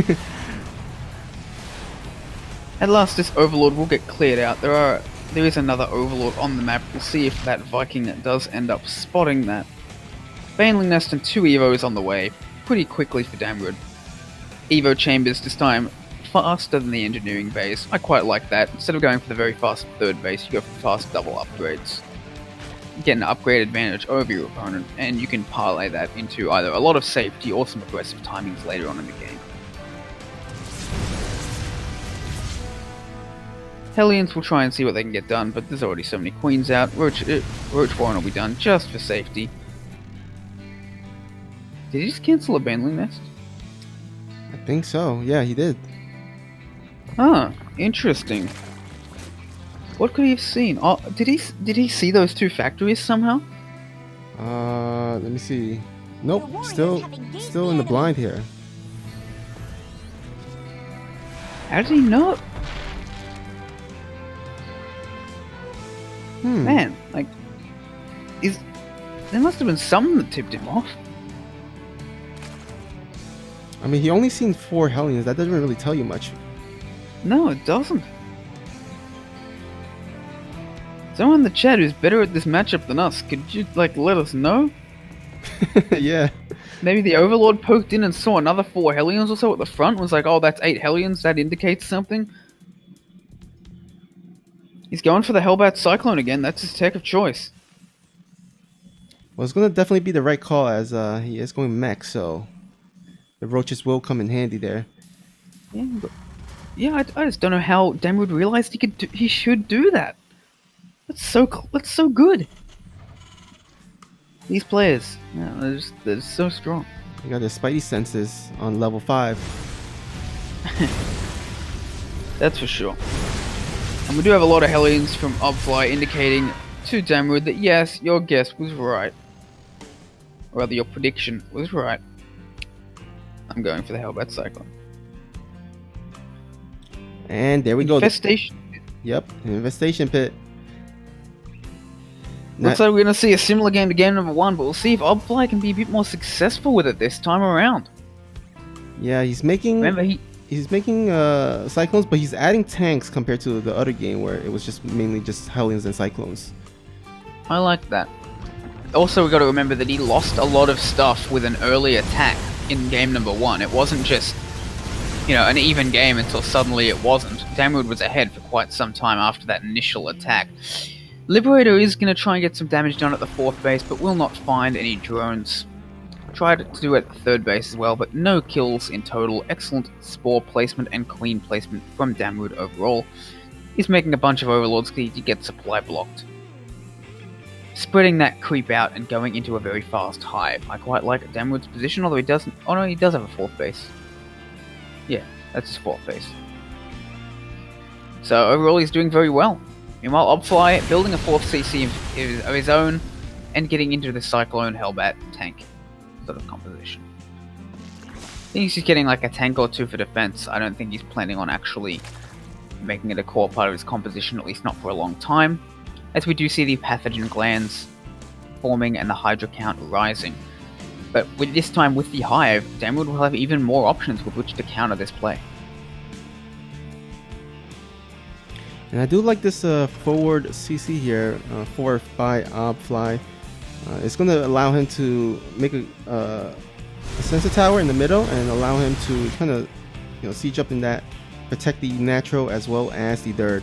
At last, this Overlord will get cleared out. There is another Overlord on the map. We'll see if that Viking does end up spotting that. Baneling Nest and 2 Evos on the way, pretty quickly for Damrod. Evo chambers this time faster than the engineering base. I quite like that. Instead of going for the very fast 3rd base, you go for fast double upgrades. Get an upgrade advantage over your opponent, and you can parlay that into either a lot of safety or some aggressive timings later on in the game. Hellions will try and see what they can get done, but there's already so many queens out. Roach Warren will be done just for safety. Did he just cancel a Baneling Nest? I think so. Yeah, he did. Ah, interesting. What could he have seen? Oh, did he see those 2 factories somehow? Let me see. Nope, still in the blind here. How did he know? Man, like, there must have been something that tipped him off. I mean, he only seen 4 Hellions. That doesn't really tell you much. No, it doesn't. Someone in the chat who's better at this matchup than us, could you, like, let us know? Yeah. Maybe the Overlord poked in and saw another 4 Hellions or so at the front and was like, oh, that's 8 Hellions, that indicates something. He's going for the Hellbat Cyclone again, that's his tech of choice. Well, it's going to definitely be the right call, as he is going mech, so the roaches will come in handy there. Yeah, but I just don't know how Damrod realized he should do that. That's so good. These players, yeah, they're so strong. You got their spidey senses on level 5. That's for sure. And we do have a lot of Hellions from Obfly indicating to Damrod that yes, your guess was right. Or rather, your prediction was right. I'm going for the Hellbat Cyclone. And there we go. Infestation. Yep, Infestation Pit. Looks like we're going to see a similar game to game number 1, but we'll see if Obfly can be a bit more successful with it this time around. Yeah, he's making... Remember, he's making Cyclones, but he's adding tanks compared to the other game where it was just mainly just Hellions and Cyclones. I like that. Also, we've got to remember that he lost a lot of stuff with an early attack in game number 1. It wasn't just, an even game until suddenly it wasn't. Damrod was ahead for quite some time after that initial attack. Liberator is going to try and get some damage done at the 4th base, but will not find any drones. Tried to do it at third base as well, but no kills in total. Excellent spore placement and clean placement from Damwood overall. He's making a bunch of overlords because he gets supply blocked. Spreading that creep out and going into a very fast hive. I quite like Damwood's position, although he doesn't... Oh no, he does have a fourth base. Yeah, that's his fourth base. So overall he's doing very well. Meanwhile, Obfly building a fourth CC of his own and getting into the Cyclone Hellbat tank sort of composition. I think he's getting like a tank or two for defense. I don't think he's planning on actually making it a core part of his composition, at least not for a long time, as we do see the pathogen glands forming and the Hydra count rising. But with this time with the Hive, Damwood will have even more options with which to counter this play. And I do like this forward CC here, forward by Obfly. It's going to allow him to make a sensor tower in the middle and allow him to kind of, siege up in that, protect the natural as well as the dirt.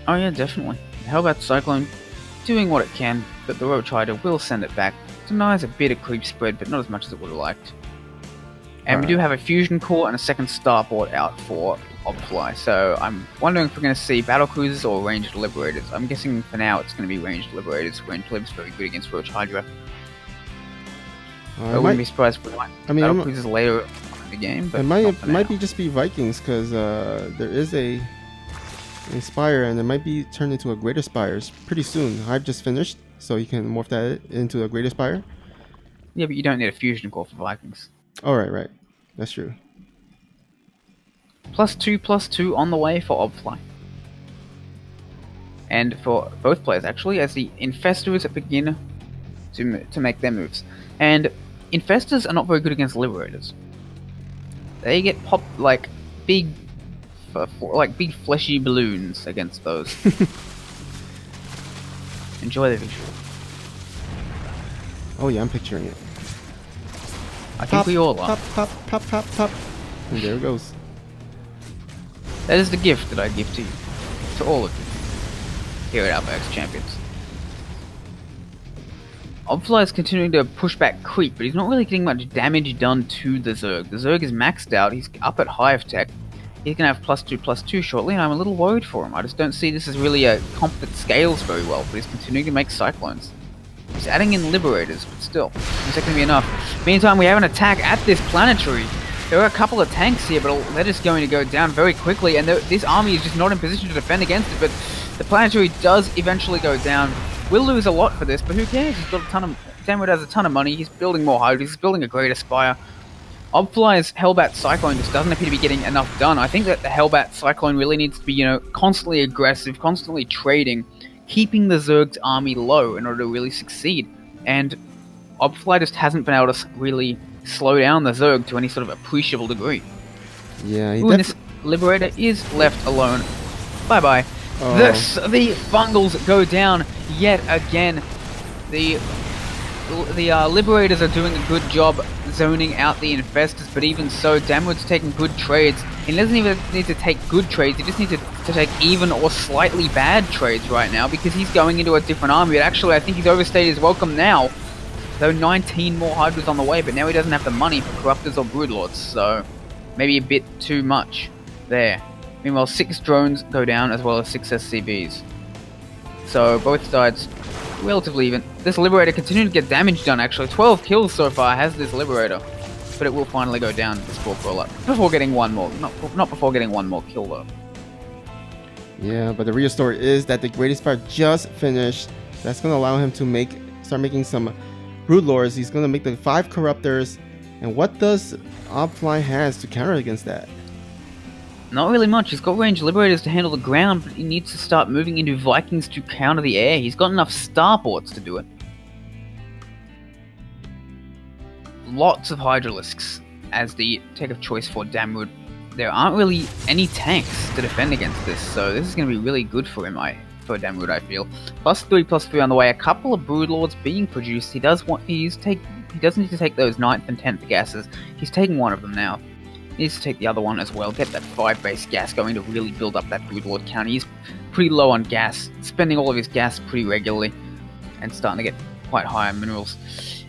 Oh yeah, definitely. How about Cyclone doing what it can, but the Ro16 will send it back. Denies a bit of creep spread, but not as much as it would have liked. And we do have a fusion core and a second starport out for Obfly, so I'm wondering if we're going to see battle cruisers or ranged liberators. I'm guessing for now it's going to be ranged liberators. Ranged lib's very good against Roach Hydra. I wouldn't be surprised if we might battle cruisers later in the game. But it might be just be Vikings, because there is a Spire, and it might be turned into a Greater Spires pretty soon. Hive just finished, so you can morph that into a Greater Spire. Yeah, but you don't need a fusion core for Vikings. Oh, right. That's true. +2/+2 on the way for Obfly. And for both players, actually, as the Infestors begin to make their moves. And Infestors are not very good against Liberators. They get popped like big fleshy balloons against those. Enjoy the visual. Oh yeah, I'm picturing it. I think we all are. Pop. And there it goes. That is the gift that I give to you. To all of you. Here at Alpha X Champions. Obfly is continuing to push back creep, but he's not really getting much damage done to the Zerg. The Zerg is maxed out, he's up at Hive Tech. He's going to have +2/+2 shortly, and I'm a little worried for him. I just don't see this as really a comp that scales very well, but he's continuing to make Cyclones. He's adding in Liberators, but still, is that going to be enough? Meantime, we have an attack at this planetary. There are a couple of tanks here, but that is going to go down very quickly, and this army is just not in position to defend against it, but the planetary does eventually go down. We'll lose a lot for this, but who cares? He's got a ton of... Damwood has a ton of money, he's building more Hydras, he's building a Greater Spire. Obfly's Hellbat Cyclone just doesn't appear to be getting enough done. I think that the Hellbat Cyclone really needs to be, constantly aggressive, constantly trading, keeping the Zerg's army low in order to really succeed. And Obfly just hasn't been able to really slow down the Zerg to any sort of appreciable degree. Yeah, and this Liberator is left alone. Bye-bye. Oh. The Fungals go down yet again. The Liberators are doing a good job zoning out the Infestors, but even so, Damwood's taking good trades. He doesn't even need to take good trades, he just needs to take even or slightly bad trades right now, because he's going into a different army. But actually, I think he's overstayed his welcome now. Though 19 more Hydras on the way, but now he doesn't have the money for Corruptors or Broodlords, so maybe a bit too much there. Meanwhile, 6 drones go down, as well as 6 SCVs. So, both sides relatively even. This Liberator continuing to get damage done, actually. 12 kills so far has this Liberator. But it will finally go down this Spore Crawler. Before getting one more. Not before getting one more kill, though. Yeah, but the real story is that the Greatest Spire just finished. That's going to allow him to start making some Broodlords. He's going to make the 5 Corruptors. And what does Obfly has to counter against that? Not really much. He's got ranged Liberators to handle the ground, but he needs to start moving into Vikings to counter the air. He's got enough starports to do it. Lots of Hydralisks as the tech of choice for Damwood. There aren't really any tanks to defend against this, so this is going to be really good for him, for Damwood, I feel. +3/+3 on the way. A couple of Broodlords being produced. He does need to take those 9th and 10th gases. He's taking one of them now. He needs to take the other one as well. Get that 5 base gas going to really build up that Broodlord count. He's pretty low on gas, spending all of his gas pretty regularly, and starting to get quite high on minerals.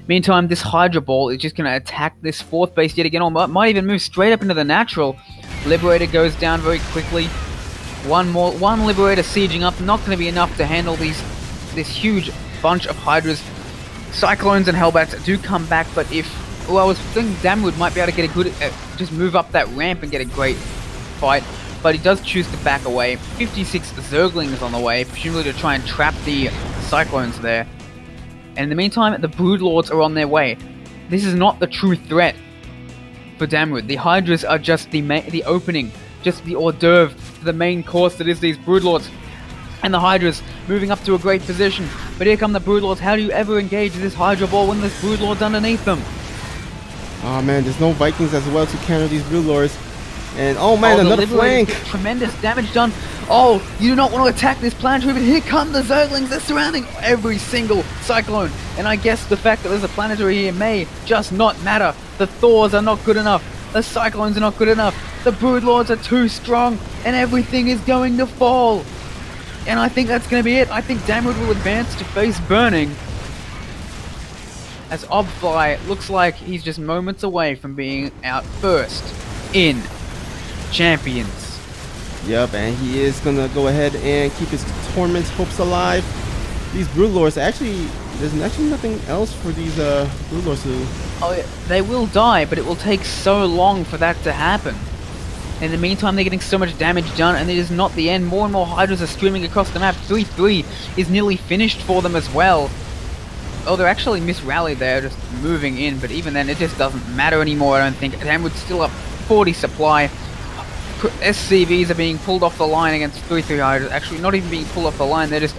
Meantime, this Hydra Ball is just going to attack this 4th base yet again, or might even move straight up into the natural. Liberator goes down very quickly. One Liberator sieging up, not going to be enough to handle this huge bunch of Hydras. Cyclones and Hellbats do come back, but I was thinking Damwood might be able to get a good, just move up that ramp and get a great fight, but he does choose to back away. 56 Zerglings on the way, presumably to try and trap the Cyclones there. And in the meantime, the Broodlords are on their way. This is not the true threat for Damwood. The Hydras are just the opening, just the hors d'oeuvre to the main course that is these Broodlords. And the Hydras moving up to a great position. But here come the Broodlords. How do you ever engage this Hydra Ball when there's Broodlords underneath them? Oh man, there's no Vikings as well to counter these Broodlords. And oh man, another flank! Tremendous damage done. Oh, you do not want to attack this planetary, but here come the Zerglings. They're surrounding every single Cyclone. And I guess the fact that there's a planetary here may just not matter. The Thors are not good enough. The Cyclones are not good enough. The Broodlords are too strong. And everything is going to fall. And I think that's going to be it. I think Damwood will advance to face Burning. As Obfly looks like he's just moments away from being out first in Champions. Yep, and he is going to go ahead and keep his Torment hopes alive. These Broodlords, actually, there's actually nothing else for these Broodlords to... Oh, yeah. They will die, but it will take so long for that to happen. In the meantime, they're getting so much damage done, and it is not the end. More and more Hydras are streaming across the map. 3-3 is nearly finished for them as well. Oh, they're actually misrallied there, just moving in, but even then, it just doesn't matter anymore, I don't think. Damwood's still up 40 supply. SCVs are being pulled off the line against 3-3 Hydras. Actually, not even being pulled off the line, they're just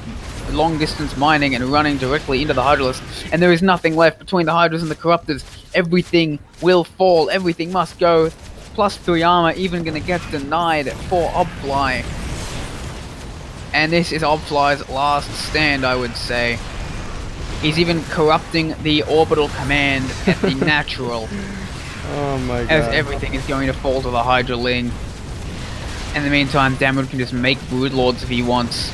long-distance mining and running directly into the Hydralisk. And there is nothing left between the Hydras and the Corruptors. Everything will fall, everything must go. +3 armor, even gonna get denied for Obfly. And this is Obfly's last stand, I would say. He's even corrupting the orbital command at the natural. Oh my god. As everything is going to fall to the Hydraling. In the meantime, Damwood can just make Broodlords if he wants.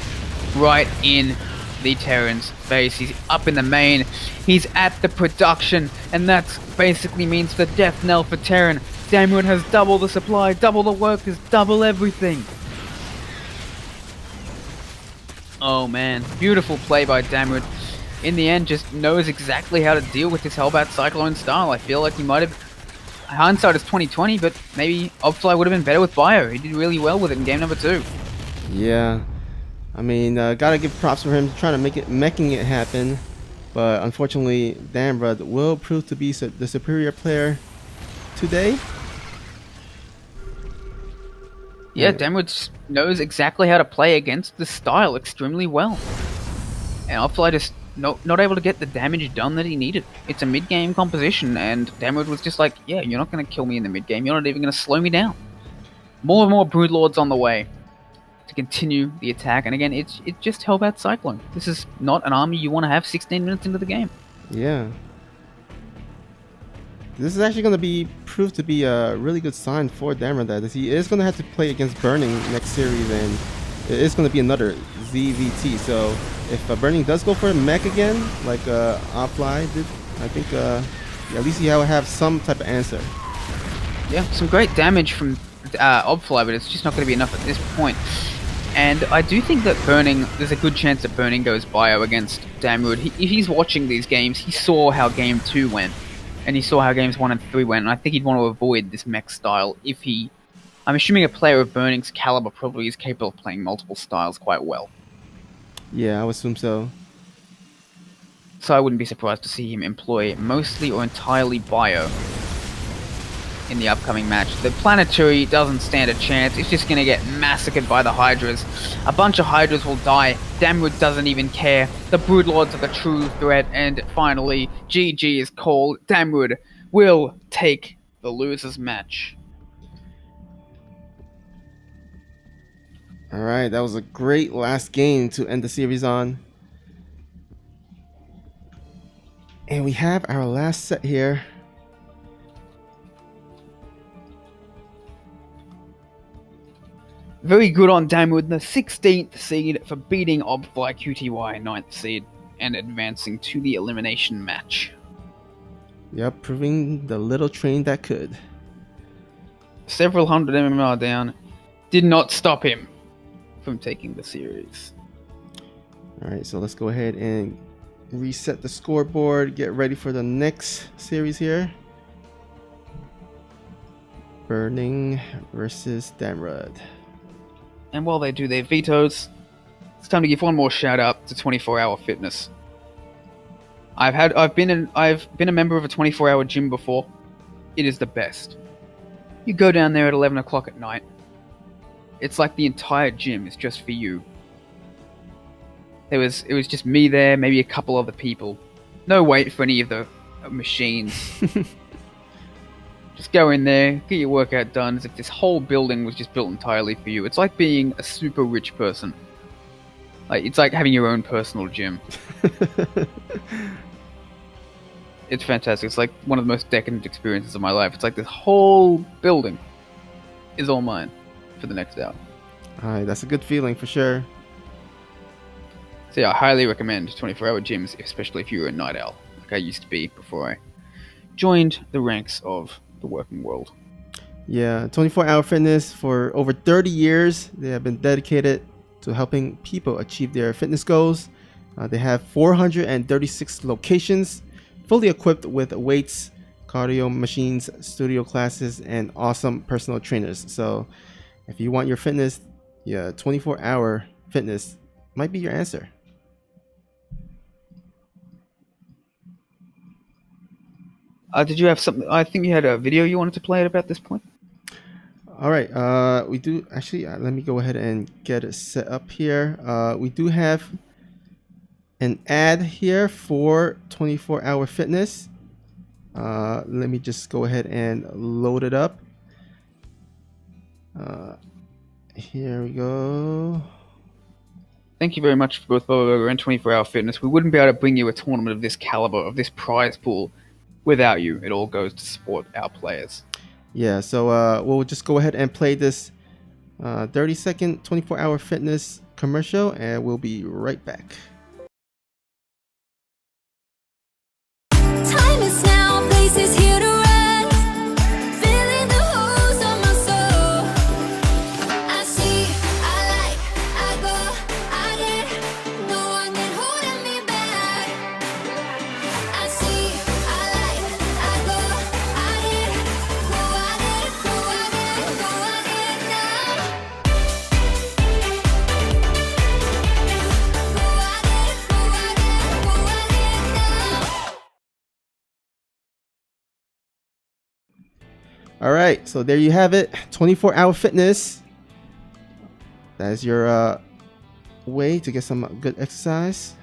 Right in the Terran's face. He's up in the main. He's at the production. And that basically means the death knell for Terran. Damwood has double the supply, double the workers, double everything. Oh man, beautiful play by Damwood. In the end, just knows exactly how to deal with this Hellbat Cyclone style. I feel like he might have... Hindsight is 2020, but maybe Obfly would have been better with Bio. He did really well with it in game number 2. Yeah. I mean, gotta give props for him trying to making it happen. But unfortunately, Damwood will prove to be the superior player today. Yeah, Damwood knows exactly how to play against the style extremely well. And Obfly just not able to get the damage done that he needed. It's a mid-game composition, and Damwood was just like, yeah, you're not going to kill me in the mid-game. You're not even going to slow me down. More and more Broodlords on the way to continue the attack. And again, it's just Hellbat Cyclone. This is not an army you want to have 16 minutes into the game. Yeah. This is actually going to prove to be a really good sign for Damwood that he is going to have to play against Burning next series, and it is going to be another ZVT. So if Burning does go for a mech again, like Obfly did, I think at least he will have some type of answer. Yeah, some great damage from Obfly, but it's just not going to be enough at this point. And I do think that Burning, there's a good chance that Burning goes Bio against Damwood. If he's watching these games, he saw how Game 2 went. And he saw how Games 1 and 3 went, and I think he'd want to avoid this mech style if he... I'm assuming a player of Burning's caliber probably is capable of playing multiple styles quite well. Yeah, I would assume so. So I wouldn't be surprised to see him employ mostly or entirely Bio in the upcoming match. The Planetary doesn't stand a chance. It's just going to get massacred by the Hydras. A bunch of Hydras will die. Damwood doesn't even care. The Broodlords are the true threat. And finally, GG is called. Damwood will take the loser's match. Alright, that was a great last game to end the series on. And we have our last set here. Very good on Damwood, the 16th seed, for beating Obfly QTY 9th seed and advancing to the elimination match. Yep, proving the little train that could. Several hundred MMR down did not stop him from taking the series. Alright, so let's go ahead and reset the scoreboard, get ready for the next series here. Burning versus Damrud. And while they do their vetoes, it's time to give one more shout out to 24 Hour Fitness. I've been a member of a 24-hour gym before. It is the best. You go down there at 11 o'clock at night. It's like the entire gym is just for you. It was just me there, maybe a couple other people. No wait for any of the machines. Just go in there, get your workout done, as if this whole building was just built entirely for you. It's like being a super rich person. It's like having your own personal gym. It's fantastic. It's like one of the most decadent experiences of my life. It's like this whole building is all mine for the next hour. Alright, that's a good feeling for sure. So yeah, I highly recommend 24-hour gyms, especially if you're a night owl, like I used to be before I joined the ranks of the working world. Yeah, 24-hour fitness for over 30 years. They have been dedicated to helping people achieve their fitness goals. They have 436 locations, fully equipped with weights, cardio machines, studio classes, and awesome personal trainers. So if you want your fitness, 24-hour fitness might be your answer. Did you have something? I think you had a video you wanted to play at about this point. All right. We do actually. Let me go ahead and get it set up here. We do have an ad here for 24-hour fitness. Let me just go ahead and load it up. Here we go. Thank you very much for both Bubba Burger and 24-hour fitness. We wouldn't be able to bring you a tournament of this caliber, of this prize pool, without you. It all goes to support our players. Yeah, so we'll just go ahead and play this 30-second 24-hour fitness commercial, and we'll be right back. Time is now, place is here to rest. Feeling the holes on my soul. I see, I like, I go, I get. No one can hold me back. I see, I like, I go, I get. Go, I get, go, I get, go, I get now. Go, I get, go, I get, go, I get now. All right, so there you have it. 24-hour fitness. That is your way to get some good exercise.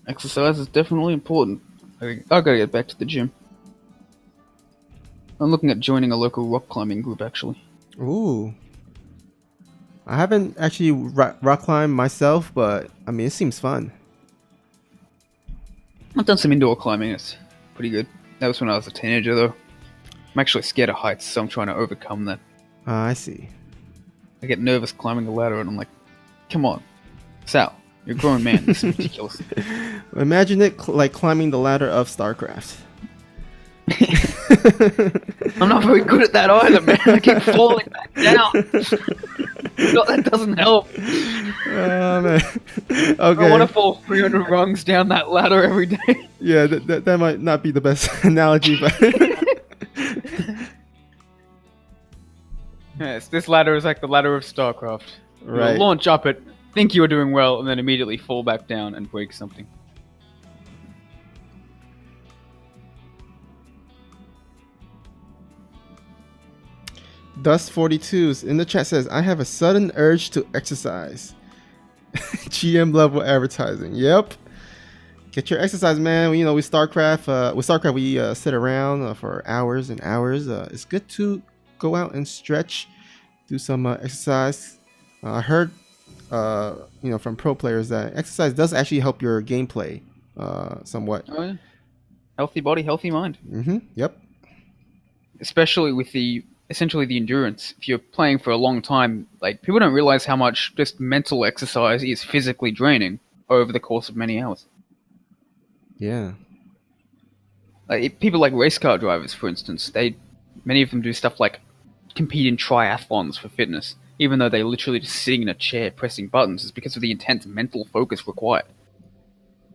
Exercise is definitely important. I gotta get back to the gym. I'm looking at joining a local rock climbing group, actually. Ooh. I haven't actually rock climbed myself, but I mean, it seems fun. I've done some indoor climbing. It's pretty good. That was when I was a teenager, though. I'm actually scared of heights, so I'm trying to overcome that. I see. I get nervous climbing the ladder, and I'm like, come on, Sal, you're a grown man. This is ridiculous. Imagine it like climbing the ladder of StarCraft. I'm not very good at that either, man. I keep falling back down. That doesn't help. Man. Okay. I want to fall 300 rungs down that ladder every day. Yeah, that might not be the best analogy, but yes, this ladder is like the ladder of StarCraft. Right. You'll launch up it, think you are doing well, and then immediately fall back down and break something. Dust42s in the chat says, I have a sudden urge to exercise. GM level advertising. Yep. Get your exercise, man. With StarCraft, we sit around for hours and hours. It's good to go out and stretch, do some exercise. I heard, from pro players that exercise does actually help your gameplay somewhat. Oh, yeah. Healthy body, healthy mind. Mm-hmm. Yep. Especially with essentially the endurance. If you're playing for a long time, like, people don't realize how much just mental exercise is physically draining over the course of many hours. Yeah. Like, people like race car drivers, for instance, many of them do stuff like compete in triathlons for fitness, even though they're literally just sitting in a chair pressing buttons. It's because of the intense mental focus required.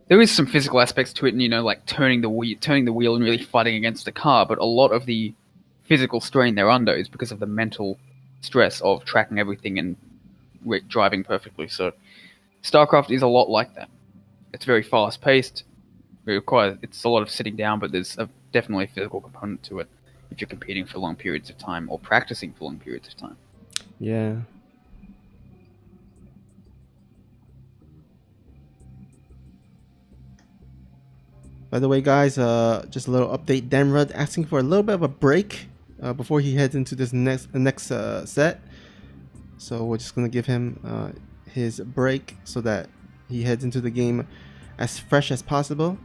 There is some physical aspects to it, and like turning the wheel and really fighting against the car. But a lot of the physical strain they're under is because of the mental stress of tracking everything and driving perfectly. So, StarCraft is a lot like that. It's very fast paced. It's a lot of sitting down, but there's definitely a physical component to it if you're competing for long periods of time or practicing for long periods of time. Yeah. By the way, guys, just a little update. Damrud asking for a little bit of a break before he heads into this next set. So we're just gonna give him his break so that he heads into the game as fresh as possible.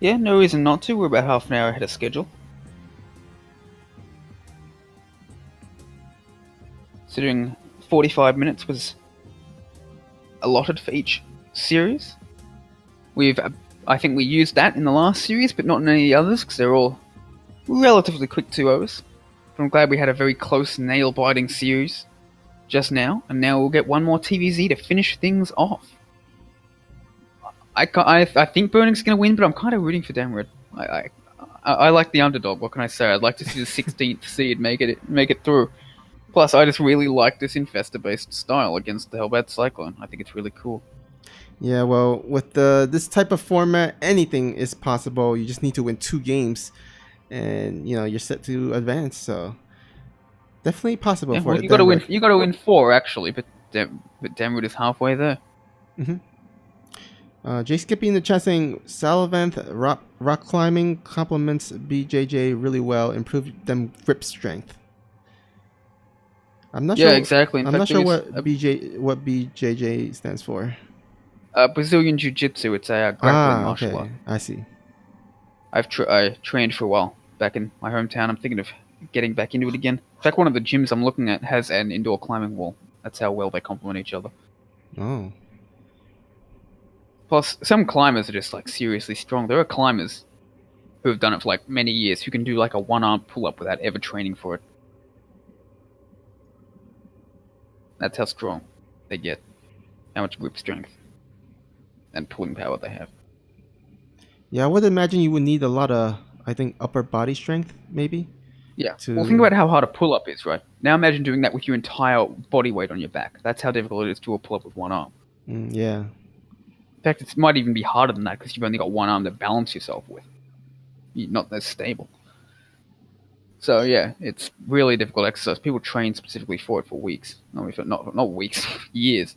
Yeah, no reason not to. We're about half an hour ahead of schedule. Considering 45 minutes was allotted for each series. I think we used that in the last series, but not in any of the others, because they're all relatively quick 2-0s. But I'm glad we had a very close, nail-biting series just now, and now we'll get one more TVZ to finish things off. I think Burning's going to win, but I'm kind of rooting for Damrud. I like the underdog. What can I say? I'd like to see the 16th seed make it through. Plus, I just really like this Infestor-based style against the Hellbat Cyclone. I think it's really cool. Yeah, well, with this type of format, anything is possible. You just need to win 2 games, and you're set to advance. So definitely possible for you got to win. You got to win 4 actually, but Damrud is halfway there. Jay Skippy in the chat saying Salavanth rock climbing complements BJJ really well, improved them grip strength. I'm not sure. Exactly. I'm not sure what BJJ stands for. Brazilian Jiu-Jitsu. It's a grappling martial art. I see. I trained for a while back in my hometown. I'm thinking of getting back into it again. In fact, one of the gyms I'm looking at has an indoor climbing wall. That's how well they complement each other. Oh. Plus, some climbers are just like seriously strong. There are climbers who have done it for like many years who can do like a one-arm pull-up without ever training for it. That's how strong they get. How much grip strength and pulling power they have. Yeah, I would imagine you would need a lot of, I think, upper body strength, maybe. Yeah. Well, think about how hard a pull-up is, right? Now imagine doing that with your entire body weight on your back. That's how difficult it is to do a pull-up with one arm. Yeah. In fact, it might even be harder than that because you've only got one arm to balance yourself with. You're not as stable. So yeah, it's really difficult exercise. People train specifically for it for weeks. Not weeks, years.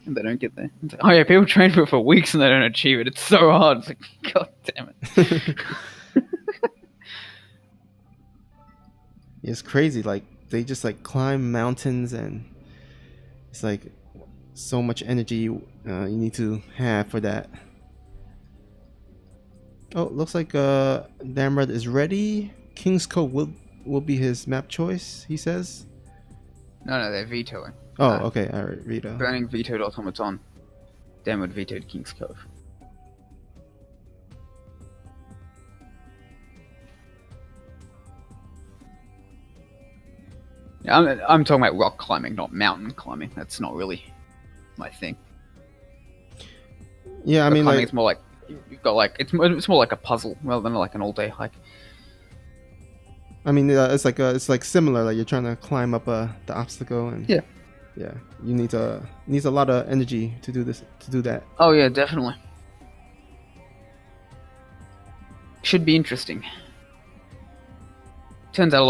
And they don't get there. It's like, oh yeah, people train for it for weeks and they don't achieve it. It's so hard. It's like, god damn it. It's crazy. Like, they just like climb mountains, and it's like so much energy you need to have for that. Oh, looks like Damrud is ready. King's Cove will be his map choice, he says. No, they're vetoing. Oh, okay, alright, veto. Burning vetoed Automaton. Damrud vetoed King's Cove. Yeah, I'm talking about rock climbing, not mountain climbing. That's not really my thing. Yeah, I mean, like, it's more like you've got like it's more like a puzzle rather than like an all-day hike. I mean, it's like similar. Like you're trying to climb up the obstacle, and yeah, you needs a lot of energy to do that. Oh yeah, definitely. Should be interesting. Turns out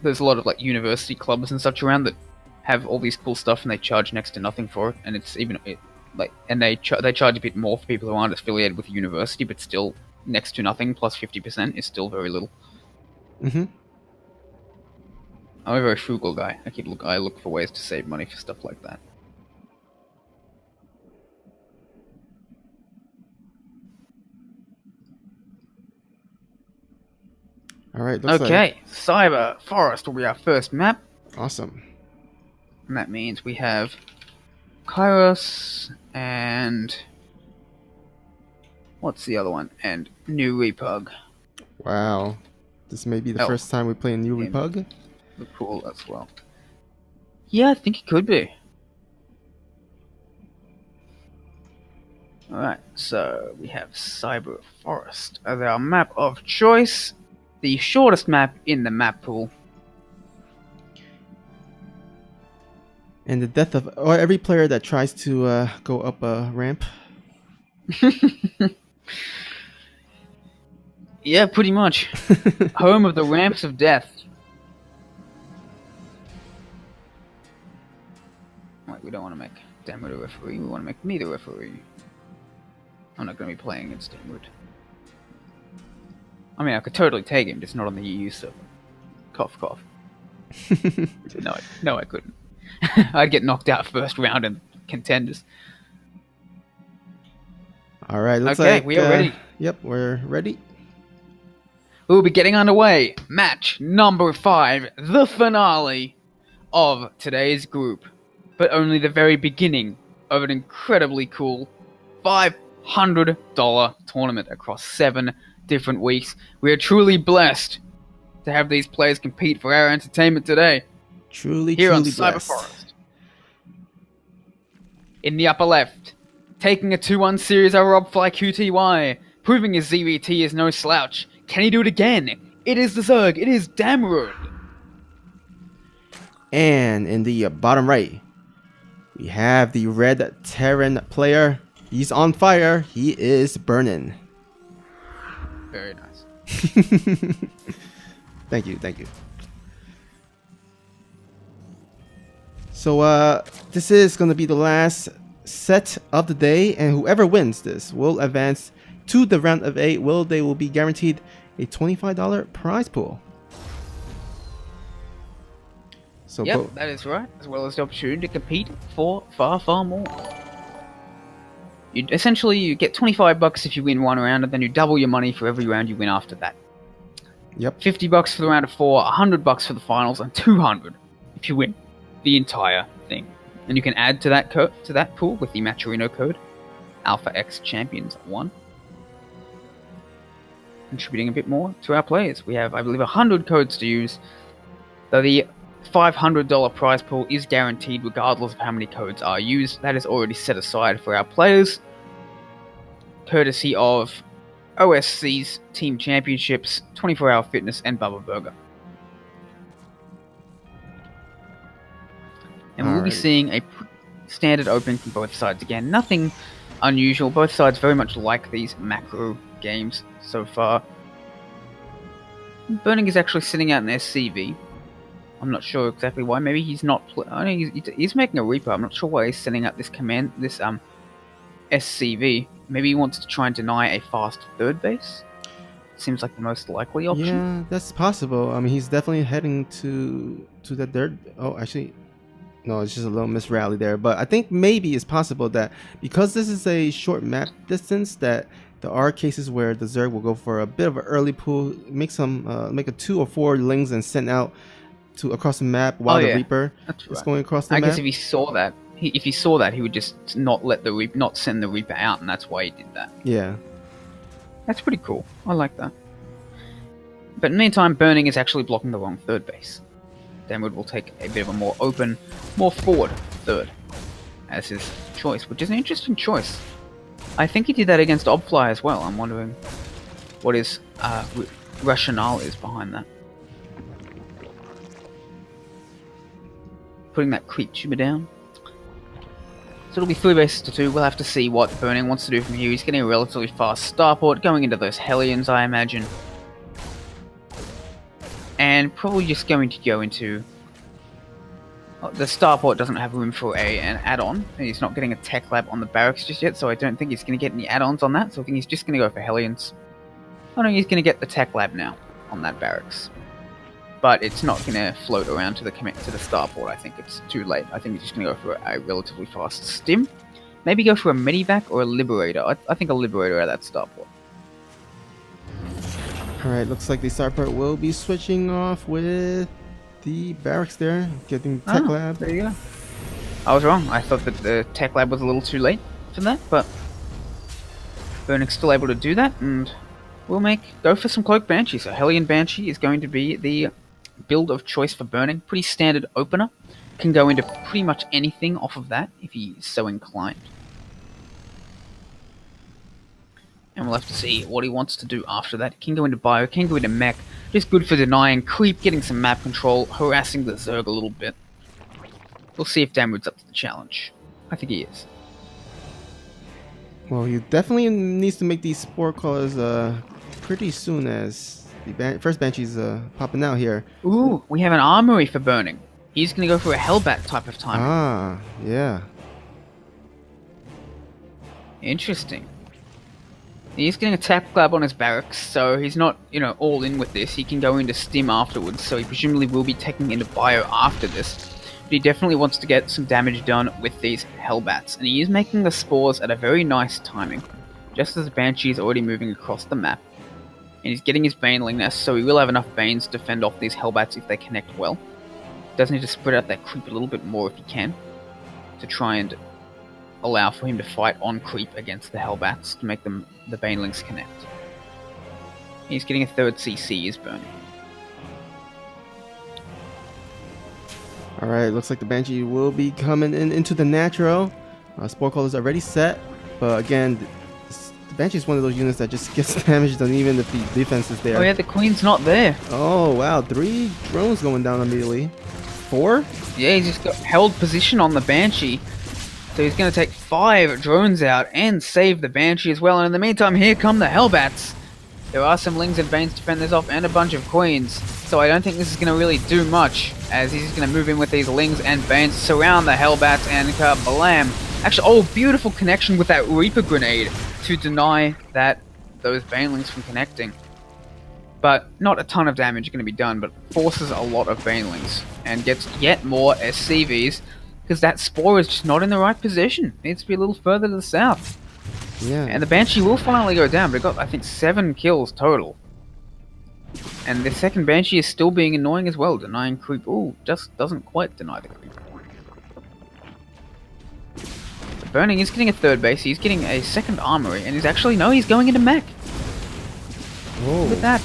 there's a lot of like university clubs and such around that have all these cool stuff, and they charge next to nothing for it, and it's they charge a bit more for people who aren't affiliated with the university, but still next to nothing plus 50% is still very little. I'm a very frugal guy. I look for ways to save money for stuff like that. All right. Okay, Cyber Forest will be our first map. Awesome. And that means we have Kairos, and what's the other one? And New Repug. Wow. This may be the first time we play a New Repug. The pool as well. Yeah, I think it could be. Alright, so we have Cyber Forest as our map of choice. The shortest map in the map pool. And the death of every player that tries to go up a ramp. Yeah, pretty much. Home of the ramps of death. Wait, we don't want to make Damwood the referee. We want to make me the referee. I'm not going to be playing against Damwood. I mean, I could totally take him, just not on the EU server. Cough, cough. No, I couldn't. I'd get knocked out first round in contenders. All right, looks okay, like we are ready. Yep, we're ready. We'll be getting underway. Match number 5, the finale of today's group, but only the very beginning of an incredibly cool $500 tournament across 7 different weeks. We are truly blessed to have these players compete for our entertainment today. Truly on blessed. Cyber Forest. In the upper left, taking a 2-1 series over Robfly QTY, proving his ZVT is no slouch. Can he do it again? It is the Zerg. It is Damwood. And in the bottom right, we have the red Terran player. He's on fire. He is burning. Very nice. Thank you. So this is going to be the last set of the day, and whoever wins this will advance to the round of 8. They will be guaranteed a $25 prize pool. So yep, that is right, as well as the opportunity to compete for far more. You get $25 if you win one round, and then you double your money for every round you win after that. Yep. $50 for the round of 4, $100 for the finals, and $200 if you win the entire thing. And you can add to that pool with the Matcherino code, Alpha X Champions 1. Contributing a bit more to our players. We have, I believe, 100 codes to use, though the $500 prize pool is guaranteed regardless of how many codes are used. That is already set aside for our players, courtesy of OSC's Team Championships, 24-Hour Fitness, and Bubba Burger. And we'll be seeing a standard opening from both sides again. Nothing unusual. Both sides very much like these macro games so far. Burning is actually sitting out in SCV. I'm not sure exactly why. Maybe he's not. He's making a Reaper. I'm not sure why he's sending out this command, this SCV. Maybe he wants to try and deny a fast third base. Seems like the most likely option. Yeah, that's possible. I mean, he's definitely heading to the third. Oh, actually, no, it's just a little misrally there. But I think maybe it's possible that because this is a short map distance, that there are cases where the Zerg will go for a bit of an early pull, make a 2 or 4 lings and send out to across the map while the Reaper is going across the map. I guess if he saw that, he would just not send the Reaper out, and that's why he did that. Yeah, that's pretty cool. I like that. But in the meantime, Burning is actually blocking the wrong third base. Damwood will take a bit of a more open, more forward third as his choice, which is an interesting choice. I think he did that against Obfly as well. I'm wondering what his rationale is behind that. Putting that creep tuber down. So it'll be 3 bases to 2. We'll have to see what Burning wants to do from here. He's getting a relatively fast starport, going into those Hellions, I imagine. And probably just going to go into... the starport doesn't have room for an add-on. He's not getting a tech lab on the barracks just yet, so I don't think he's going to get any add-ons on that. So I think he's just going to go for Hellions. I think he's going to get the tech lab now on that barracks. But it's not going to float around to the starport. I think it's too late. I think he's just going to go for a relatively fast stim. Maybe go for a medivac or a liberator. I think a liberator at that starport. Alright, looks like the starport will be switching off with the barracks there, getting tech lab. There you go. I was wrong. I thought that the tech lab was a little too late for that, but Burning's still able to do that, and we'll go for some Cloak Banshee. So Hellion Banshee is going to be the build of choice for Burning. Pretty standard opener. Can go into pretty much anything off of that if he's so inclined. And we'll have to see what he wants to do after that. Can go into Bio, can go into Mech. Just good for denying creep, getting some map control, harassing the Zerg a little bit. We'll see if Damwood's up to the challenge. I think he is. Well, he definitely needs to make these Spore Callers pretty soon, as the first Banshee's popping out here. Ooh, we have an Armory for Burning. He's going to go for a Hellbat type of time. Ah, yeah. Interesting. He's getting a tap lab on his barracks, so he's not, all in with this. He can go into Stim afterwards, so he presumably will be taking into Bio after this. But he definitely wants to get some damage done with these Hellbats, and he is making the spores at a very nice timing, just as Banshee is already moving across the map. And he's getting his Baneling nest, so he will have enough Banes to fend off these Hellbats if they connect well. Does need to spread out that creep a little bit more if he can, to try and allow for him to fight on creep against the Hellbats to make the Banelings connect. He's getting a third CC is Burning. Alright, looks like the Banshee will be coming into the natural. Spore Caller's already set, but again, the Banshee is one of those units that just gets damaged even if the defense is there. Oh yeah, the Queen's not there. Oh wow, 3 drones going down immediately. 4? Yeah, he's just got held position on the Banshee. So he's going to take 5 drones out and save the Banshee as well. And in the meantime, here come the Hellbats. There are some Lings and Banes to fend this off and a bunch of Queens. So I don't think this is going to really do much, as he's going to move in with these Lings and Banes, surround the Hellbats, and kablam. Actually, oh, beautiful connection with that Reaper Grenade to deny those Banelings from connecting. But not a ton of damage going to be done, but forces a lot of Banelings and gets yet more SCVs, because that Spore is just not in the right position. It needs to be a little further to the south. Yeah. And the Banshee will finally go down, but it got, I think, 7 kills total. And the second Banshee is still being annoying as well, denying creep. Ooh, just doesn't quite deny the creep. Burning is getting a third base, he's getting a second armory, and he's actually, no, he's going into mech. Whoa. Look at that.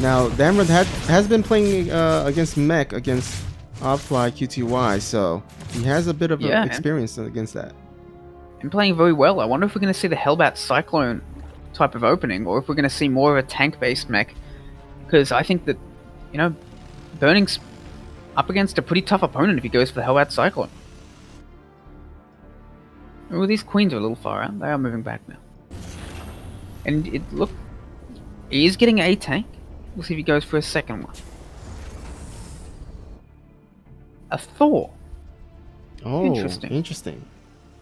Now, Damrod has been playing against mech, against Offly QTY, so he has a bit of experience against that. And playing very well. I wonder if we're going to see the Hellbat Cyclone type of opening, or if we're going to see more of a tank-based mech. Because I think that, Burning's up against a pretty tough opponent if he goes for the Hellbat Cyclone. Oh, these Queens are a little far out. They are moving back now. And he is getting a tank. We'll see if he goes for a second one. A Thor. Oh, interesting.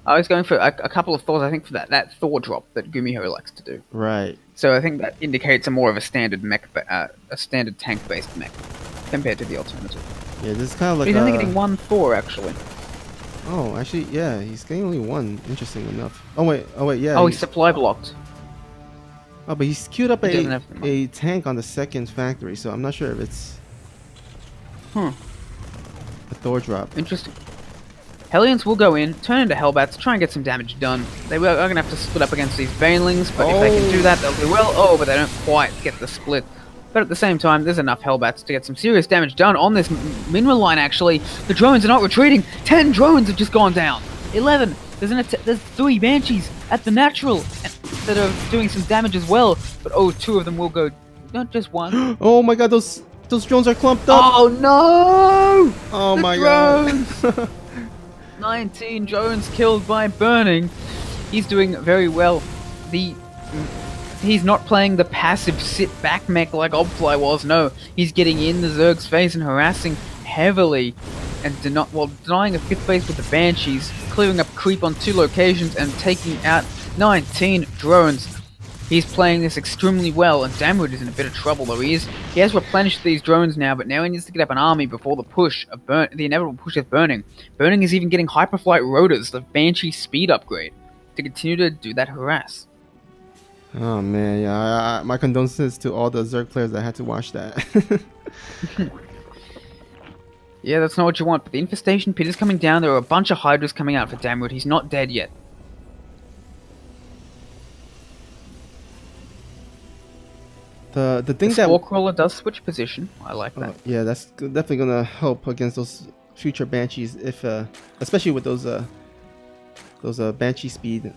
I was going for a couple of Thors, I think, for that Thor drop that Gumiho likes to do. Right. So I think that indicates a more of a standard mech, a standard tank-based mech, compared to the alternative. Yeah, this is kind of like he's only getting 1 Thor, actually. Oh, actually, yeah, he's getting only 1, interesting enough. Oh wait, yeah. Oh, he's supply blocked. Oh, but he's queued up a tank on the second factory, so I'm not sure if it's a Thor drop. Interesting. Hellions will go in, turn into Hellbats, try and get some damage done. They are going to have to split up against these Banelings, but if they can do that, they'll do well. Oh, but they don't quite get the split. But at the same time, there's enough Hellbats to get some serious damage done on this mineral line, actually. The drones are not retreating. 10 drones have just gone down. 11. There's 3 Banshees at the natural that are doing some damage as well. But, 2 of them will go. Not just 1. Oh my god, those drones are clumped up. Oh no! Oh the my drones! god. 19 drones killed by Burning. He's doing very well. He's not playing the passive sit-back mech like Obfly was, no. He's getting in the Zerg's face and harassing heavily, and denying a 5th base with the Banshees, clearing up creep on 2 locations, and taking out 19 drones. He's playing this extremely well, and Damwood is in a bit of trouble, though. He has replenished these drones now, but now he needs to get up an army before the push of the inevitable push of Burning. Burning is even getting Hyperflight Rotors, the Banshee speed upgrade, to continue to do that harass. Oh man, yeah. My condolences to all the Zerg players that had to watch that. Yeah, that's not what you want, but the infestation pit is coming down. There are a bunch of hydras coming out for Damwood. He's not dead yet. The thing The that Spore Crawler does switch position. I like that. yeah, that's definitely gonna help against those future banshees, if especially with those banshee speed.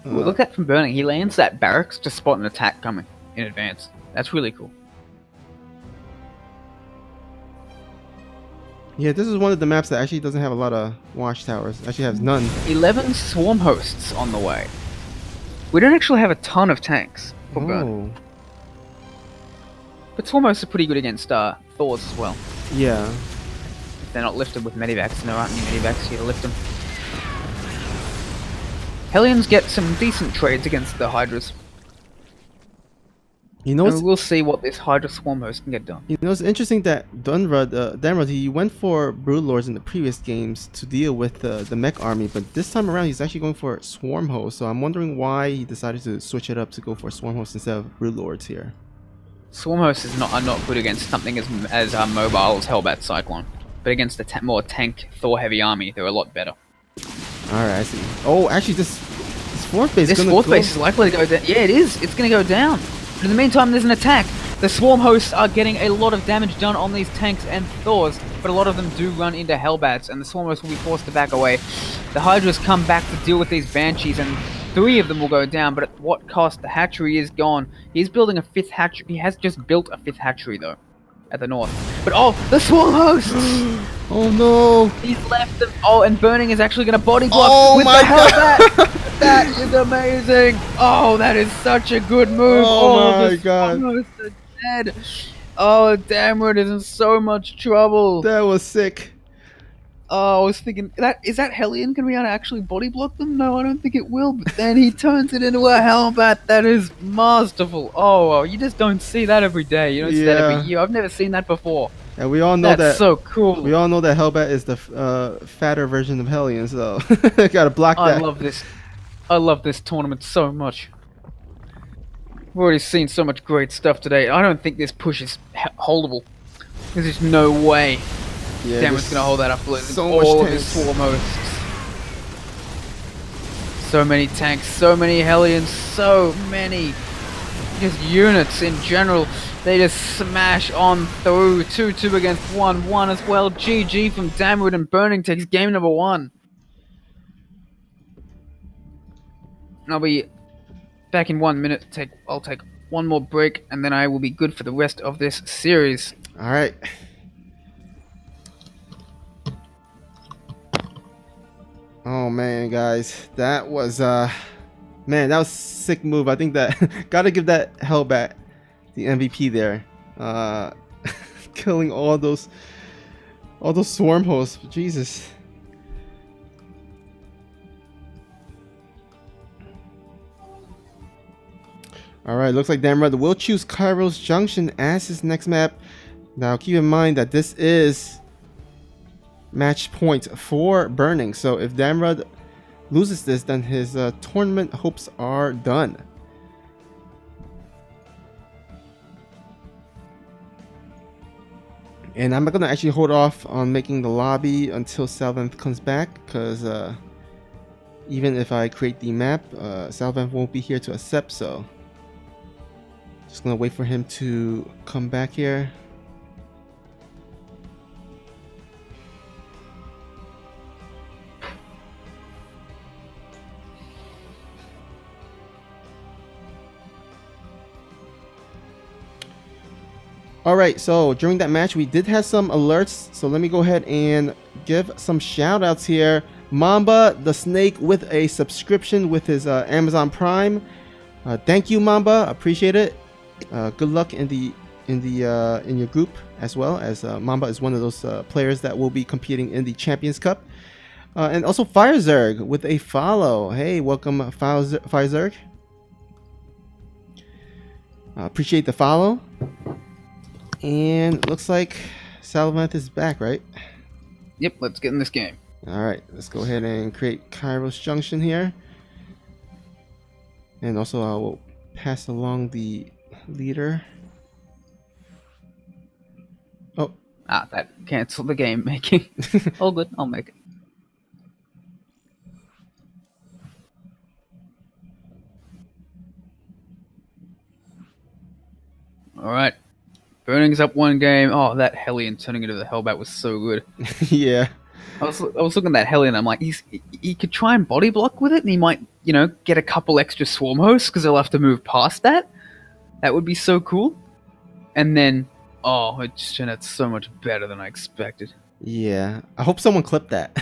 Ooh, look at that from Burning. He lands that barracks to spot an attack coming in advance. That's really cool. Yeah, this is one of the maps that actually doesn't have a lot of watchtowers. Actually has none. 11 swarm hosts on the way. We don't actually have a ton of tanks for Burning. But swarm hosts are pretty good against Thors as well. Yeah. If they're not lifted with medivacs, and there aren't any medivacs here to lift them. Hellions get some decent trades against the Hydras. You know, we'll see what this Hydra Swarm Host can get done. You know, it's interesting that Damrod, he went for Broodlords in the previous games to deal with the mech army, but this time around he's actually going for Swarm Host, so I'm wondering why he decided to switch it up to go for Swarm Host instead of Broodlords here. Swarm Hosts are not good against something as mobile as Hellbat Cyclone, but against a more tank Thor-heavy army, they're a lot better. Alright, I see. Oh, actually this fourth base is likely to go down. Yeah, it is. It's going to go down. But in the meantime, there's an attack. The Swarm Hosts are getting a lot of damage done on these tanks and Thors, but a lot of them do run into Hellbats, and the Swarm Hosts will be forced to back away. The Hydras come back to deal with these Banshees, and 3 of them will go down, but at what cost? The hatchery is gone. He's building a 5th hatchery. He has just built a 5th hatchery, though, at the north. But oh, the Swarm Hosts! Oh no! He's left them. Oh, and Burning is actually going to body block with the Hellbat! That is amazing! Oh, that is such a good move! Oh my god! Almost dead. Oh, Damrod is in so much trouble. That was sick. Oh, I was thinking, is that Hellion going to be able to actually body block them? No, I don't think it will. But then he turns it into a Hellbat. That is masterful. Oh, you just don't see that every day. You don't see that every year. I've never seen that before. And we all know that's so cool. We all know that Hellbat is the fatter version of Hellion, so gotta block that. I love this. I love this tournament so much. We've already seen so much great stuff today. I don't think this push is holdable. There's just no way Damrod's gonna hold that up with so all of his Swarm Hosts. So many tanks, so many Hellions, so many just units in general. They just smash on through. 2-2 against 1-1 as well. GG from Damrod, and Burning takes game number 1. I'll be back in 1 minute. I'll take one more break, and then I will be good for the rest of this series. Alright. Oh man, guys. That was man, that was a sick move. I think that gotta give that Hellbat the MVP there. Killing all those Swarm Hosts. Jesus. Alright, looks like Damrod will choose Kairos Junction as his next map. Now keep in mind that this is match point for Burning, so if Damrod loses this, then his tournament hopes are done. And I'm gonna actually hold off on making the lobby until Salvanth comes back, because even if I create the map, Salvanth won't be here to accept, so just gonna wait for him to come back here. Alright, so during that match we did have some alerts, so let me go ahead and give some shout outs here. Mamba the Snake with a subscription with his Amazon Prime. Thank you, Mamba, appreciate it. Good luck in your group, as well as Mamba is one of those players that will be competing in the Champions Cup. And also Firezerg with a follow. Hey, welcome Firezerg. Appreciate the follow. And looks like Salvanth is back, right? Yep, let's get in this game. Alright, let's go ahead and create Kairos Junction here. And also I will pass along the leader. Oh. That cancel the game making. All good, I'll make it. Alright. Burning's up one game. Oh, that Hellion turning into the Hellbat was so good. Yeah. I was looking at that Hellion, I'm like, he could try and body block with it, and he might, get a couple extra swarm hosts, because he'll have to move past that. That would be so cool. And then, it just turned out so much better than I expected. Yeah. I hope someone clipped that.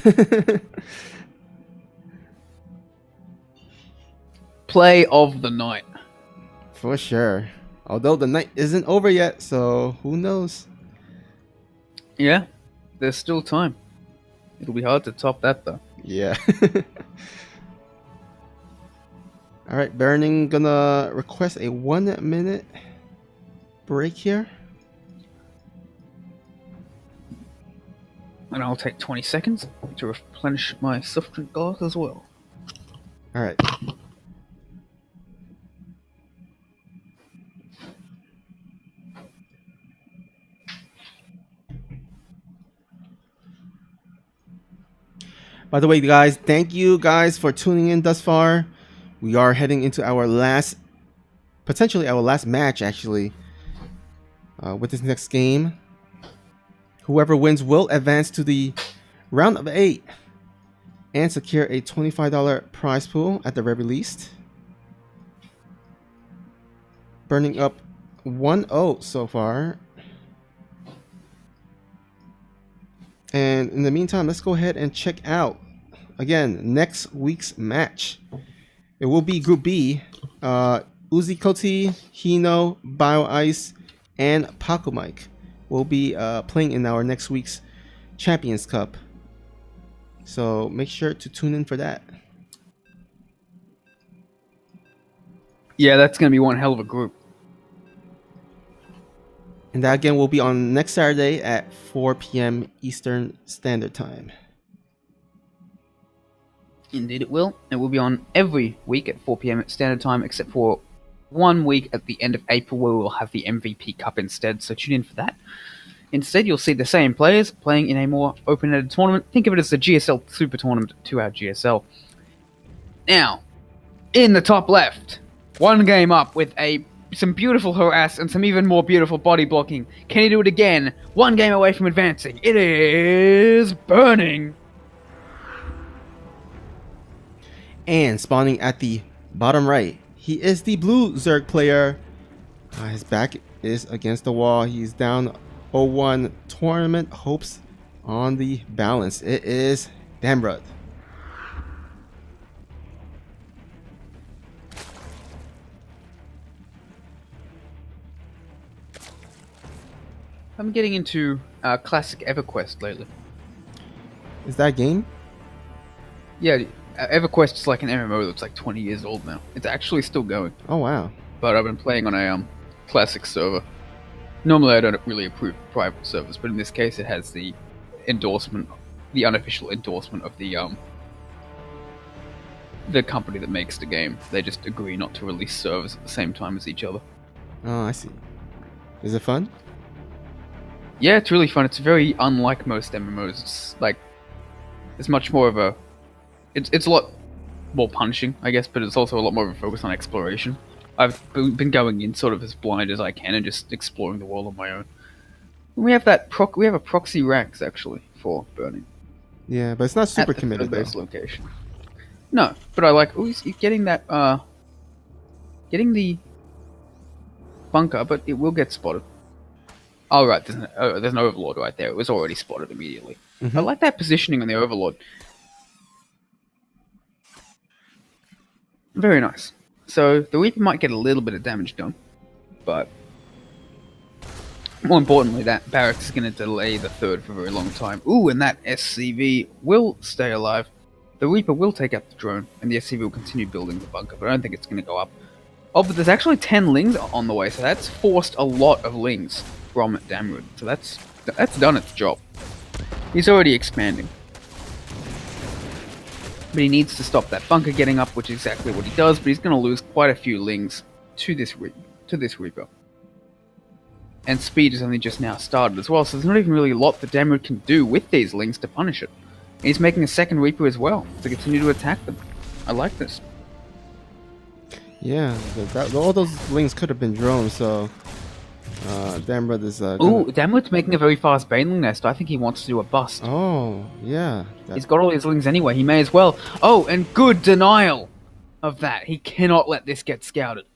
Play of the night. For sure. Although the night isn't over yet, so who knows? Yeah, there's still time. It'll be hard to top that, though. Yeah. Alright, Burning gonna request a 1 minute break here. And I'll take 20 seconds to replenish my soft drink glass as well. Alright. By the way, guys, thank you guys for tuning in thus far. We are heading into our potentially our last match, actually, with this next game. Whoever wins will advance to the round of 8 and secure a $25 prize pool at the very least. Burning up 1-0 so far. And in the meantime, let's go ahead and check out, again, next week's match. It will be Group B. Uzi Koti, Hino, Bio Ice, and Paco Mike will be playing in our next week's Champions Cup. So make sure to tune in for that. Yeah, that's going to be one hell of a group. And that again will be on next Saturday at 4 p.m. Eastern Standard Time. Indeed it will. It will be on every week at 4 p.m. Standard Time, except for 1 week at the end of April where we'll have the MVP Cup instead, so tune in for that. Instead, you'll see the same players playing in a more open-ended tournament. Think of it as the GSL Super Tournament to our GSL. Now, in the top left, 1 game up with some beautiful harass and some even more beautiful body blocking. Can he do it again? 1 game away from advancing. It is Burning. And spawning at the bottom right, he is the blue Zerg player. His back is against the wall. He's down 0-1. Tournament hopes on the balance. It is Damrud. I'm getting into classic EverQuest lately. Is that a game? Yeah, EverQuest is like an MMO that's like 20 years old now. It's actually still going. Oh, wow. But I've been playing on a classic server. Normally I don't really approve private servers, but in this case it has the endorsement, the unofficial endorsement of the company that makes the game. They just agree not to release servers at the same time as each other. Oh, I see. Is it fun? Yeah, it's really fun. It's very unlike most MMOs. It's like, it's much more of a, it's a lot more punishing, I guess, but it's also a lot more of a focus on exploration. I've been going in sort of as blind as I can and just exploring the world on my own. We have we have a proxy Rax actually for Burning. Yeah, but it's not super at the committed base though. Location. No, but I like getting that getting the bunker, but it will get spotted. Oh right, there's an Overlord right there. It was already spotted immediately. Mm-hmm. I like that positioning on the Overlord. Very nice. So the Reaper might get a little bit of damage done, but more importantly, that barracks is going to delay the third for a very long time. Ooh, and that SCV will stay alive. The Reaper will take out the drone, and the SCV will continue building the bunker, but I don't think it's going to go up. Oh, but there's actually 10 lings on the way, so that's forced a lot of lings from Damrud. So that's done its job. He's already expanding. But he needs to stop that bunker getting up, which is exactly what he does, but he's going to lose quite a few lings to this Reaper. And speed is only just now started as well, so there's not even really a lot that Damrud can do with these lings to punish it. And he's making a second Reaper as well, to continue to attack them. I like this. Yeah, all those lings could have been drones, so... Damrud is... Ooh, Damrud's making a very fast Baneling nest. I think he wants to do a bust. Oh, yeah. He's got all his lings anyway, he may as well. Oh, and good denial of that. He cannot let this get scouted.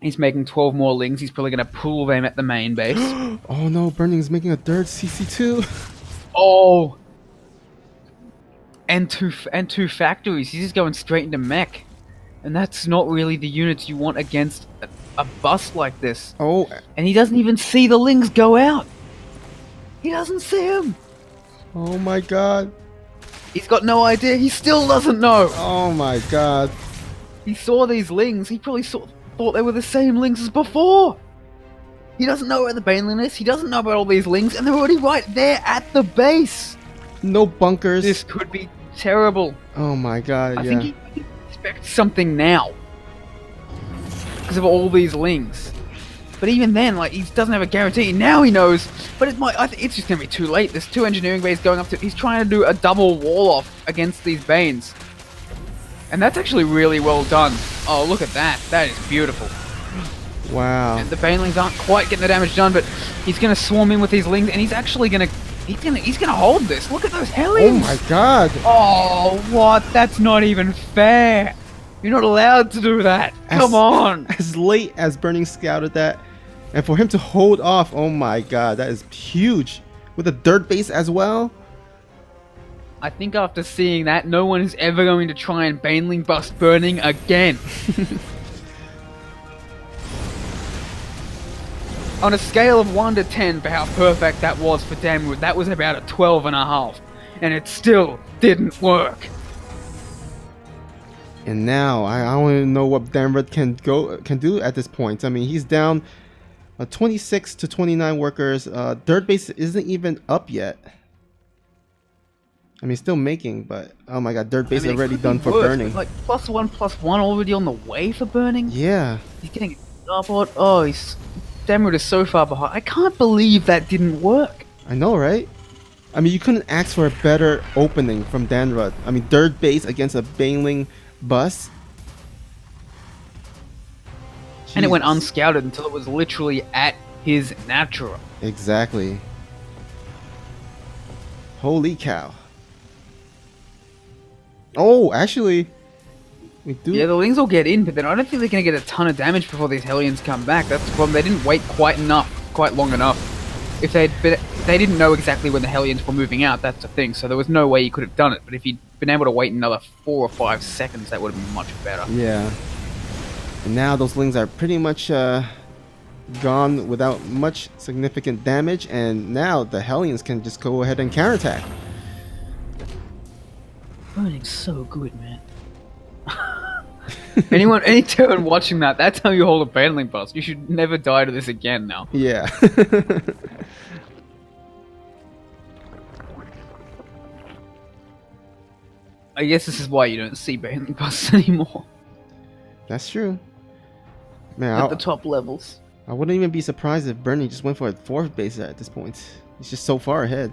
He's making 12 more lings. He's probably going to pull them at the main base. Oh no, Burning's making a third CC2. Oh! And two factories. He's just going straight into mech. And that's not really the units you want against a bust like this. Oh. And he doesn't even see the lings go out. He doesn't see them. Oh my god. He's got no idea. He still doesn't know. Oh my god. He saw these lings. He probably thought they were the same lings as before. He doesn't know where the Baneling is. He doesn't know about all these lings, and they're already right there at the base. No bunkers. This could be terrible. Oh my god, I think he expects something now because of all these lings. But even then, like, he doesn't have a guarantee. Now he knows, but I think it's just gonna be too late. There's 2 engineering bays going up to. He's trying to do a double wall off against these Banes. And that's actually really well done. Oh, look at that. That is beautiful. Wow. And the Banelings aren't quite getting the damage done, but he's going to swarm in with these lings, and he's actually going to... He's gonna hold this. Look at those Hellions. Oh my god. Oh, what? That's not even fair. You're not allowed to do that. Come on. As late as Burning scouted that, and for him to hold off, oh my god, that is huge. With a dirt base as well. I think after seeing that, no one is ever going to try and Baneling bust Burning again. On a scale of 1 to 10 for how perfect that was for Damrud, that was about a 12.5. And it still didn't work. And now, I don't even know what Damrud can do at this point. I mean, he's down 26 to 29 workers. Dirt base isn't even up yet. I mean, still making, but oh my god, dirt base already done for Burning. Like +1/+1 already on the way for Burning. Yeah. He's getting starboard. Oh, Damrud is so far behind. I can't believe that didn't work. I know, right? I mean, you couldn't ask for a better opening from Damrud. I mean, dirt base against a Baneling bus. Jeez. And it went unscouted until it was literally at his natural. Exactly. Holy cow. Oh, actually, we do. Yeah, the Lings will get in, but then I don't think they're going to get a ton of damage before these Hellions come back. That's the problem. They didn't wait quite long enough. If they didn't know exactly when the Hellions were moving out, that's the thing. So there was no way he could have done it. But if he'd been able to wait another 4 or 5 seconds, that would have been much better. Yeah. And now those Lings are pretty much gone without much significant damage, and now the Hellions can just go ahead and counterattack. Burning's so good, man. Anyone watching that's how you hold a Baneling bust. You should never die to this again now. Yeah. I guess this is why you don't see Baneling busts anymore. That's true. Man, at the top levels. I wouldn't even be surprised if Burning just went for a 4th base at this point. He's just so far ahead.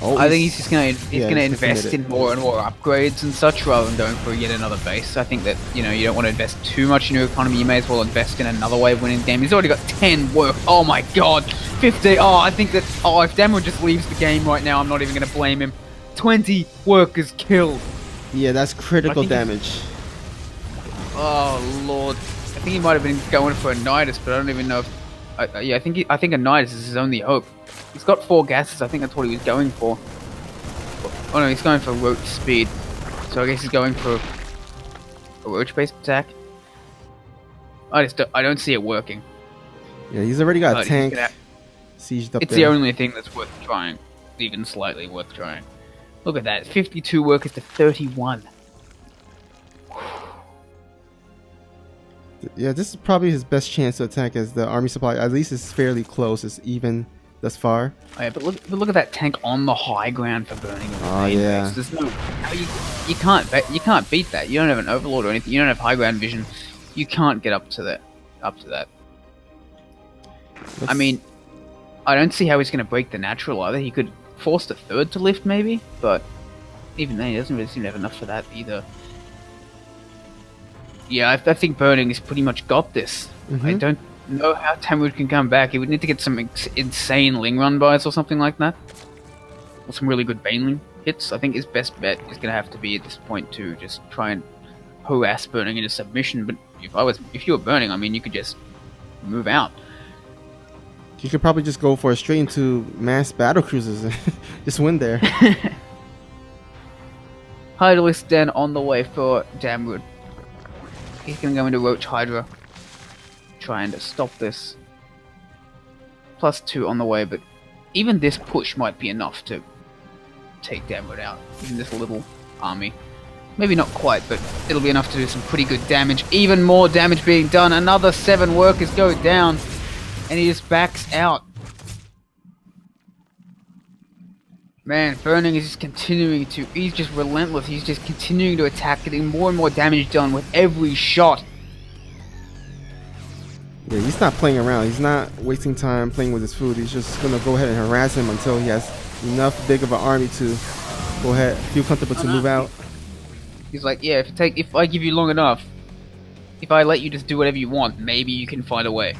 Oh, I think he's just gonna invest in more and more upgrades and such rather than going for yet another base. I think that, you know, you don't want to invest too much in your economy. You may as well invest in another way of winning the game. He's already got 10 work. Oh my god, 50. Oh, I think that. Oh, if Damrud just leaves the game right now, I'm not even gonna blame him. 20 workers killed. Yeah, that's critical damage. Oh lord, I think he might have been going for a Nidus, but I don't even know if. Yeah, I think a Nidus is his only hope. He's got 4 gases. I think that's what he was going for. Oh no, he's going for roach speed. So I guess he's going for a roach-based attack. I don't see it working. Yeah, he's already got a tank sieged up there. It's the only thing that's worth trying, even slightly worth trying. Look at that, 52 workers to 31. Yeah, this is probably his best chance to attack, as the army supply at least is fairly close. It's even thus far. Oh, yeah, but look at that tank on the high ground for burning. Oh yeah. There's no you can't beat that. You don't have an overlord or anything. You don't have high ground vision. You can't get up to that. I mean, I don't see how he's going to break the natural either. He could force the third to lift maybe, but even then he doesn't really seem to have enough for that either. Yeah, I think burning has pretty much got this. I don't know how Tamwood can come back. He would need to get some insane Ling run buys or something like that. Or some really good Baneling hits. I think his best bet is going to have to be at this point to just try and harass burning into submission. But if you were burning, I mean, you could just move out. You could probably just go for a straight into mass battle cruisers and just win there. Hydralisk Den on the way for Damwood. He's going to go into Roach Hydra. Try and stop this. +2 on the way, but even this push might be enough to take Damwood out. Even this little army. Maybe not quite, but it'll be enough to do some pretty good damage. Even more damage being done. Another 7 workers go down. And he just backs out. Man, Burning is just continuing to... He's just relentless. He's just continuing to attack, getting more and more damage done with every shot. Yeah, he's not playing around. He's not wasting time playing with his food. He's just going to go ahead and harass him until he has enough big of an army to go ahead, feel comfortable to move out. He's like, yeah, if I give you long enough, if I let you just do whatever you want, maybe you can find a way.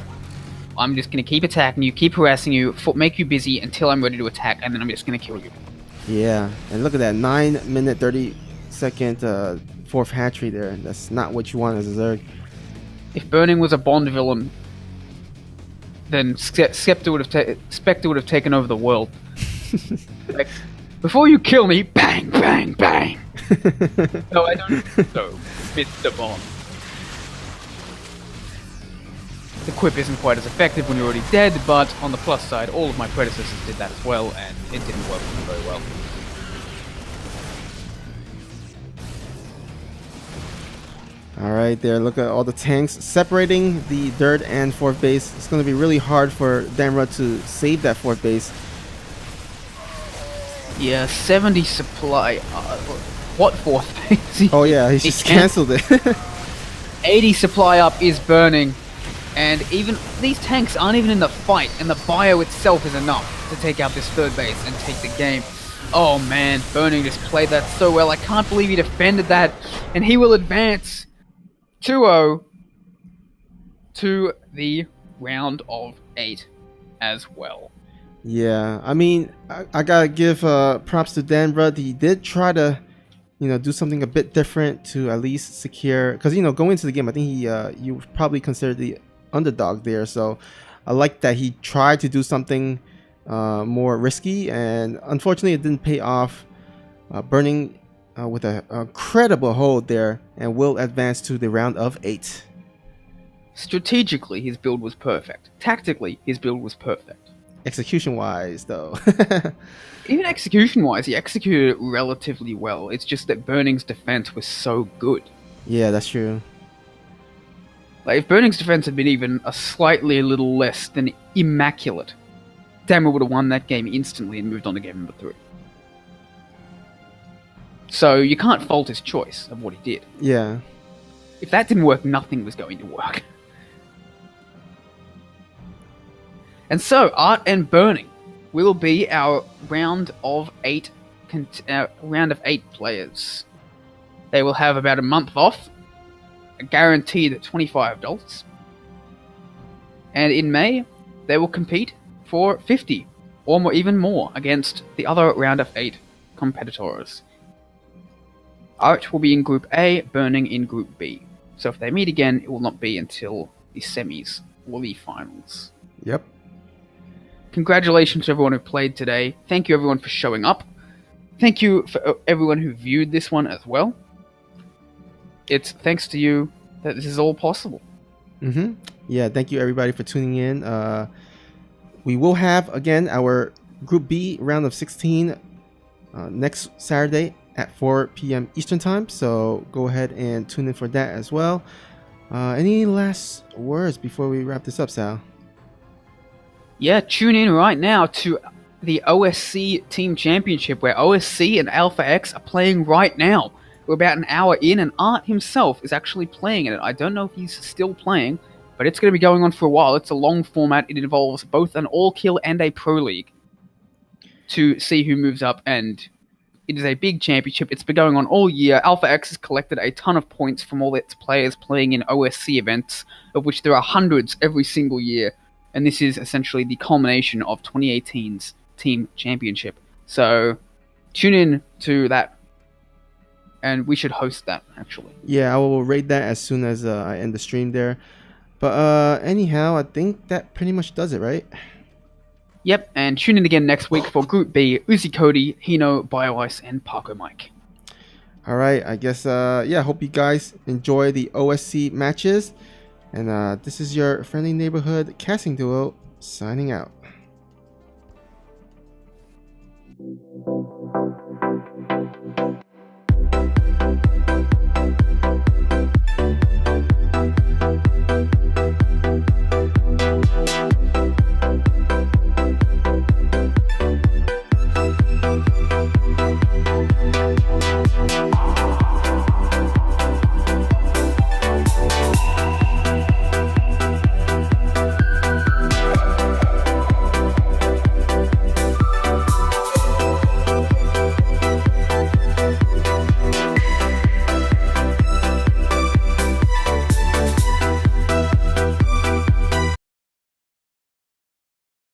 I'm just going to keep attacking you, keep harassing you, make you busy until I'm ready to attack, and then I'm just going to kill you. Yeah, and look at that, 9-minute 30-second fourth hatchery there. That's not what you want as a Zerg. If Burning was a Bond villain, then Spectre would have taken over the world. Like, before you kill me, bang, bang, bang. No, I don't think so, Mr. Bond. The quip isn't quite as effective when you're already dead, but on the plus side, all of my predecessors did that as well, and it didn't work very well. Alright, there, look at all the tanks separating the third and fourth base. It's going to be really hard for Damra to save that fourth base. Yeah, 70 supply. What fourth base? Oh yeah, he just cancelled it. 80 supply up is Burning. And even these tanks aren't even in the fight, and the bio itself is enough to take out this third base and take the game. Oh man, Burning just played that so well. I can't believe he defended that, and he will advance 2-0 to the round of 8 as well. Yeah, I mean, I gotta give props to Danbra. He did try to, do something a bit different to at least secure, because going into the game, I think you probably consider the underdog there, so I like that he tried to do something more risky, and unfortunately it didn't pay off. Burning with a incredible hold there, and will advance to the round of 8. Strategically, his build was perfect. Tactically, his build was perfect. Execution wise though, even execution wise, he executed it relatively well. It's just that Burning's defense was so good. Yeah, that's true. Like, if Burning's defense had been even a little less than immaculate, Damra would have won that game instantly and moved on to game number 3. So you can't fault his choice of what he did. Yeah. If that didn't work, nothing was going to work. And so, Art and Burning will be our round of 8 players. They will have about a month off, guaranteed at $25. And in May, they will compete for 50 or more, even more, against the other round of 8 competitors. Art will be in Group A, Burning in Group B. So if they meet again, it will not be until the semis or the finals. Yep. Congratulations to everyone who played today. Thank you everyone for showing up. Thank you for everyone who viewed this one as well. It's thanks to you that this is all possible. Yeah, thank you everybody for tuning in. We will have, again, our Group B round of 16 next Saturday at 4 p.m. Eastern Time. So go ahead and tune in for that as well. Any last words before we wrap this up, Sal? Yeah, tune in right now to the OSC Team Championship, where OSC and Alpha X are playing right now. We're about an hour in, and Art himself is actually playing in it. I don't know if he's still playing, but it's going to be going on for a while. It's a long format. It involves both an all-kill and a pro league to see who moves up, and it is a big championship. It's been going on all year. Alpha X has collected a ton of points from all its players playing in OSC events, of which there are hundreds every single year. And this is essentially the culmination of 2018's Team Championship. So tune in to that, and we should host that, actually. Yeah, I will rate that as soon as I end the stream there. But anyhow, I think that pretty much does it, right? Yep, and tune in again next week for Group B, Uzi Cody, Hino, BioIce, and Parko Mike. All right, I guess, yeah, hope you guys enjoy the OSC matches. And this is your friendly neighborhood casting duo signing out.